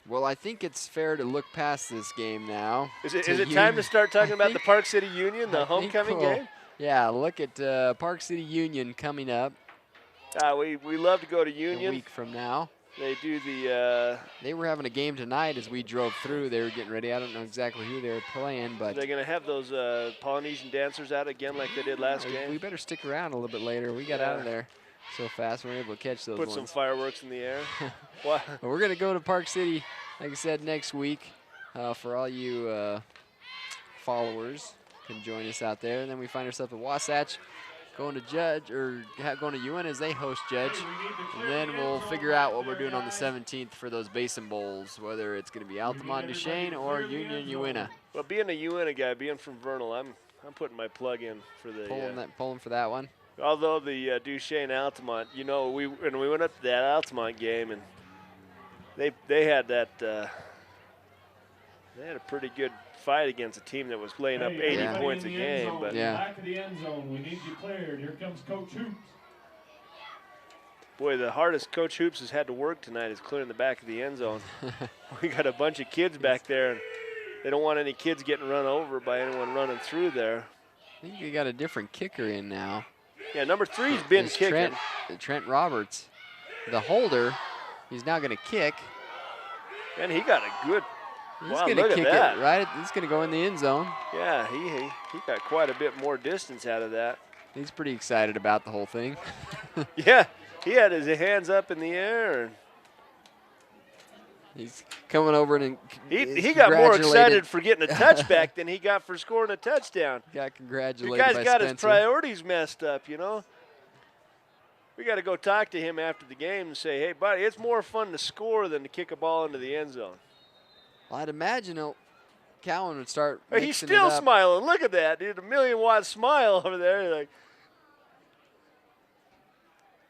Well, I think it's fair to look past this game now. Is it time to start talking about the Park City Union, the homecoming game? Yeah, look at Park City Union coming up. We love to go to Union. A week from now. They do the. They were having a game tonight as we drove through. They were getting ready. I don't know exactly who they were playing, but they're going to have those Polynesian dancers out again like they did last game. We better stick around a little bit later. We got out of there so fast we were able to catch those. Put some fireworks in the air. Well, we're going to go to Park City, like I said, next week. For all you followers, can join us out there. And then we find ourselves at Wasatch. Going to going to Ewan as they host Judge. And then we'll figure out what we're doing on the 17th for those Basin Bowls, whether it's going to be Altamont, Duchesne, or Union, Uinta. Well, being a Uinta guy, being from Vernal, I'm putting my plug in for the pulling for that one. Although the Duchesne Altamont, you know, when we went up to that Altamont game and they had that they had a pretty good fight against a team that was laying up 80 points a game. But back of the end zone, we need you cleared. Here comes Coach Hoops. Boy, the hardest Coach Hoops has had to work tonight is clearing the back of the end zone. We got a bunch of kids back there, and they don't want any kids getting run over by anyone running through there. I think we got a different kicker in now. Yeah, number 3's been kicking. Trent Roberts, the holder, he's now going to kick. And he got a good. He's going to kick it right. It's going to go in the end zone. Yeah, he got quite a bit more distance out of that. He's pretty excited about the whole thing. Yeah, he had his hands up in the air. And he's coming over and he got more excited for getting a touchback than he got for scoring a touchdown. Got congratulated. The guy's by got Spencer. his priorities messed up, you know. We got to go talk to him after the game and say, hey, buddy, it's more fun to score than to kick a ball into the end zone. Well, I'd imagine Cowan would start. He's still smiling. Look at that, dude. A 1,000,000-watt smile over there. Like,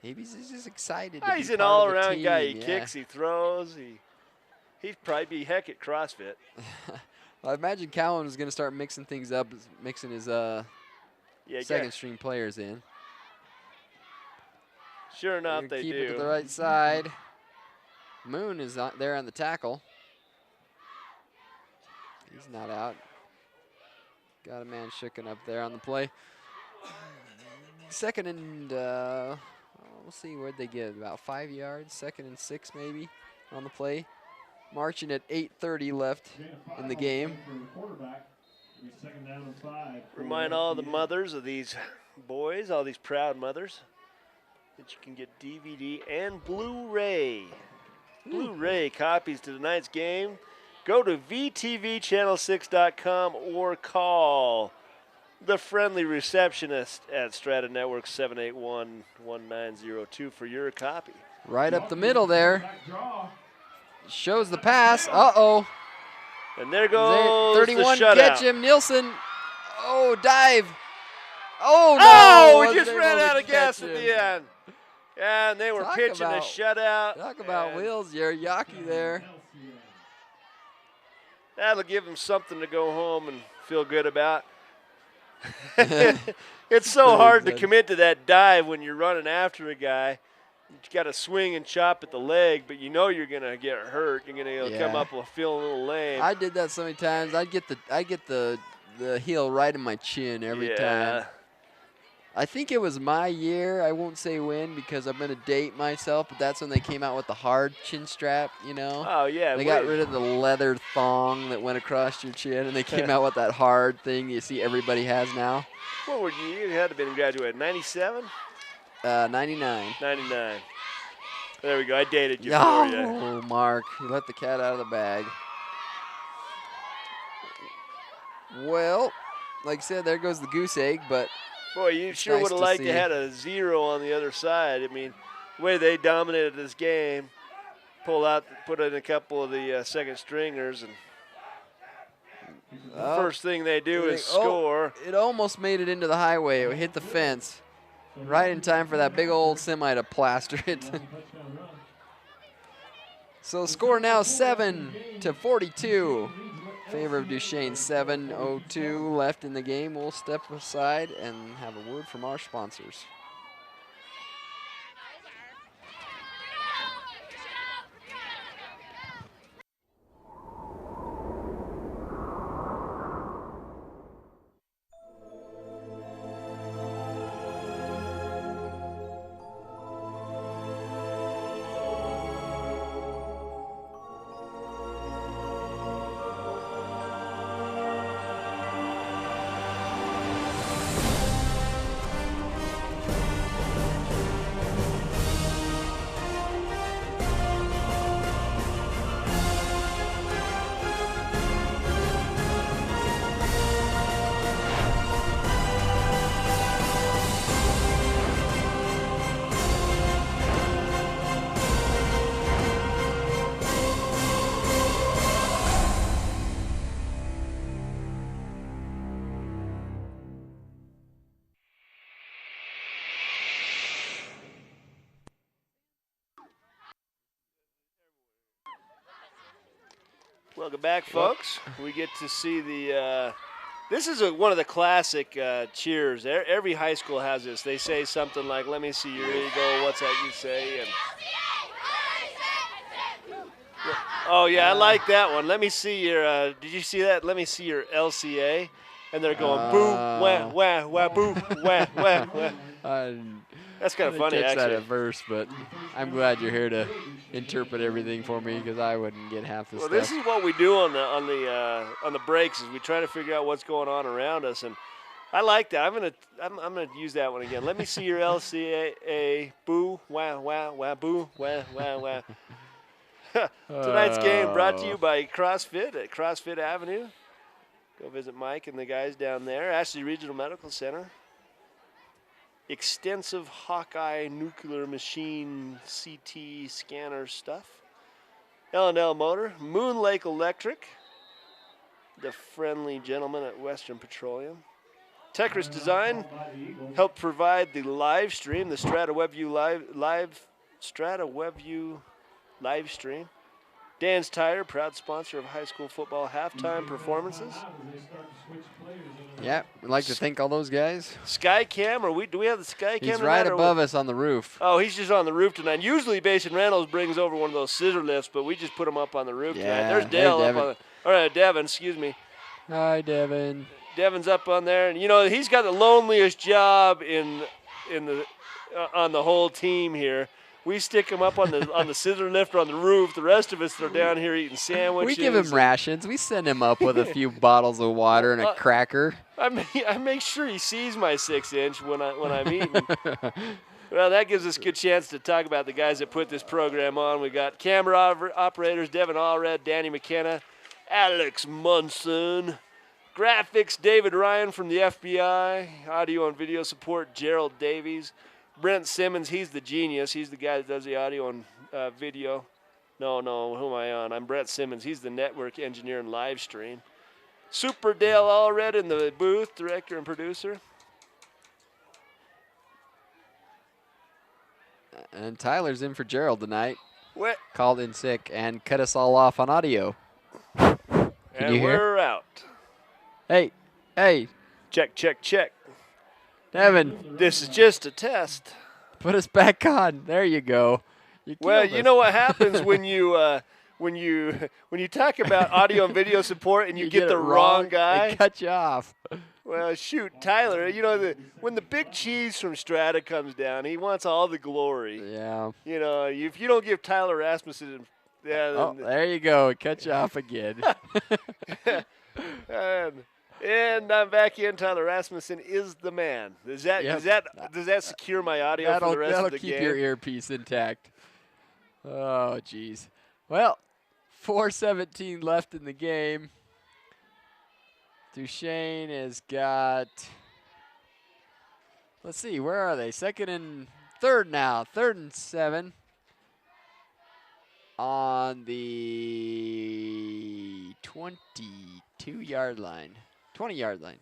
maybe he's just excited. He's an all-around guy. He kicks, he throws. He'd probably be heck at CrossFit. Well, I imagine Cowan is going to start mixing things up, mixing his second-string players in. Sure enough, they keep do. Keep it to the right side. Moon is there on the tackle. He's not out. Got a man shooken up there on the play. Second and, we'll see where'd they get. About 5 yards. 2nd and 6 maybe on the play. Marching at 8:30 left in the game. Remind all the mothers of these boys, all these proud mothers, that you can get DVD and Blu-ray. Blu-ray copies to tonight's game. Go to vtvchannel6.com or call the friendly receptionist at Strata Network 781-1902 for your copy. Right up the middle there. Shows the pass. Uh-oh. And there goes 31 the shutout. Catch him. Nielsen. Oh, dive. Oh, no. We just ran out of gas at the end. Yeah, and they were pitching a shutout. Talk about wheels, Yaki there. That'll give him something to go home and feel good about. It's so hard to commit to that dive when you're running after a guy. You got to swing and chop at the leg, but you know you're going to get hurt. You're going to come up with feeling a little lame. I did that so many times. I get the heel right in my chin every time. I think it was my year. I won't say when because I'm going to date myself, but that's when they came out with the hard chin strap, you know? Oh, yeah. They got rid of the leather thong that went across your chin, and they came out with that hard thing you see everybody has now. What were you? You had to have been graduated. 97? 99. 99. There we go. I dated you for you. Oh, Mark. You let the cat out of the bag. Well, like I said, there goes the goose egg, but boy, you sure would have liked to had a 0 on the other side. I mean, the way they dominated this game, put in a couple of the second stringers, and the first thing they do is score. It almost made it into the highway. It hit the fence right in time for that big old semi to plaster it. So score now 7-42. Favor of Duchesne, 7:02 left in the game. We'll step aside and have a word from our sponsors. Welcome back, folks. We get to see the this is one of the classic cheers. Every high school has this. They say something like, let me see your ego. What's that you say? And, oh, yeah, I like that one. Let me see your did you see that? Let me see your LCA. And they're going, boo, wah, wah, wah, boo, wah, wah, wah. That's kind of funny, catch actually. that at first, but I'm glad you're here to interpret everything for me because I wouldn't get half the stuff. Well, this is what we do on the breaks is we try to figure out what's going on around us, and I like that. I'm gonna use that one again. Let me see your LCA, boo, wah, wah, wah, boo, wah, wah, wah. Tonight's game brought to you by CrossFit at CrossFit Avenue. Go visit Mike and the guys down there. Ashley Regional Medical Center. Extensive Hawkeye nuclear machine CT scanner stuff. L&L Motor. Moon Lake Electric. The friendly gentleman at Western Petroleum. Techris Design helped provide the live stream, the Strata WebView Strata WebView live stream. Dan's Tire, proud sponsor of high school football halftime performances. Yeah, we'd like to thank all those guys. Skycam, do we have the Skycam tonight? He's right above us on the roof. Oh, he's just on the roof tonight. Usually Basin Reynolds brings over one of those scissor lifts, but we just put him up on the roof tonight. There's Dale up on all right, Devin, excuse me. Hi, Devin. Devin's up on there, and he's got the loneliest job on the whole team here. We stick him up on the scissor lift on the roof. The rest of us are down here eating sandwiches. We give him rations. We send him up with a few bottles of water and a cracker. I make sure he sees my 6-inch when I'm eating. Well, that gives us a good chance to talk about the guys that put this program on. We got camera operators, Devin Allred, Danny McKenna, Alex Munson. Graphics, David Ryan from the FBI. Audio and video support, Gerald Davies. Brent Simmons, he's the genius. He's the guy that does the audio and video. No, who am I on? I'm Brent Simmons. He's the network engineer and live stream. Super Dale Allred in the booth, director and producer. And Tyler's in for Gerald tonight. What? Called in sick and cut us all off on audio. Can and you hear? We're out. Hey. Check. Devin. This is just a test. Put us back on. There you go. You know what happens when you talk about audio and video support and you get the wrong guy? They cut you off. Well, shoot, Tyler, when the big cheese from Strata comes down, he wants all the glory. Yeah. If you don't give Tyler Rasmussen, there you go. Cut you off again. And I'm back in. Tyler Rasmussen is the man. Does that secure my audio for the rest of the game? That'll keep your earpiece intact. Oh, geez. Well, 4:17 left in the game. Duchesne has got, let's see, where are they? Second and third now. 3rd and 7 on the 22-yard line. 20-yard line.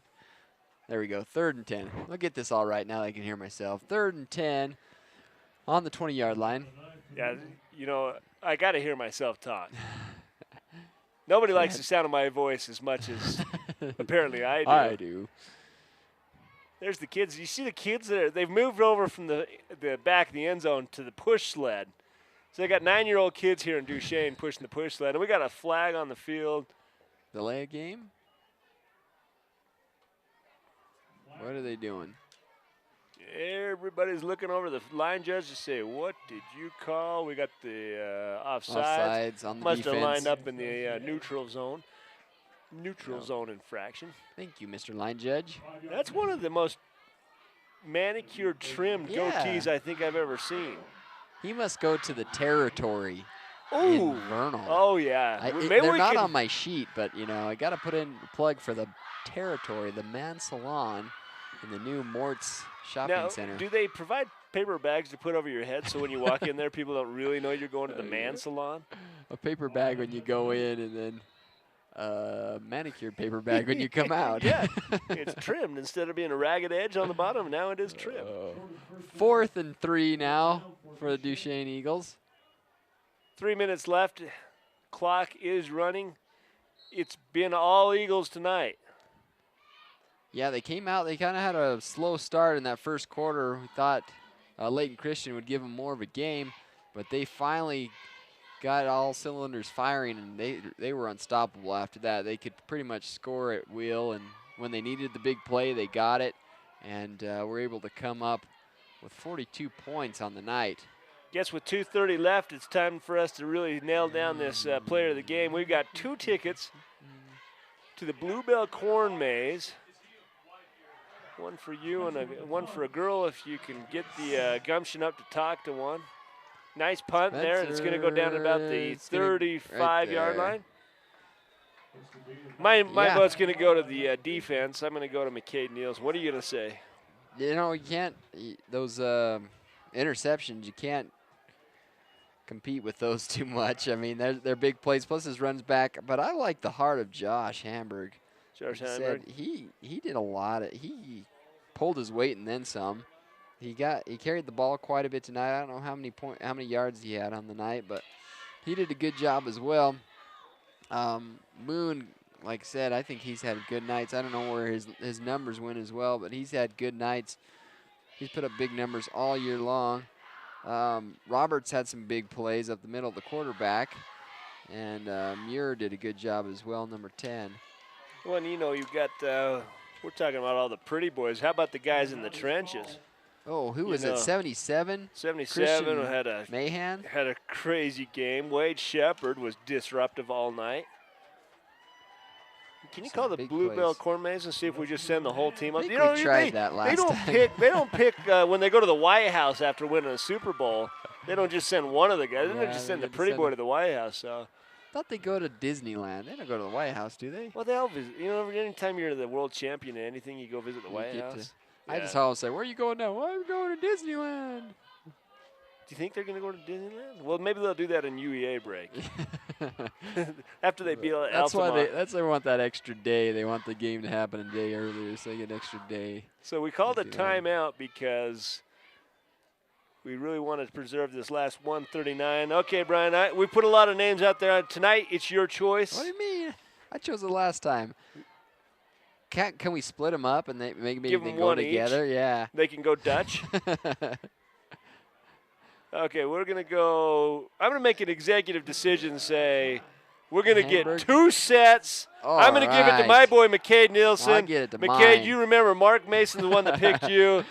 There we go. 3rd and 10. I'll get this all right now that I can hear myself. 3rd and 10 on the 20-yard line. Yeah, I got to hear myself talk. Nobody likes the sound of my voice as much as apparently I do. I do. There's the kids. You see the kids there? They've moved over from the back of the end zone to the push sled. So they got 9-year-old kids here in Duchesne pushing the push sled. And we got a flag on the field. Delay a game? What are they doing? Everybody's looking over the line judge to say, what did you call? We got the offsides on the Must defense. have lined up in the neutral zone. Neutral zone infraction. Thank you, Mr. Line Judge. That's one of the most manicured, trimmed goatees I think I've ever seen. He must go to the territory in Vernal. Oh, yeah. They're not on my sheet, but, I got to put in a plug for the territory, the Man Salon in the new Mort's Shopping Center. Do they provide paper bags to put over your head so when you walk in there, people don't really know you're going to the Man Salon? A paper bag when you go in and then a manicured paper bag when you come out. Yeah, it's trimmed. Instead of being a ragged edge on the bottom, now it is trimmed. 4th and 3 now for the Duchesne Eagles. 3 minutes left. Clock is running. it's been all Eagles tonight. Yeah, they came out. They kind of had a slow start in that first quarter. We thought Layton Christian would give them more of a game, but they finally got all cylinders firing, and they were unstoppable after that. They could pretty much score at will, and when they needed the big play, they got it, and were able to come up with 42 points on the night. Guess with 2:30 left, it's time for us to really nail down this player of the game. We've got 2 tickets to the Bluebell Corn Maze. One for you and one for a girl if you can get the gumption up to talk to one. Nice punt there, and it's going to go down about the 35-yard line. My vote's going to go to the defense. I'm going to go to McCade Nielsen. What are you going to say? You know, you can't those interceptions. You can't compete with those too much. I mean, they're big plays. Plus his runs back. But I like the heart of Josh Hamburg. Josh Hamburg. He did a lot. He pulled his weight and then some. He carried the ball quite a bit tonight. I don't know how many yards he had on the night, but he did a good job as well. Moon, like I said, I think he's had good nights. I don't know where his numbers went as well, but he's had good nights. He's put up big numbers all year long. Roberts had some big plays up the middle of the quarterback, and Muir did a good job as well, number 10. Well, and you know, you've got, we're talking about all the pretty boys. How about the guys in the trenches? Oh, who was it, 77? 77 Mahan? Had a crazy game. Wade Shepard was disruptive all night. Can you call the Bluebell Corn Maze and see if we just send the whole team up? I think we tried that last time. They don't pick when they go to the White House after winning a Super Bowl. They don't just send one of the guys. They don't just send the pretty boy to the White House. So. I thought they go to Disneyland. They don't go to the White House, do they? Well, they all visit. You know, anytime you're the world champion in anything, you go visit the White House. I just always say, where are you going now? Well, I'm going to Disneyland. Do you think they're going to go to Disneyland? Well, maybe they'll do that in UEA break. After they beat Altamont. That's why they want that extra day. They want the game to happen a day earlier, so they get an extra day. So we called a timeout because we really want to preserve this last 139. Okay, Brian, we put a lot of names out there. Tonight, it's your choice. What do you mean? I chose it last time. Can we split them up and maybe they go together? Each. Yeah. They can go Dutch. Okay, we're going to go. I'm going to make an executive decision and say we're going to get 2 sets. I'm going to give it to my boy, McCade Nielsen. I'll get it to McCade, mine. you remember Mark Mason's the one that picked you.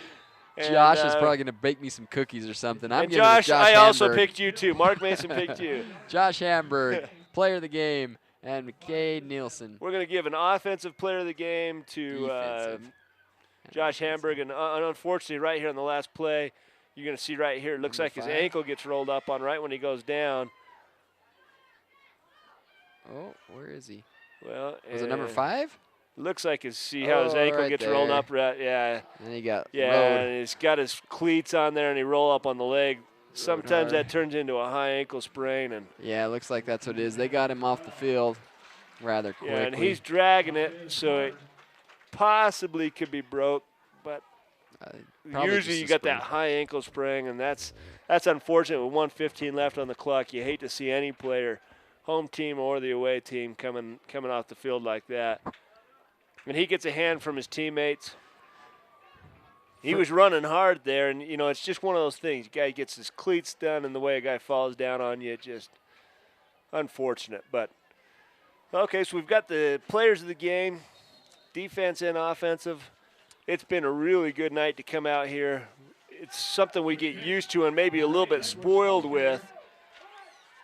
And Josh is probably going to bake me some cookies or something. And Josh, I also picked you too. Mark Mason picked you. Josh Hamburg, player of the game, and McCade Nielsen. We're going to give an offensive player of the game to Josh Hamburg. And unfortunately, right here on the last play, you're going to see right here, it looks like his ankle gets rolled up on right when he goes down. Oh, where is he? Well, was it number 5? Looks like his ankle gets rolled up. Right, yeah. And he got rolled. And he's got his cleats on there, and he roll up on the leg. Sometimes that turns into a high ankle sprain. And yeah, it looks like that's what it is. They got him off the field rather quickly. Yeah, and he's dragging it, so it possibly could be broke. But usually you got that high ankle sprain, and that's unfortunate. With 1:15 left on the clock, you hate to see any player, home team or the away team, coming off the field like that. And he gets a hand from his teammates. He was running hard there, and, you know, it's just one of those things. A guy gets his cleats done, and the way a guy falls down on you, just unfortunate. But, okay, so we've got the players of the game, defense and offensive. It's been a really good night to come out here. It's something we get used to and maybe a little bit spoiled with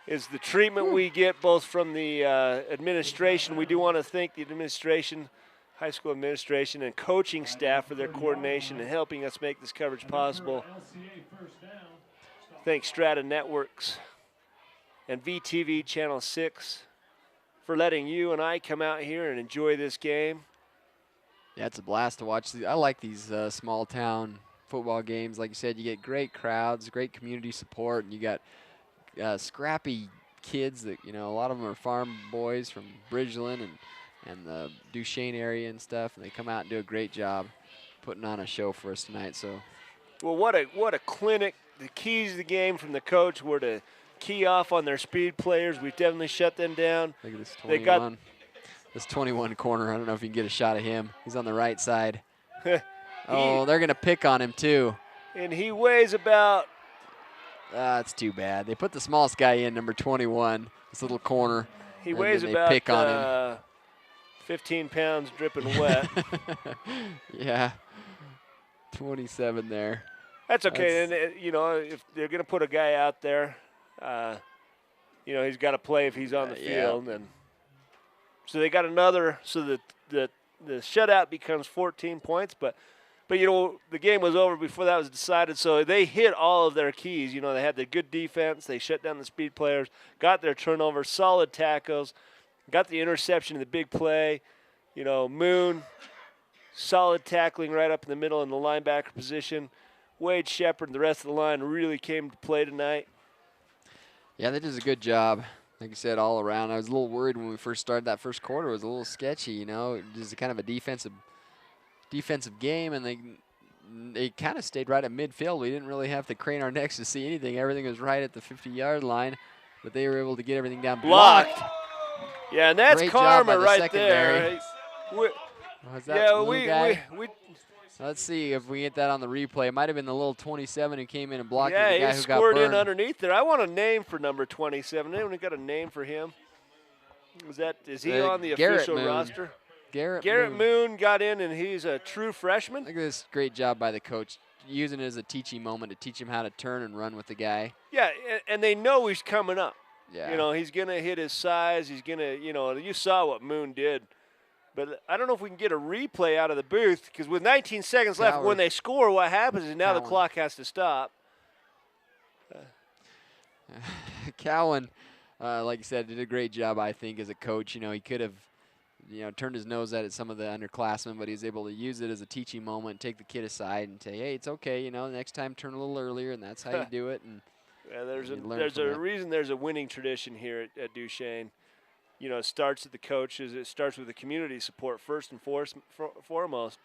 is the treatment we get both from the administration. We do want to thank the administration, high school administration, and coaching staff for their coordination and helping us make this coverage possible. Thanks Strata Networks and VTV Channel 6 for letting you and I come out here and enjoy this game. Yeah, it's a blast to watch. I like these small town football games. Like you said, you get great crowds, great community support, and you got scrappy kids that, you know, a lot of them are farm boys from Bridgeland and the Duchesne area and stuff, and they come out and do a great job putting on a show for us tonight. So, well, what a clinic. The keys to the game from the coach were to key off on their speed players. We've definitely shut them down. Look at this 21. This 21 corner, I don't know if you can get a shot of him. He's on the right side. Oh, they're going to pick on him, too. And he weighs about... That's too bad. They put the smallest guy in, number 21, this little corner. He weighs about pick on him. 15 pounds dripping wet. Yeah, 27 there. That's okay. And, if they're going to put a guy out there, he's got to play if he's on the field. And so they got another, so that the shutout becomes 14 points. But the game was over before that was decided, so they hit all of their keys. They had the good defense. They shut down the speed players, got their turnovers, solid tackles, got the interception in the big play. Moon, solid tackling right up in the middle in the linebacker position. Wade Shepard and the rest of the line really came to play tonight. Yeah, they did a good job. Like you said, all around. I was a little worried when we first started that first quarter. It was a little sketchy, just kind of a defensive game, and they kind of stayed right at midfield. We didn't really have to crane our necks to see anything. Everything was right at the 50-yard line, but they were able to get everything down. Blocked. Yeah, and that's Great karma right secondary. there. Was that we let's see if we get that on the replay. It might have been the little 27 who came in and blocked the guy who got burned. Yeah, he scored in underneath there. I want a name for number 27. Anyone got a name for him? Is he on the official roster? Garrett Moon got in, and he's a true freshman. Look at this great job by the coach, using it as a teaching moment to teach him how to turn and run with the guy. Yeah, and they know he's coming up. Yeah. He's going to hit his size. He's going to, you saw what Moon did. But I don't know if we can get a replay out of the booth, because with 19 seconds left, when they score, what happens is now the clock has to stop. Cowan, like you said, did a great job, I think, as a coach. He could have, turned his nose at some of the underclassmen, but he was able to use it as a teaching moment, take the kid aside and say, hey, it's okay, next time turn a little earlier, and that's how you do it. And there's a reason there's a winning tradition here at Duchesne. It starts with the coaches. It starts with the community support first and foremost.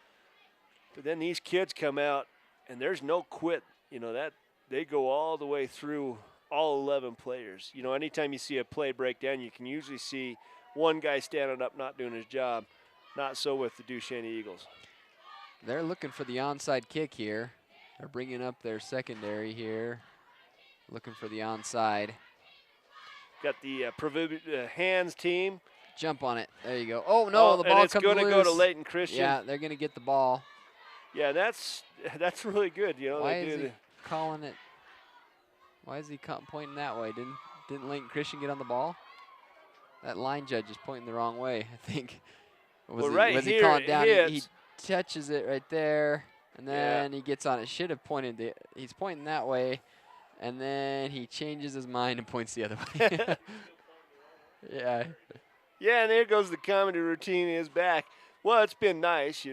But then these kids come out, and there's no quit. That they go all the way through all 11 players. Anytime you see a play break down, you can usually see one guy standing up not doing his job. Not so with the Duchesne Eagles. They're looking for the onside kick here. They're bringing up their secondary here, looking for the onside. Got the hands team. Jump on it. There you go. Oh, no, the ball comes loose. And it's going to go to Layton Christian. Yeah, they're going to get the ball. Yeah, that's really good. Why is he calling it? Why is he pointing that way? Didn't Layton Christian get on the ball? That line judge is pointing the wrong way, I think. Was he calling down? He touches it right there, and then he gets on it. Should have pointed. He's pointing that way. And then he changes his mind and points the other way. Yeah. Yeah, and there goes the comedy routine in his back. Well, it's been nice,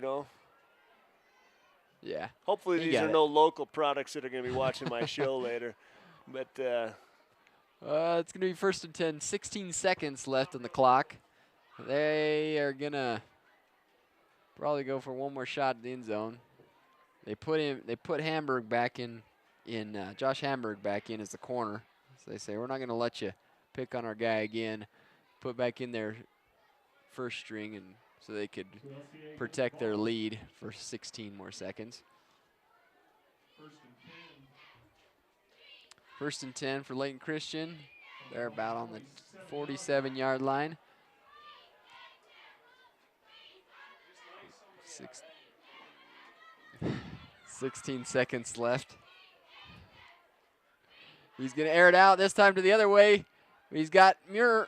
Yeah. Hopefully these are no local products that are going to be watching my show later. But it's going to be 1st and 10, 16 seconds left on the clock. They are going to probably go for one more shot at the end zone. They put Hamburg back in. Josh Hamburg back in as the corner. So they say, we're not going to let you pick on our guy again. Put back in their first string, and so they could protect their lead for 16 more seconds. 1st and 10 for Layton Christian. They're about on the 47-yard line. 16 seconds left. He's going to air it out, this time to the other way. He's got Muir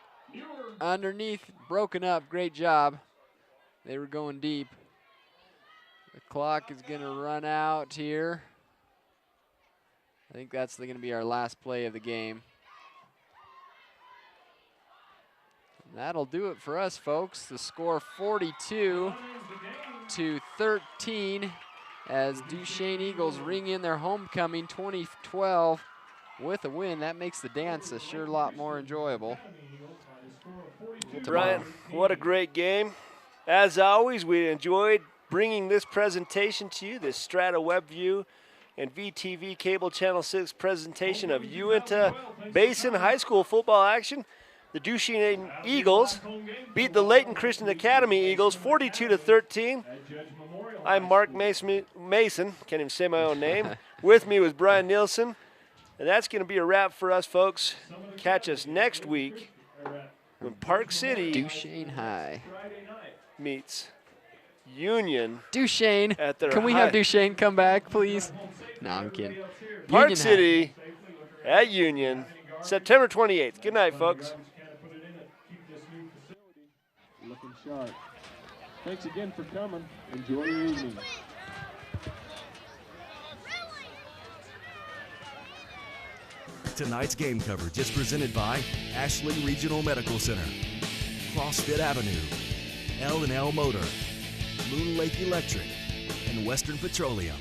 underneath, broken up. Great job. They were going deep. The clock is going to run out here. I think that's going to be our last play of the game. And that'll do it for us, folks. The score 42-13 as Duchesne Eagles ring in their homecoming 2012 with a win. That makes the dance a sure lot more enjoyable. Brian, what a great game. As always, we enjoyed bringing this presentation to you, this Strata WebView and VTV Cable Channel 6 presentation of Uinta Basin High School football action. the Duchesne Eagles beat the Layton Christian Academy Eagles 42-13. I'm Mark Mason. Can't even say my own name. With me was Brian Nielsen. And that's going to be a wrap for us, folks. Catch us next week when Park City Duchesne High meets Union. Duchesne. Can we have Duchesne come back, please? No, I'm kidding. Park City at Union, September 28th. Good night, folks. Looking sharp. Thanks again for coming. Enjoy your evening. Tonight's game coverage is presented by Ashley Regional Medical Center, CrossFit Avenue, L&L Motor, Moon Lake Electric, and Western Petroleum.